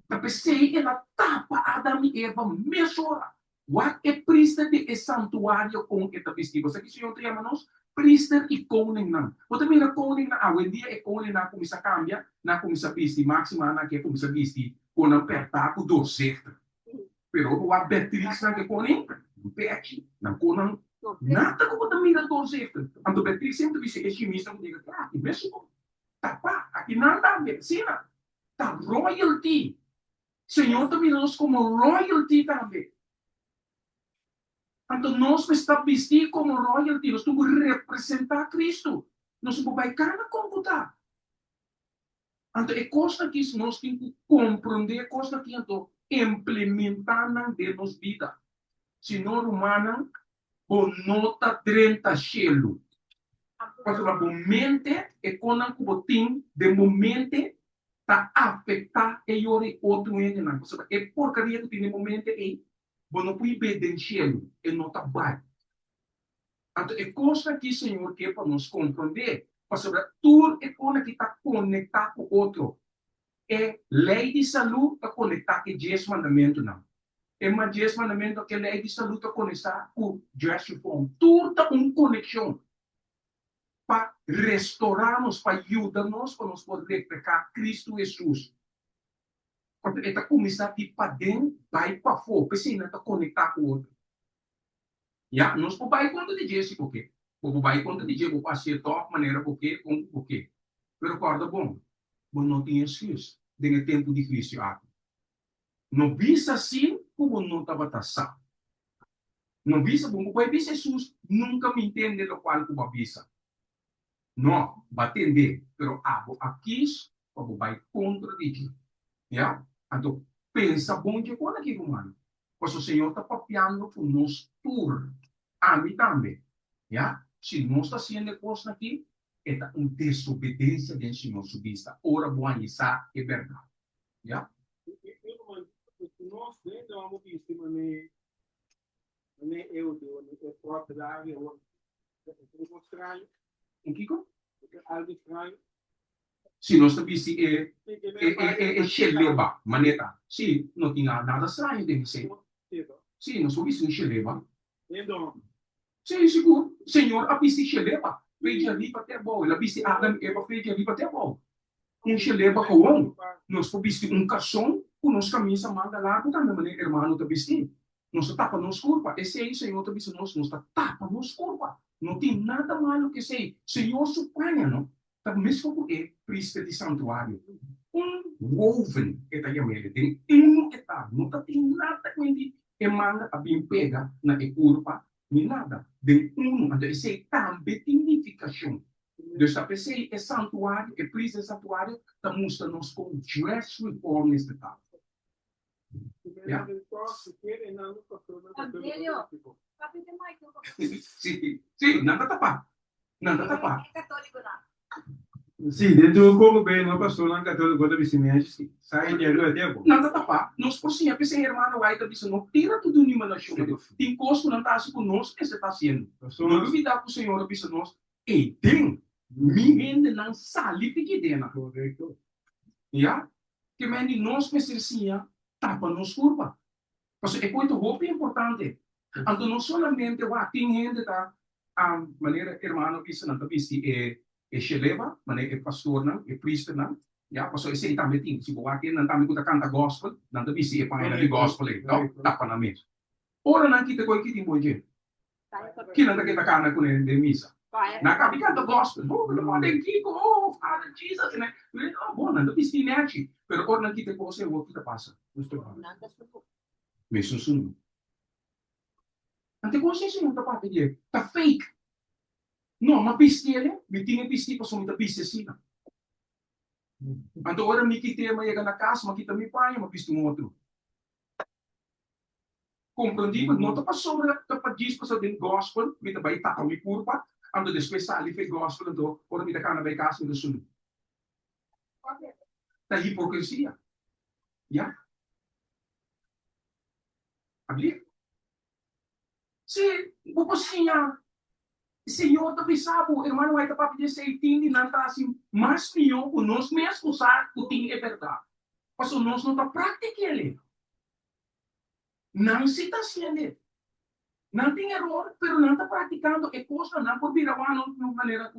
Tá pensei, ela tapa Adam e Eva, mesora. What é prista de santuário com esta vestido? Você que o Senhor te chama nós priester e koning na. Wat mira koning na, when dia e koning na kumisa cambia, na kumisa bisti, maxima na que kumisa bisti, com não apertar com docerta. Pero o a Beatriz na que koning, peti, na koning, nada como da mira docerta. Anto Beatriz sempre disse, é chimista, que diga, ah, e mesmo, tá pá, aqui nada a ver, sina, tá royalty. Senhor também nos como royalty também. Então, nós estamos vestidos como royalty, nós temos que representar Cristo. Nós temos que baicar computar. Então, é coisa que nós temos que compreender, coisa que então, implementar na nossa vida. Senhor humana, o nota 30 chelo. Porque o momento é quando o botim, de momento, está afetar e outro ente. É porcaria que tem no momento aí. Bom, não pode ver dentro cielo, e não está bem. Então, é coisa que o Senhor quer para nos compreender. Porque tudo é coisa que está conectado com o outro. É lei de saúde está conectada com o 10 mandamentos, não. É mais 10 mandamentos que a lei de saúde está conectada com o dress reform. Tudo está uma conexão. Para restaurar-nos, para ajudar-nos, para nos poder pecar Cristo Jesus. Porque está começando para dentro, vai para fora, porque senão está conectado com o outro. Já, nós não vai conta de Jesus, porque não vai conta de Jesus, para ser top maneira, porque. Mas recorda, bom, não tinha excuse, tem tempo difícil. Não visa assim, como não estava taçado. Não visa, bom, vai ver Jesus, nunca me entende do qual como visa. Não, vai entender, pero aqui, como vai contra de Jesus. Já? Então, pensa bom de quando aqui, humano. Pois o Senhor está papiando com nós por a mim também. Já? Se nós está sendo coisa aqui, é uma desobediência de Senhor subista. Ora, boa, isso é verdade. Já? Nós ainda vamos ver se eu dou próprio da área, é estranho. Um Kiko? Algo estranho. Se nós estamos xeleba, maneta. Se não tinha nada estranho de ser. Se nós estamos xeleba. Sim, seguro. Senhor, a vista xeleba. Fez ali para ter bom. Ela viste Adam e Eva fez ali para ter bom. Xeleba com o nós viste cação, com nós camisa manga larga, também maneira irmão está vestindo. Nós tapa nos curva. Esse aí, Senhor, está vestindo nós tapa nos curva. Não tem nada malo que sei. Senhor supanha, não? Tá mesmo porque príncipe de santuário. Woven, que está chamando, tem etapa, não tem nada com ele. E manda a bem pega na curva, nem nada. Tem então esse também tem significação. Então, está pensando é santuário, é príncipe de santuário, está mostrando-nos como dress reform neste caso. Sim, nada tapar. Nada tapar. Sim, dentro do corpo bem, não passou lá no católico da vizinhança, sai de ali até agora. Nada tapar. Nós por cima, pensei, irmão, vai da vizinhança, tira tudo em uma da chuva. Tem costo não está assim conosco, que você está sendo. Não duvidar com o Senhor, a vizinhança, e tem, me rende não sali pequena. Correto. Já? Que mende nós precisamos tapa nos curva. Porque é muito roupa importante. Então, não somente tem gente da maneira, irmão, que você não está vestindo, é xeleva, maneira é pastor, não, é priester, não. Já, pastor, esse aí também tem. Se você aqui não está me canta gospel, não está vestindo, é para de gospel, então, tapa na mesa. Ora, não kita ko ikiti mo dyan. Kailan kita kana ko na misa. Nakabigat the gospel. Oh, the morning kiko, oh, Father Jesus. Oh, bom, não está vestindo, pero ora não kita ko sa o kita pasa. May susunod. Ante ko siya yung tapat niya, ta fake. No, mapisti ele, bitinga pisti pa sumita pisti sila. Ante ora mikita maya na casa, makita mi pa, mapisti mo outro. Compreendido? Não está passando para diz para o gospel, me está baita com me curva, ando depois ali fez gospel então, ora me está cá na bem casa do sul. Da hipocrisia. Já? Abrir? Se você Senhor também sabe, o irmão vai para pedir se ele não está assim, mas pior, o nós mesmo usar o tem é verdade. Mas o nós não está praticando ele. Não se está sendo. Não tem erro, pero não está praticando. É coisa não por virar de uma maneira que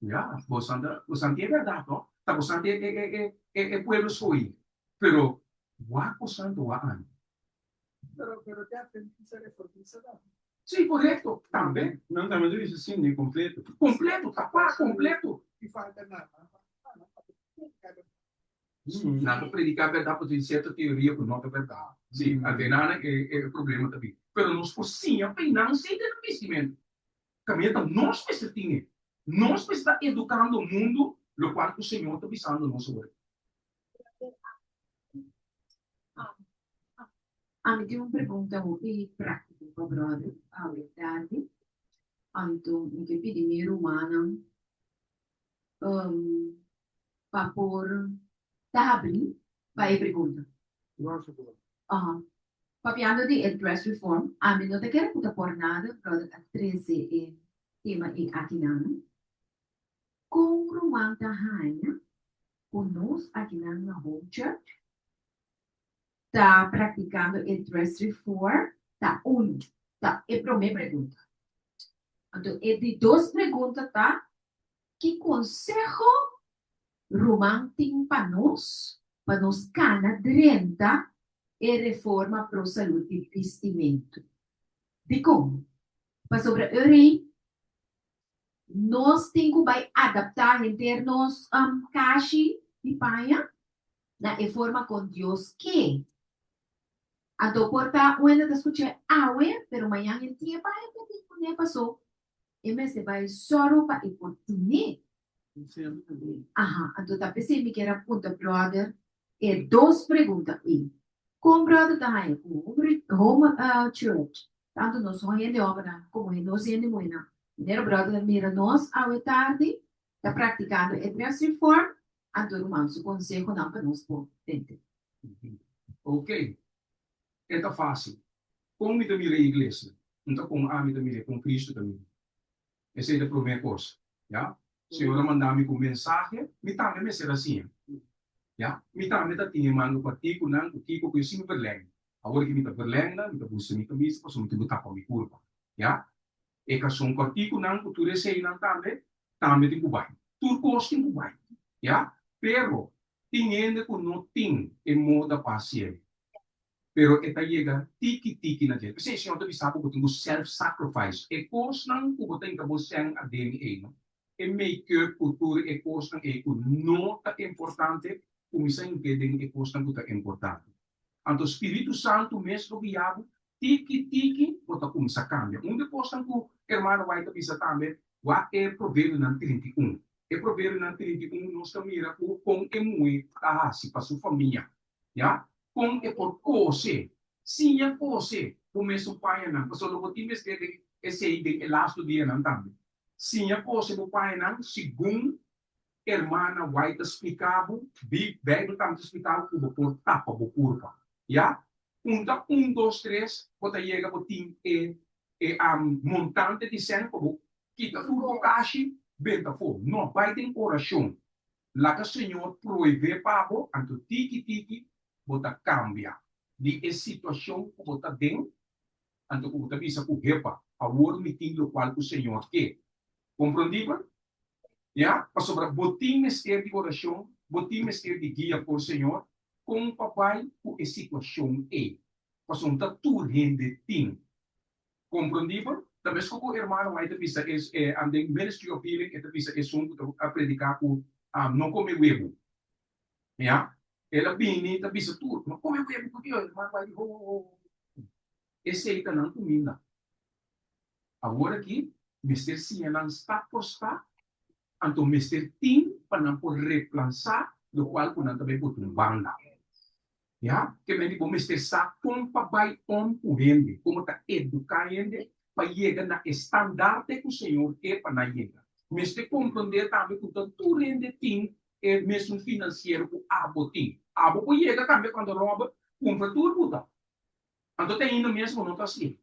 ya, bosante é verdade, ó. Tá, bosante é pueblo soy. Pero, guapo santo, guapo. Pero te aprendí a reformar. Sim, correto, também. Não, tá, mas eu disse sim, de completo. Completo, capaz, completo. E falta nada. Não para predicar a verdade, porque tem certa teoria que não é verdade. Sim, até nada é problema também. Pero nós por sim, apenas sem ter investimento. Caminho, nós precisamos nós precisamos educando o mundo, o qual o Senhor está pisando no nosso olho. Tem uma pergunta muito prática para o brother, a verdade. Então, eu que pedi minha humana para pôr tabli para a pergunta. Papiando de address reform, a mim não te quero puta por nada, brother, a 13 é tema em Akinana. Com Rumanta Rainha, conosco aqui na Home Church, está praticando address reform, tá tá, é para minha pergunta. Então, é de duas perguntas, tá? Que consejo romântico para nós canadrenta e reforma para a saúde e vestimento. De como? Para sobre a origem, nós temos que adaptar em termos caixa de paia na forma com Deus que. Então, porta, o ainda escuta awe, pero amanhã ele tinha paia que nem passou. E mas vai só para e por tinha. Então tá pensando que era ponta brother. É duas perguntas aí. Com brother tá aí, home church. Tanto nós somos de obra, como nós somos de moina. Primeiro brother mira nós à tarde, tá praticando address reform, então irmão, o conselho não para nós por dentro. Ok. É fácil. Como me mira a igreja, então com a me mira com Cristo também. Essa é a primeira coisa, já? Senhor mandar-me com mensagem, me também ser assim. Ja, me também tá tinha mando para ti com o tico que eu sim verleng. Agora que me tá verleng na, me tá buscando me camisa, posso me tudo tapa me curva. Ja? E que são com tico não, que tu recei não também tem que vai. Tu gosta tem que vai. Ja? Pero tinha que não tem em moda paciente. Pero esta chega tiki na gente. Você senhor tá sabe que tem self-sacrifice. E coisa não que tem que você a DNA. E make-up, cultura, e coisa que não é importante. Comissão que tem que coisa muito importante. Então, o Espírito Santo mesmo guiado, tiki, bota começar a cambiar. Coisa que o irmão vai pensar também, é provérbio na 31. É provérbio na 31, nós caminhamos com é muito se para sua família. Já? Com é por coisa. Sim, é coisa. Começa o pai não. Porque o time que esse é o last dia não também. Sim, é coisa o pai não, segundo hermana vai te explicar, Bíblia está te explicando o por tapa, o curva. Já? Punta 1, 2, 3, bota chega para ti montante de centro, quita tudo o caixa, benta fogo. Não, vai ter oração. Lá que o Senhor proíbe para você, então tiki, bota cambia. De essa situação que bota dentro, então que bota visa com repa, a hora meeting o qual o Senhor quer. Compreendido? Ja, para sobre botim mestre de oração, botim mestre de guia por Senhor, com o papai o a situação é. Para sobre tu rende tim. Compreendido? Talvez que o irmão vai te visa é andem ministry of healing, te visa é a predicar com não comer huevo. Ja? Ela bem te visa tu, não come huevo porque o irmão vai esse aí não comida. Agora aqui, mestre sim não está por estar. Então, Mr. Tim, para não poder replançar, o qual não também pode banda. Já? Que me digo, Mr. Sa, como para vai o rende, como está educar rende, para chegar na estandarte que o Senhor quer para na chegar. Mr. compreender também que tu rende Tim, é mesmo financeiro com abo Tim. Abo para chegar também quando rouba, compra tudo, puta. Então, tem ainda mesmo não está assim.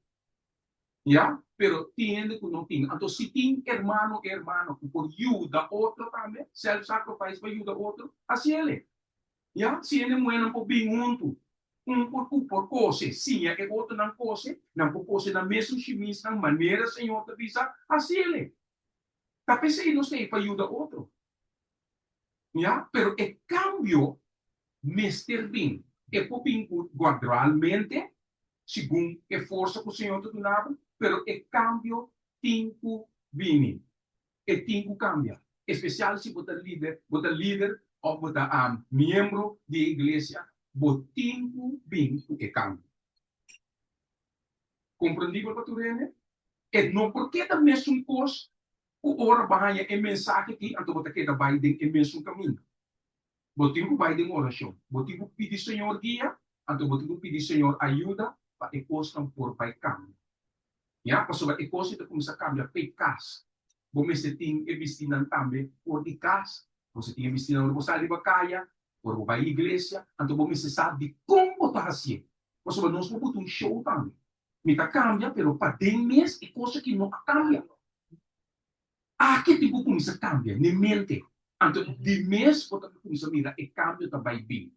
Ya, pero tiene que no tiene. Entonces, si tiene hermano, que por ayuda otro también, self-sacrifice para ayuda otro, así es. Ya, si tiene bueno por bien junto. por cose, sim, é outro não cose na mesma chimis, na maneira, Senhor, te visa, assim ele. Tapi sa ino sei para ayuda outro. Ya, pero e cambio, Mr. Bean, e po Bean gradualmente, segundo e força que o Senhor te donava, pero e cambio, tempo vini. E tempo cambia. Especial se você líder ou você membro da igreja, o tempo vem o que cambia. Compreendível para tu, Rene? E não porque da mesma coisa, o ora bahaya e mensagem que anto você quer vai den e mesmo caminho. Botigo vai den oração. Botigo pedir Senhor guia, anto botigo pedir Senhor ajuda para e coisa por vai cambia. Ya, pasal e coisa itu começa a cambiar pecas. Você tem que vestir também por de casa. Você tem que vestir na você ali kaya, por vai igreja, então você sabe como tá assim. Você nós vamos um show também. Mita cambia, pero para den mês e coisa que não cambia. Aqui tem que começar a cambiar, nem mente. Então, de mês, você começa a mirar e cambio também bem.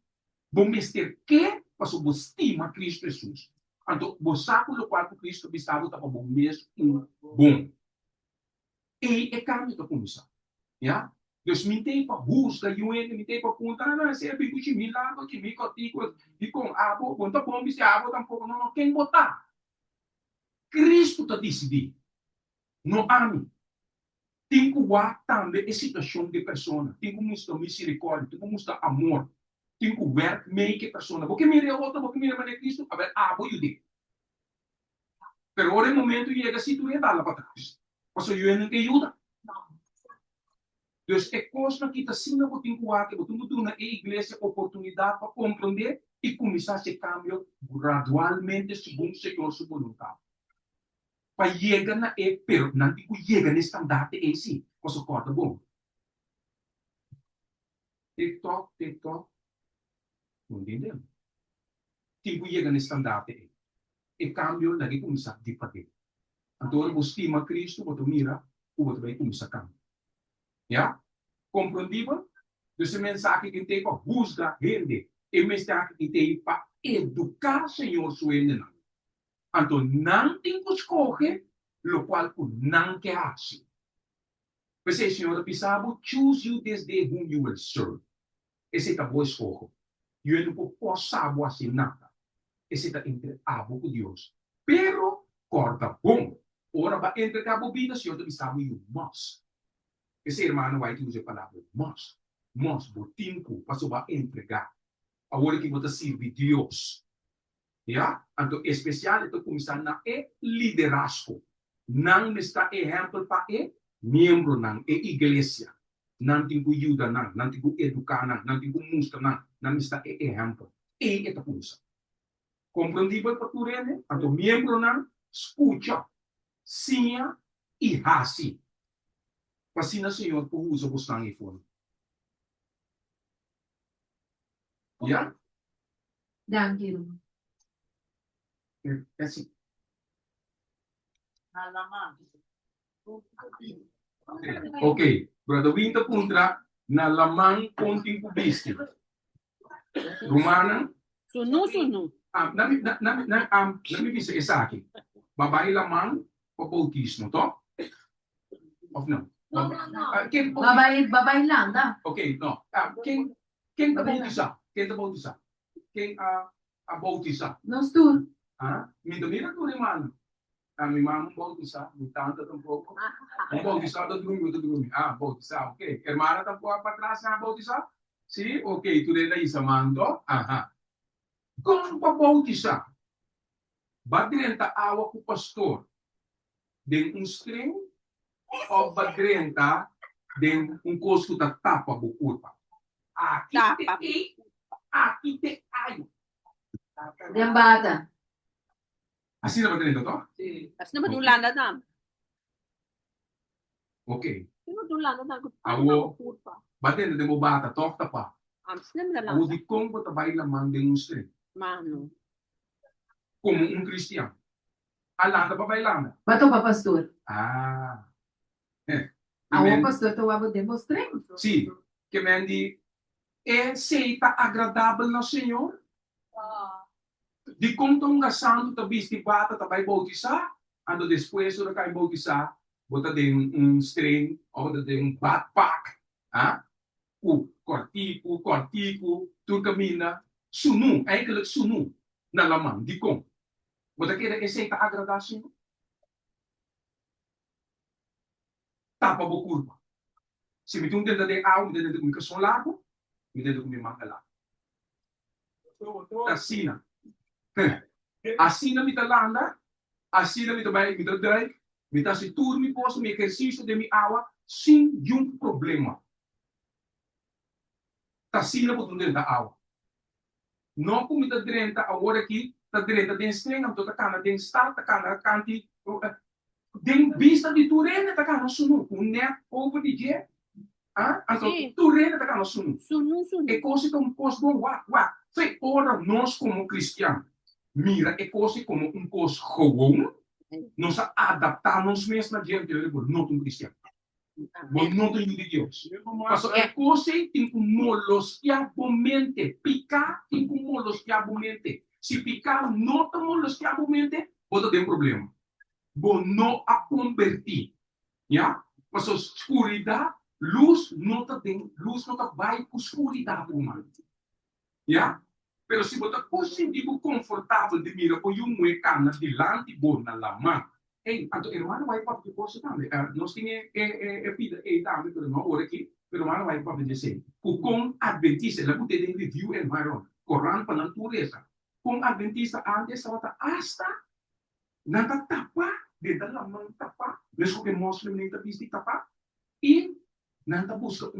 Você ter que, pasal você estima Cristo Jesus. Então, você sabe o qual Cristo estava para bom mês bom. E cambio tá começar. Ya? Dus mintay pa busca yun, mintay pa punta na sa sabi ko si Milano, si Miko Tico, di kong abo, punta po si abo tampoco no quem botar. Cristo ta decidi. No ami. Tinko wa tambe e situação de persona. Tinko musta misericórdia, tinko musta amor. Tinko work make persona. Porque mire outra, porque mire mane Cristo, a ver abo yudi. Pero ora momento chega si tu dala para trás. Paso yun ang ayuda. Dus é coisa que está sendo que tem que botar na igreja oportunidade para compreender e começar esse cambio gradualmente segundo o Senhor sua vontade. Para chegar na pero não tem que chegar nesse standard esse, você corta bom. TikTok, não entendeu? Tem que chegar nesse standard e cambio lagi começar de fazer. Então, você estima Cristo, você mira, você vai começar a cambiar. Ya? Compreendível? Dus a mensagem que tem para buscar gente. E a mensagem que tem para educar o Senhor suene não. Então, não tem que escolher o qual não quer fazer. Você, Senhor, pensava, choose you this day whom you will serve. Esse é o bom escolha. Eu não posso saber assim nada. Esse é entre abo com Deus. Pero, corta bom. Ora, para entregar a vida, Senhor, pensava, you must. Esse irmão vai usar a palavra must. Must, botinho, para entregar. Agora que você serve Deus. Ya? Então, especial, então, começar na liderazgo. Não está exemplo para membro na igreja. Não tem que ajudar, não tem que educar, não tem que mostrar, não está exemplo. E é a coisa. Compreendível para tu, né? Então, membro não escuta, sinha e hasi. Pasina Senhor por uso buscando iPhone. Ya? Thank you. É assim. Ok. Brother Winter contra na lamang konting kubistin. Romana. Sunu. Nami bisa isa akin. Babae lamang o bautismo to? Of no? Babae lang, da. Okay, no. Quem bautizar? Quem bautizar? Quem bautizar? Nós tu. Mira tu irmão. Mi mama bautizar, mi tanta tampouco. Bautizar do domingo. Bautizar, ok. Hermana tampouco para trás na bautizar? Sim, ok. Tu dentro aí samando. Como para bautizar? Badrenta awa com pastor. Den string o badrenta den costo da tapa bukurpa. Aqui te ayo. Den bata. Assim na badrenta to? Kasi naman yung lana na. Ok. Sino yung lana na? Awo. Badrenta de mo bata, tokta pa. Sino na lang? Awo di kong ko tabay lamang den string. Mano. Como cristiano. Alanda pa bailando. Bato pa pastor. Awo pastor to wabo demonstrar. Sim. Que mendi é seita agradável no Senhor. Di kung tong gasando tabis di bata tabay bogisa, ando después na kay bogisa, bota din string, o bota din backpack, ha? Kortiku, turkamina, sunu, eigenlijk sunu, na lamang, di kong. Bota kira essa agradasyon. Tapa bo curva. Se me tunde da de au, me de comunicação largo, me de comunicação largo. Assina. Assina mi talanda, assina mi também mi dai, mi ta se turmi posso mi exercício de mi awa sem nenhum problema. Assina por tunde da awa. Não como mi ta drenta agora aqui, ta drenta den streng, am tota kana den start, ta kana kanti, den vista di turene ta kana sunu, un net over di je. Ah, então, turene ta kana sunu. Sunu. E cose como cos bom, Foi ora nós como cristianos. Mira, é coisa como coisa gewoon. Nós adaptamos mesmo a gente, não um cristiano. Não tem de Deus. Mas é coisa tem como molosquiabamente. Picar tem como molosquiabamente. Se picar não tem molosquiabamente, pode ter problema. Bom, não a convertir. Ja? Mas a escuridão, luz não vai com escuridão humana. Ja? Pero se você positivo confortável de mira o yung cana dilante bo na lamang. Anto hermano vai para que posso também. Nós tinha pida também, pero não ora aqui. Pero hermano vai para dizer. O com adventista, lá você tem review environ. Coran para natureza. Com adventista antes estava hasta nanta tapa de da lamang tapa. Mesmo que muslim nem tapis tapa. E nanta busca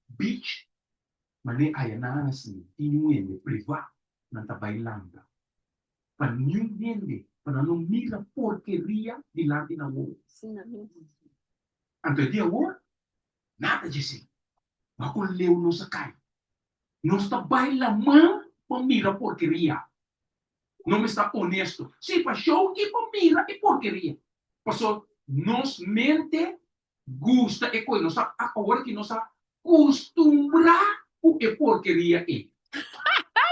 beach. Mane ayana assim, tinha privado. Nanta bailando. Para nenhum gente, para não mira porqueria dilante na rua. Então, dia rua, nada disso. Mas quando leu não se cai. Não está bailando para mira porqueria. Não está honesto. Se para show que para mira é porqueria. Passou, nos mente, gusta e coisa. Nós agora que nós acostumbrar o que porqueria é.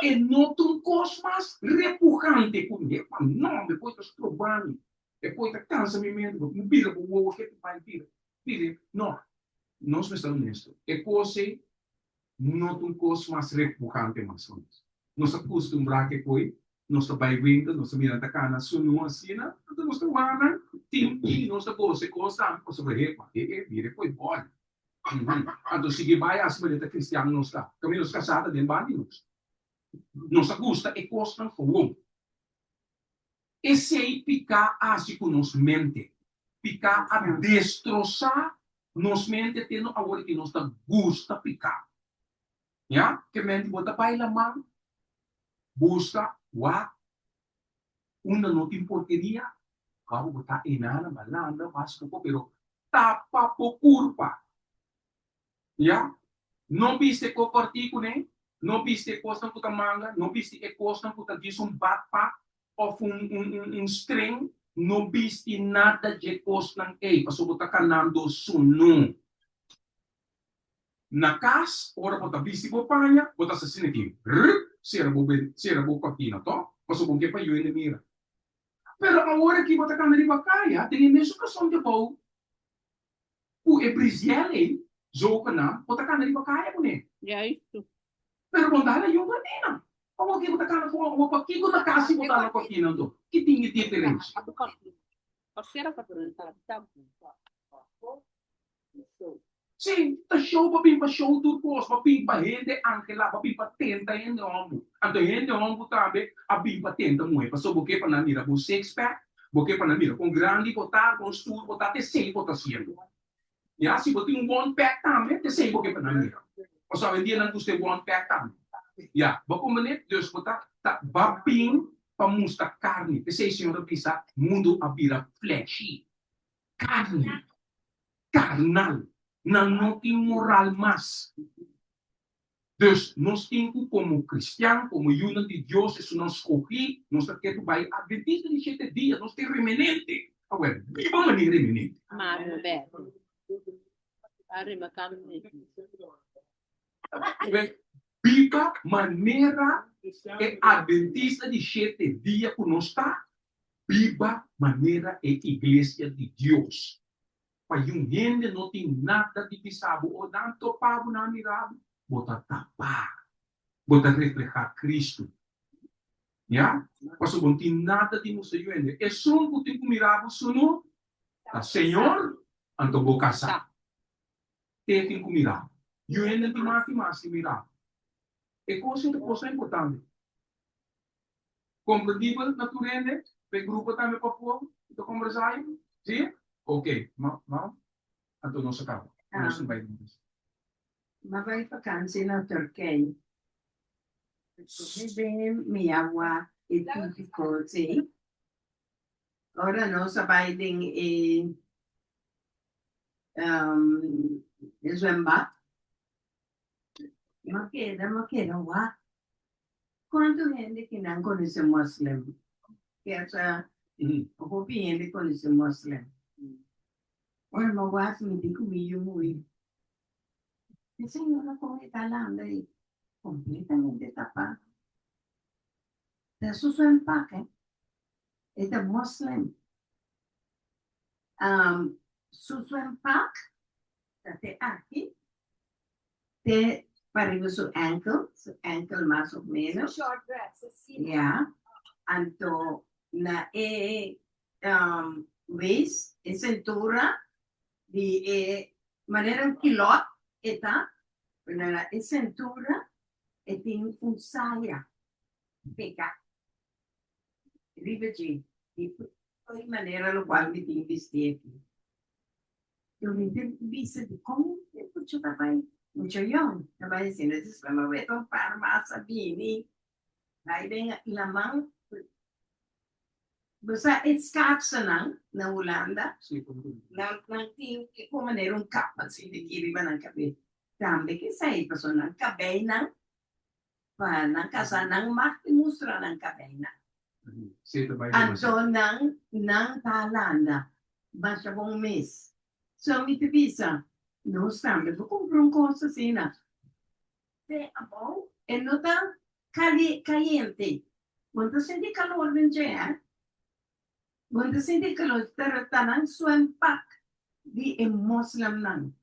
E notam cosmas repujante comigo. Não, depois estás trovando. Depois está cansamento. Não vira para o ovo que tu vai vir. Não. Nós estamos nisso. E coisa, notam cosmas repujante mais ou menos. Nós acostumamos que foi. Nós vai vindo, nós miramos a cana, sunu assim, nós estamos trovando. Timpi, nós estamos coisa, nós vai repa. Vira foi bom. Então, se vai acima de cristiano, nós está. Caminhos casados dentro bandidos. Nossa gusta é costa fogo. Esse aí picar assim com nos mente. Picar a destroçar nos mente tendo agora que nós gusta picar. Já? Que mente bota para a mão. Busca, uma não tem porqueria. Vamos botar enana, malanda, mas pouco, pero tapa por curva. Já? Não viste com cortico, né? Não viste costa puta manga, não viste costa puta diz backpack ou string, não viste nada de costa passo puta canando sunu. Na casa, ora puta viste bopanha, puta assassino aqui. Sera bo cortina, to? Passo bom que pa eu mira. Pero agora que puta canando bacaya, tem mesmo que som de bom. O ebrisiele, zo kana, puta canando bacaya pune. Já isso. Pero bondala yung kanina. Kung hindi mo takana kung mapaki ko nakasi mo tala ko kinando. Kiting difference. Sim, ta show pa show tu pos, pa gente angela, pa tenta gente ombu. Anto gente ombu tabe, pa tenta mo. Paso buke pa namira bu six pack, buke pa namira kung grande botar, kung stool botar, te sei botar siendo. Ya, si boting one pack tabe, te sei buke pa namira. O sa hindi nang gusto one pack tam. Ya, bako menit Deus botar tak baping pamusta carne. Kasi senhor pisa mundo abira fleshy. Carne. Carnal. Na não moral mas. Dus nós temos como cristiano, como unidade de Deus, isso nós escolhi, nós queremos vai adventista de 7 dias, nós temos remanente. Agora, viva maneira remanente. Mas, Beto. Arriba, caminho. Viva maneira é adventista de 7 dias conosco, viva maneira é igreja de Deus. Para um gente não tem nada de pisado, ou não topado, não mirado, bota tapar, bota reflejar Cristo. Ya? Pastor, não tem nada de nos ayudar. É só um que tem mirado, sono, a Senhor, anto vou casar. Tem que mirar. E o ende tem mais mirar. É coisa importante. Compreendível, naturalmente, o grupo também para o povo, então conversar, sim? Ok, não, então não se acaba. Não se vai. Mas vai vakantie na Turquia. Bem, minha avó e tudo ficou, sim. Ora, não sabem em zwembad. Maqueda, uau. Quanto gente que não conhece muslim? Que essa, o gente conhece muslim. Ora, mas eu acho que me digo muito. Essa senhora como está lá, aí, completamente tapada. Eso es su empaque. Este muslim. Su empaque, está aquí. Te para su ankle más o menos. Short dress, assim. Ya. Anto, na waist, cintura, de manera un kilot, está, na cintura, tem un saya. Pegar. Rivedi, de maneira no qual me tem vestido aqui. Eu me vista de como eu podia trabalhar. Muito young, trabalhei assim, nesse sistema, eu estou para massa, bini. Aí vem a mão. Você é scarsa na Holanda. Não tem como maneira capa assim, de que ele vai na cabeça. Também que sai, pessoa não cabe não. Para não casar, não marca mostrar não cabe não. Então, não talanda, basta um mês. Só me avisa, não estamos, vou comprar coisa assim, né? É bom, e não está caliente. Quando sente calor, não é? Quando sente calor, está na sua impacto de muslim, não.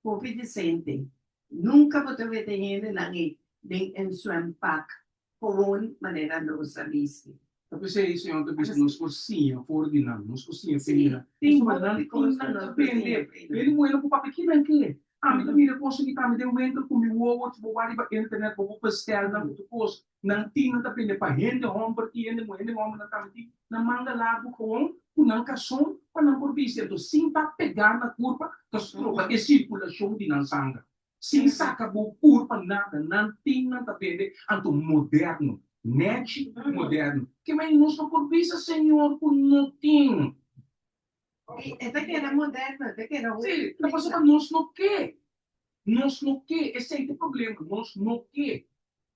Porque de sente, nunca vou ter gente não em sua impacto, com maneira não sabiste. Tapi saya yang tu bisa nos cozinha, coordinar, nos cozinha, penina. Tem Mas não depende. Ele moendo para pequena que. Me também depois que me deu momento com meu ovo, tipo vai para internet, vou pastel na depois não tinha não depende para gente, homem que gente moendo homem na também na manga largo com não cação para não por vista, então sim para pegar na curva, que troca circulação de na sangue. Sim saca bo curva nada, não tinha depende, anto moderno. Net moderno. Que mais nós não por vista, senhor, por não tem. Esta que era moderna, esta que era sim, na pessoa nós não quer. Nós não quer, esse é o problema, nós não quer.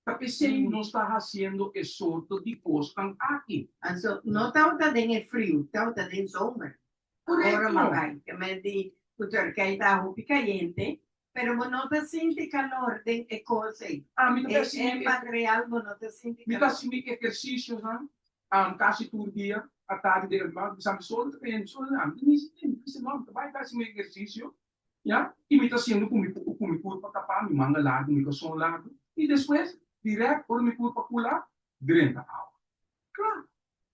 Porque se nós está fazendo esse sorto de coisa aqui. Então, não está dentro frio, está dentro sombra. Agora, mamãe, que me diz, o Turquia está muito quente. Pero não te sente calor de coisa. É material, não te sente calor. Me está sentindo exercícios, quase todo dia, à tarde, sabe, só depende, só não. Não, vai fazer um exercício, já? E me está sendo com o corpo para tapar, me manga largo, me coração largo, e depois, direto, por me corpo para pular, dentro da água. Claro,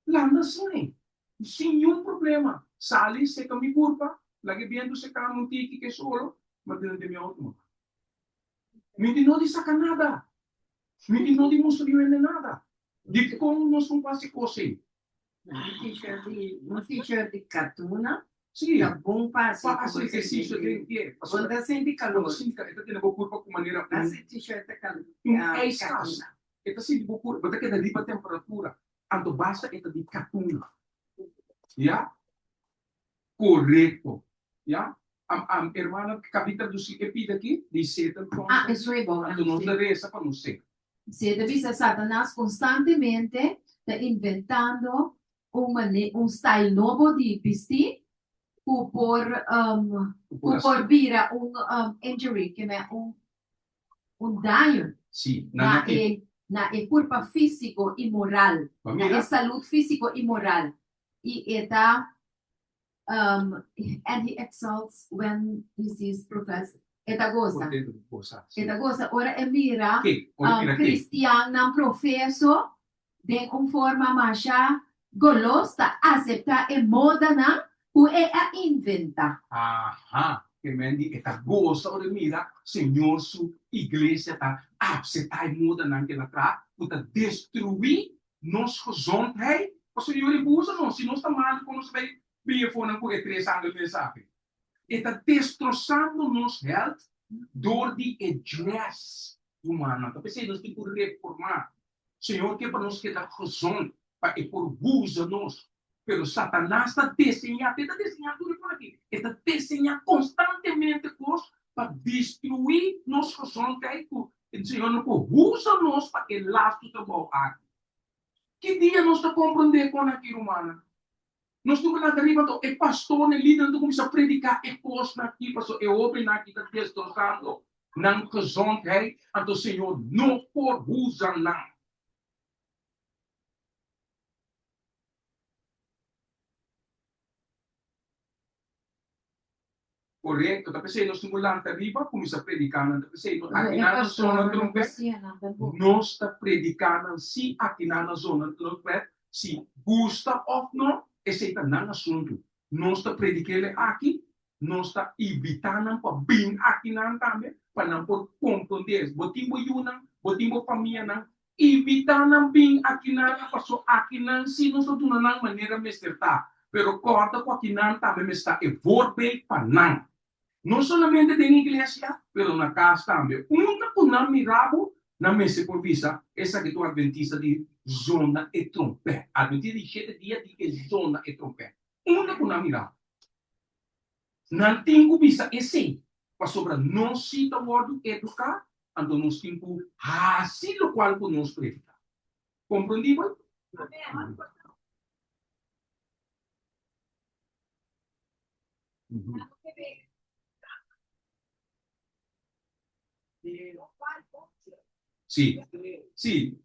lá não sei. Sem nenhum problema. Sali, seca me corpo, lagi vendo secar um tique que solo, mas não tem outro. Me não diz nada. Me não demonstra nada. De como nós não fazemos coisa. Um t-shirt de catuna. Sim. É bom para fazer exercício de quê? Quando sente calor. Sim, está tendo uma curva com maneira. Esse t-shirt é calor. É escasso. Está sendo uma curva, porque é de temperatura. Anto basta é de catuna. Já? Correto. Já? A hermana capita do pide aqui, diz isso é bom. Então, não interessa para não ser. Se devia Satanás constantemente está inventando um style novo de vestir por vir um injury, que é um dano Sim, na na e culpa físico e moral, na Pamela? e saúde físico e moral. E eta, and he exalts when he sees profess. Eta goza. Contento com você. Sim. Eta goza, ora e mira, Que? Ora mira que? Cristian não professo, de forma macha, golosta, acepta e moda na, o e a inventa. Aha. Que mendi eta goza ora mira, Senhor, sua igreja tá absetai muda naquela tra, puta destruir nos gezondheid. O Senhor usa nós, se nós está mal, quando nós vai bem fora com o 3 anos de sabe. Está destroçando nos health door die address humana. Então, pensei, nós temos que reformar. Senhor, que para nós que está gezond, para que por usa nós. Pero Satanás está desenhando tudo por aqui. Está desenhando constantemente coisas para destruir nossa gezondheid. O Senhor não usa nós para que laço está bom aqui. Que dia nós está compreendendo com aqui, humana? Nós estamos lá arriba, o pastor, o líder, não começa a predicar e coisa aqui, pastor, e ouvem aqui, está destroçando, não gezondheid, então o Senhor não por usa não. Correto, tapi sa nós estamos lá arriba, começa a predicar, tapi sa aqui na zona trompete, nós está predicando, se aqui na zona trompete, se gusta ou não, esse é não assunto. Nós está predicando aqui, nós está evitando para bem aqui na também, para não por compreender, botimbo yunang, botimbo família não, evitando bem aqui na, passou aqui na, se nós está dando na maneira mesterta, pero corta com aqui na também está evolve para não. Não somente na igreja, pero na casa também. Uma que não mirava na mesa por vista, essa que tu adventista de zona e trompete. Adventista de 7 dias de zona e trompete. Uma que não mirava. Não tenho vista esse. Para sobre não se está word educar, então nós temos assim o qual que nós predicar. Compreendido? Sì, sì.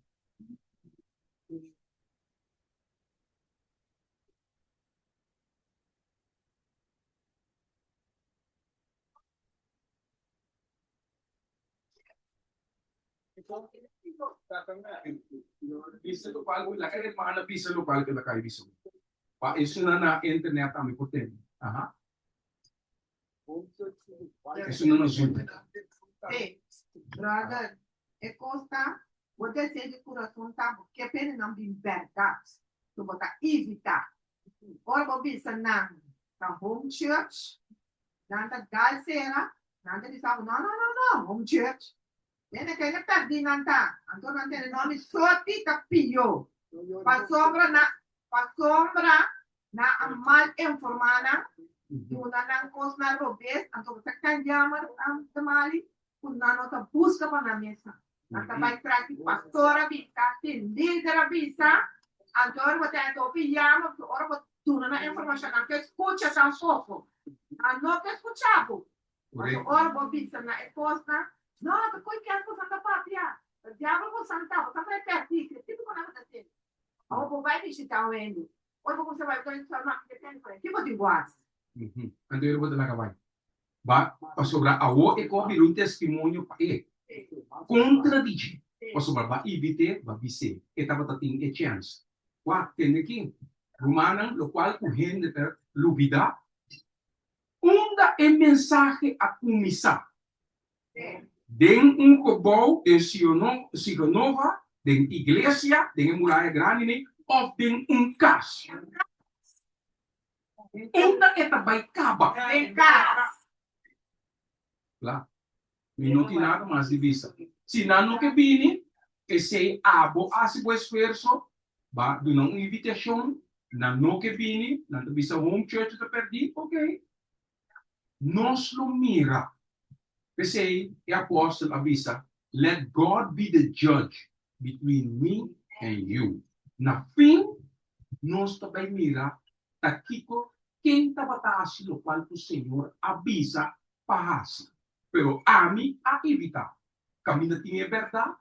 Bisa lokal, laki rin mga bisa lokal ka lakay bisa. Pa iso na internet kami putin. Aha. Iso na Zoom. Brother, e costa, você ser de coração, tá? Porque apenas não vem verdade. Tu botar evitar. Ora, vou pensar na home church, na galera, na de sabe, não, home church. Tem que ele perdi nanta, então não tem nome sorte tapio. Para sombra na mal informada, tu não cos na robes, então você can chamar tamali. Na nota busca para na mesa. Nata vai trazer pastora vista, tem líder vista, agora vou ter que pijama, agora vou tudo na informação que escuta tampoco. A não que escuchava. Agora vou pensar na esposa, não, que coi que é coisa da pátria. O diabo vou santar, você vai perder, que tipo que não está tendo. Agora vou vai visitar o endo. Agora você vai ter que falar que tem que vou te guardar. Então eu vou te lá vai. Ba, sobre a o e ko um testemunho pa e contradice. Sobre ba ibite ba bise. E tava tating e chance. Wa teneki Romanang lo qual ku hende ter lubida. Unda e mensaje a kumisa. Den kobou de Sigonova, den iglesia, den muralla grande, of den cas. Unda eta bay kaba. Lá. Minuti nada mais de vista. Se não que vini, que sei abo asibo esforço, ba do não invitação, não que vini, não visa home church to perdi, ok. Nós lo mira. Que sei e apóstolo avisa, let God be the judge between me and you. Na fim, nós também mira, takiko, quem tabatasi lo qual o Senhor avisa para Pero a mí a evitar. Kami na tinha verdade,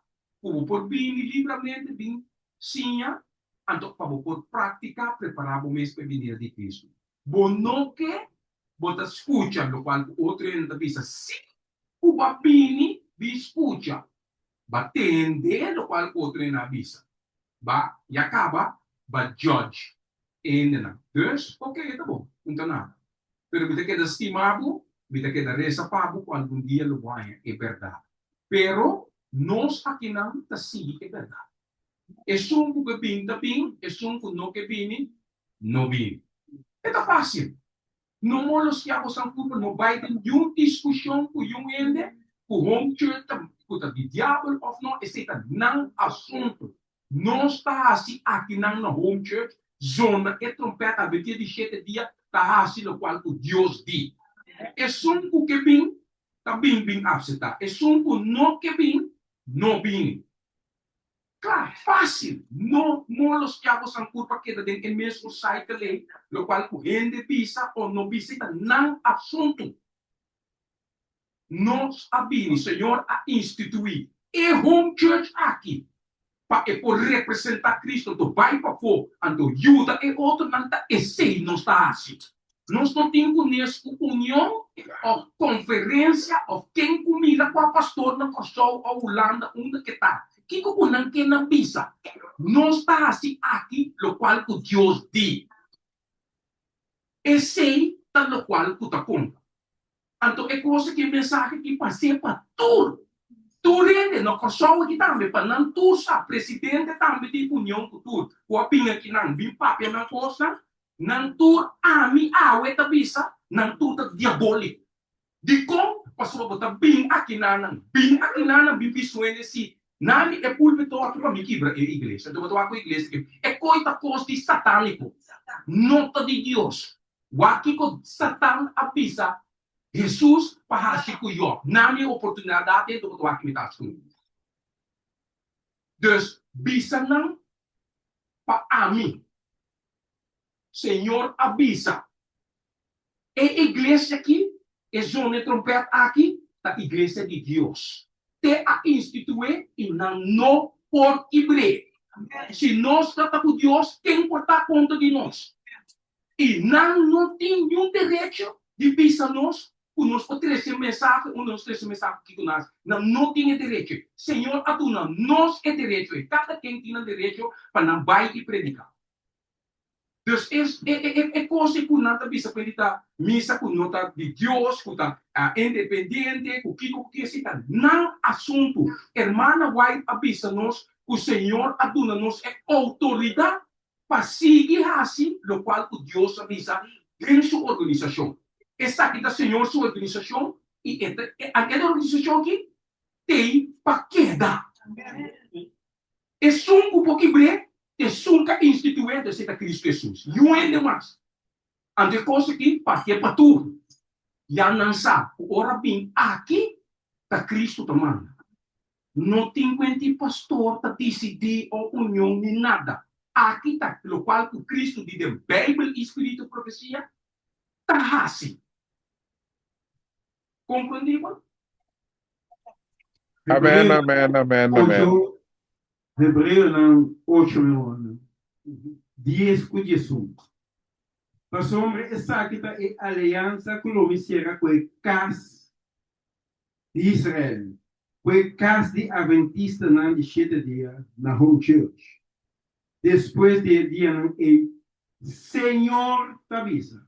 como por bem livremente, bem sinha, então para por praticar, preparar o mês para vir de Cristo. Bom, não que, bota escuta, lo qual outro ainda pensa, se o babini vi escuta, batende, lo qual outro ainda avisa. E acaba, judge. Ainda. Dus, ok, tá bom, não tá nada. Pero você queda estimado, você queda resapado quando um dia lo vai, é verdade. Pero, nós aqui não está sim, é verdade. É só um que pinta, é só um que não que vini, não vini. É fácil. Não molos que ako sang culpa, não vai ter nenhuma discussão com yung ende, com o home church, com o diabo of não, esse é não assunto. Não está assim aqui não na home church, zona e trompeta, a betia de 7 dias, está assim o qual o Deus diz. É só um que vem, está bem absenta. É só um não que vem, não vem. Claro, fácil. Não molos que ako sang culpa que dentro do mesmo site lei, lo qual o gente pisa ou não visita, não assunto. Nós abini, Senhor, a instituir. E home church aqui, para por representar Cristo, do vai para fora, ando ajuda e outro não está, e sei, não está assim. Nós não temos nessa união, ou conferência, ou quem comida com a pastor na Kosovo, ou Holanda, onde que está. Que não que não pisa. Não está assim aqui, o qual o Deus diz. E sei, tá no qual o está conta. Então, é coisa que mensagem que passei para tudo. Tudo é no Kosovo aqui também, para não tudo, presidente também de união com tudo. O opinião que não vim papel na coisa, não tudo, a mim, a ueta bisa, não tudo diabólico. De como, pastor, botar bem aqui na, bem visual si. Nami é púlpito aqui para me quebrar a igreja. Eu vou a igreja. É coisa de satânico. Nota de Deus. O aqui com Satã avisa Jesus para se cuidar. Nami oportunidade de eu aqui me dar com. Dus bisa não para mim. Senhor avisa. E igreja aqui, é zona de trompeta aqui, da igreja de Deus. Te a instituir e não por ibre. Se nós tratamos com Deus, quem pode dar conta de nós? E não tem nenhum direito de pensar nós, o nós oferecer mensagem, o nós oferecer mensagem que nós não tem direito. Senhor, aduna, nós é direito, e cada quem tem direito para não vai e predicar. Dus é coisa que não está bisa para missa com nota de Deus, com independente, com que está não assunto. Hermana vai avisa nós, o Senhor aduna nós é autoridade para seguir assim, o qual o Deus avisa em sua organização. Essa aqui da Senhor sua organização e aquela organização aqui tem para queda. É só um pouquinho breve. É nunca instituído se Cristo Jesus. E ainda mais. Ante coisa que partia para tudo. Já não sabe. Ora bem, aqui está Cristo tomando. Não tem quanto pastor para decidir ou união nem nada. Aqui está, pelo qual o Cristo diz, Bíblia, Espírito e Profecia, está assim. Compreendeu? Amém, amém, amém. Hebreu não 8 milhões. 10 com Jesus. Mas sobre essa aqui está a aliança que o Messias com o cas de Israel. Com o cas de Adventista de 7 dias na home church. Depois de dia o Senhor avisa.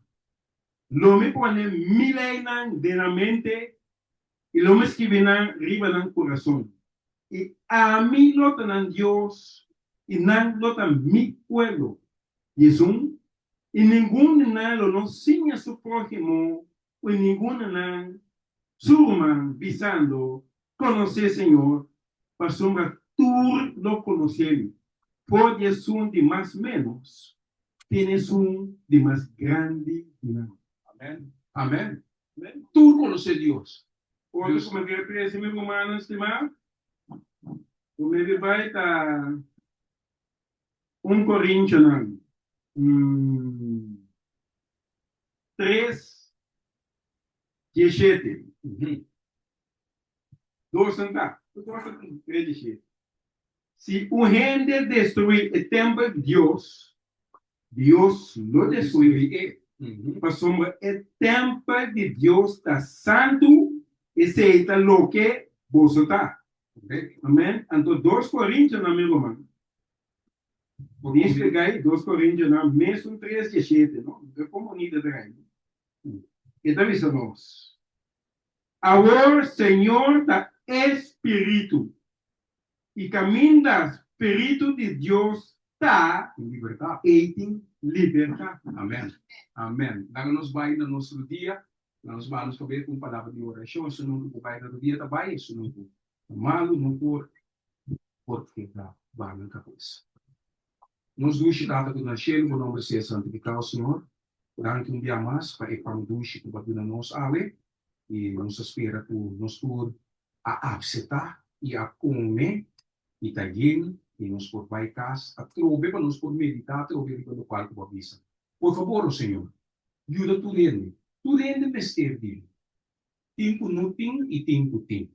Lo me pone milena de la mente e lo me escribe arriba en el corazón. Y a mí lo tenan Dios y nan lo tan mi pueblo. Y es y ningún nan lo no sin a su prójimo, o ningún nan surman visando conocer Señor, para sombra tú lo conocer. Porque un de más menos, tienes un de más grande. Amén. Amén. Tú conoces Dios. Hoje, como eu quero esse meu humano, estimado, o meu vai estar 1 Coríntios, 3, 17. 2 centavos. 3, 17. Si un gente destruye el templo de Dios, Dios lo destruye. Mas el templo de Dios está santo y se está lo que vos está. Amén. Entonces, 2 Coríntios, amigo hermano. Diz pegar aí 2 Coríntios, mesmo 3, 17, não? É como unida de reino. Então, isso nós. Agora, Senhor da Espírito. E caminho da Espírito de Deus está em liberdade. Em liberdade. Amém. Amém. Nós nos vai no nosso dia, nós vamos fazer com palavra de oração, isso não vai no dia também, isso não malo, não porque tá, vai na cabeça. Nos duche data do nascelo, o nome seja santificado, Senhor. Durante um dia mais, para expandir o que nós ave, e nos espera por nos por a aceitar e a comer, e também, e nos por vai casa, a trobe para nos por meditar, trobe para o qual tu avisa. Por favor, Senhor, ajuda tu rende mestre dele. Tempo não tem e tempo tem.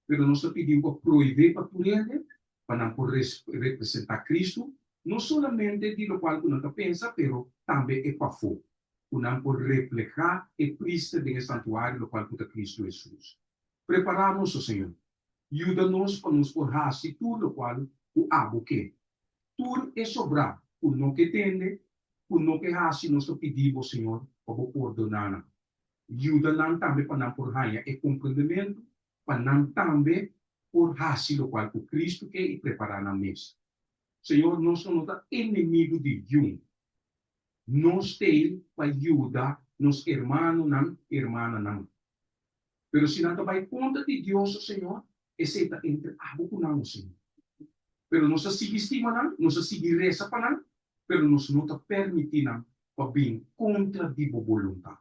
Pero nós pedimos para proibir para tu rende, para não por representar Cristo, não somente de lo qual tu não pensa, pero também é para fora. Tu não por reflejar o Cristo do santuário, lo qual tu Cristo Jesus. Preparamos, Senhor. Ajuda-nos para nos forjar se tudo lo qual o abo que. Tudo é sobrar, por não que tende, por não que hace, nós pedimos, Senhor, para ordenar. Ajuda-nos também para não forjar e compreendimento, para não também por hace lo qual o Cristo quer e preparar na mesa. Senhor, nós somos inimigo de um. Nós temos para ajudar nos irmãos e irmãs não. Pero se não vai conta de Deus, Senhor, esse está entre algo com nós, Senhor. Pero nós seguimos não, nós seguimos reza para não, pero nós não está permitindo para vir contra de vontade.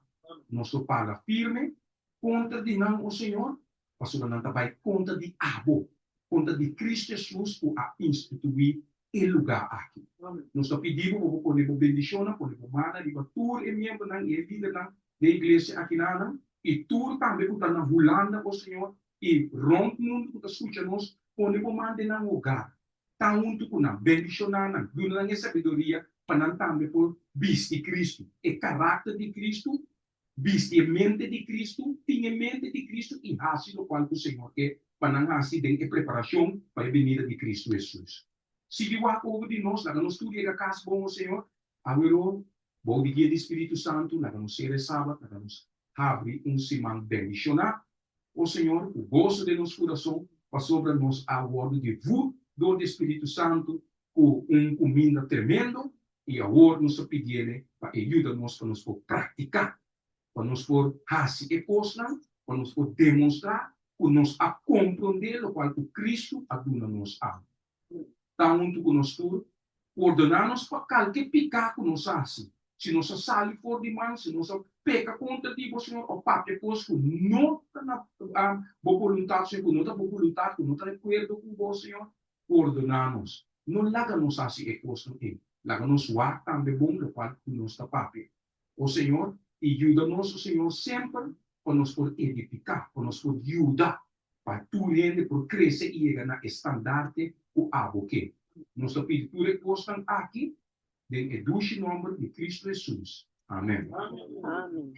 Nós para firme contra de não, o Senhor, para que não vai contra de abo, contra de Cristo Jesus, o a instituir el lugar aqui. Nós pedimos para poder bendicionar, poder mandar e para todos os membros e líderes da igreja aqui na e tudo também para na Holanda, o Senhor, e rompe mundo para escutar-nos, poder mandar na lugar. Tá junto com a bendicionar, na dando sabedoria para também por vestir Cristo, e caráter de Cristo, vestir mente de Cristo, tinha mente de Cristo e assim o qual o Senhor quer para não assim de preparação para a venida de Cristo Jesus. Se de over de nós, nós estudamos a casa bom, Senhor, agora, bom dia do Espírito Santo, nós ser sábado, nós abrir semana bendicionar, o Senhor, o gozo de nosso coração, para sobre nós a ordem de voo do Espírito Santo, com comida tremendo, e agora nós pedimos para ajudar-nos para nos praticar, para nos fazer e coisa, para nos demonstrar, para nos compreender o qual o Cristo ajuda-nos a. Está junto conosco, ordenar-nos para qualquer pecado que nos faça. Se nós saímos fora de mão, se nós peca contra ti, Senhor, o papo conosco, não está na boa vontade, Senhor, não está boa vontade, não está de acordo com o Senhor, ordenar-nos. Não larga-nos assim, é coisa que larga-nos o ar também bom, do qual nós está papo. O Senhor, ajuda-nos, o Senhor, sempre, para nos por edificar, para nos por ajudar, para tu rende, por crescer e chegar na estandarte o abo que. Nossa pintura constam aqui, em eduche nome de Cristo Jesus. Amém. Amém.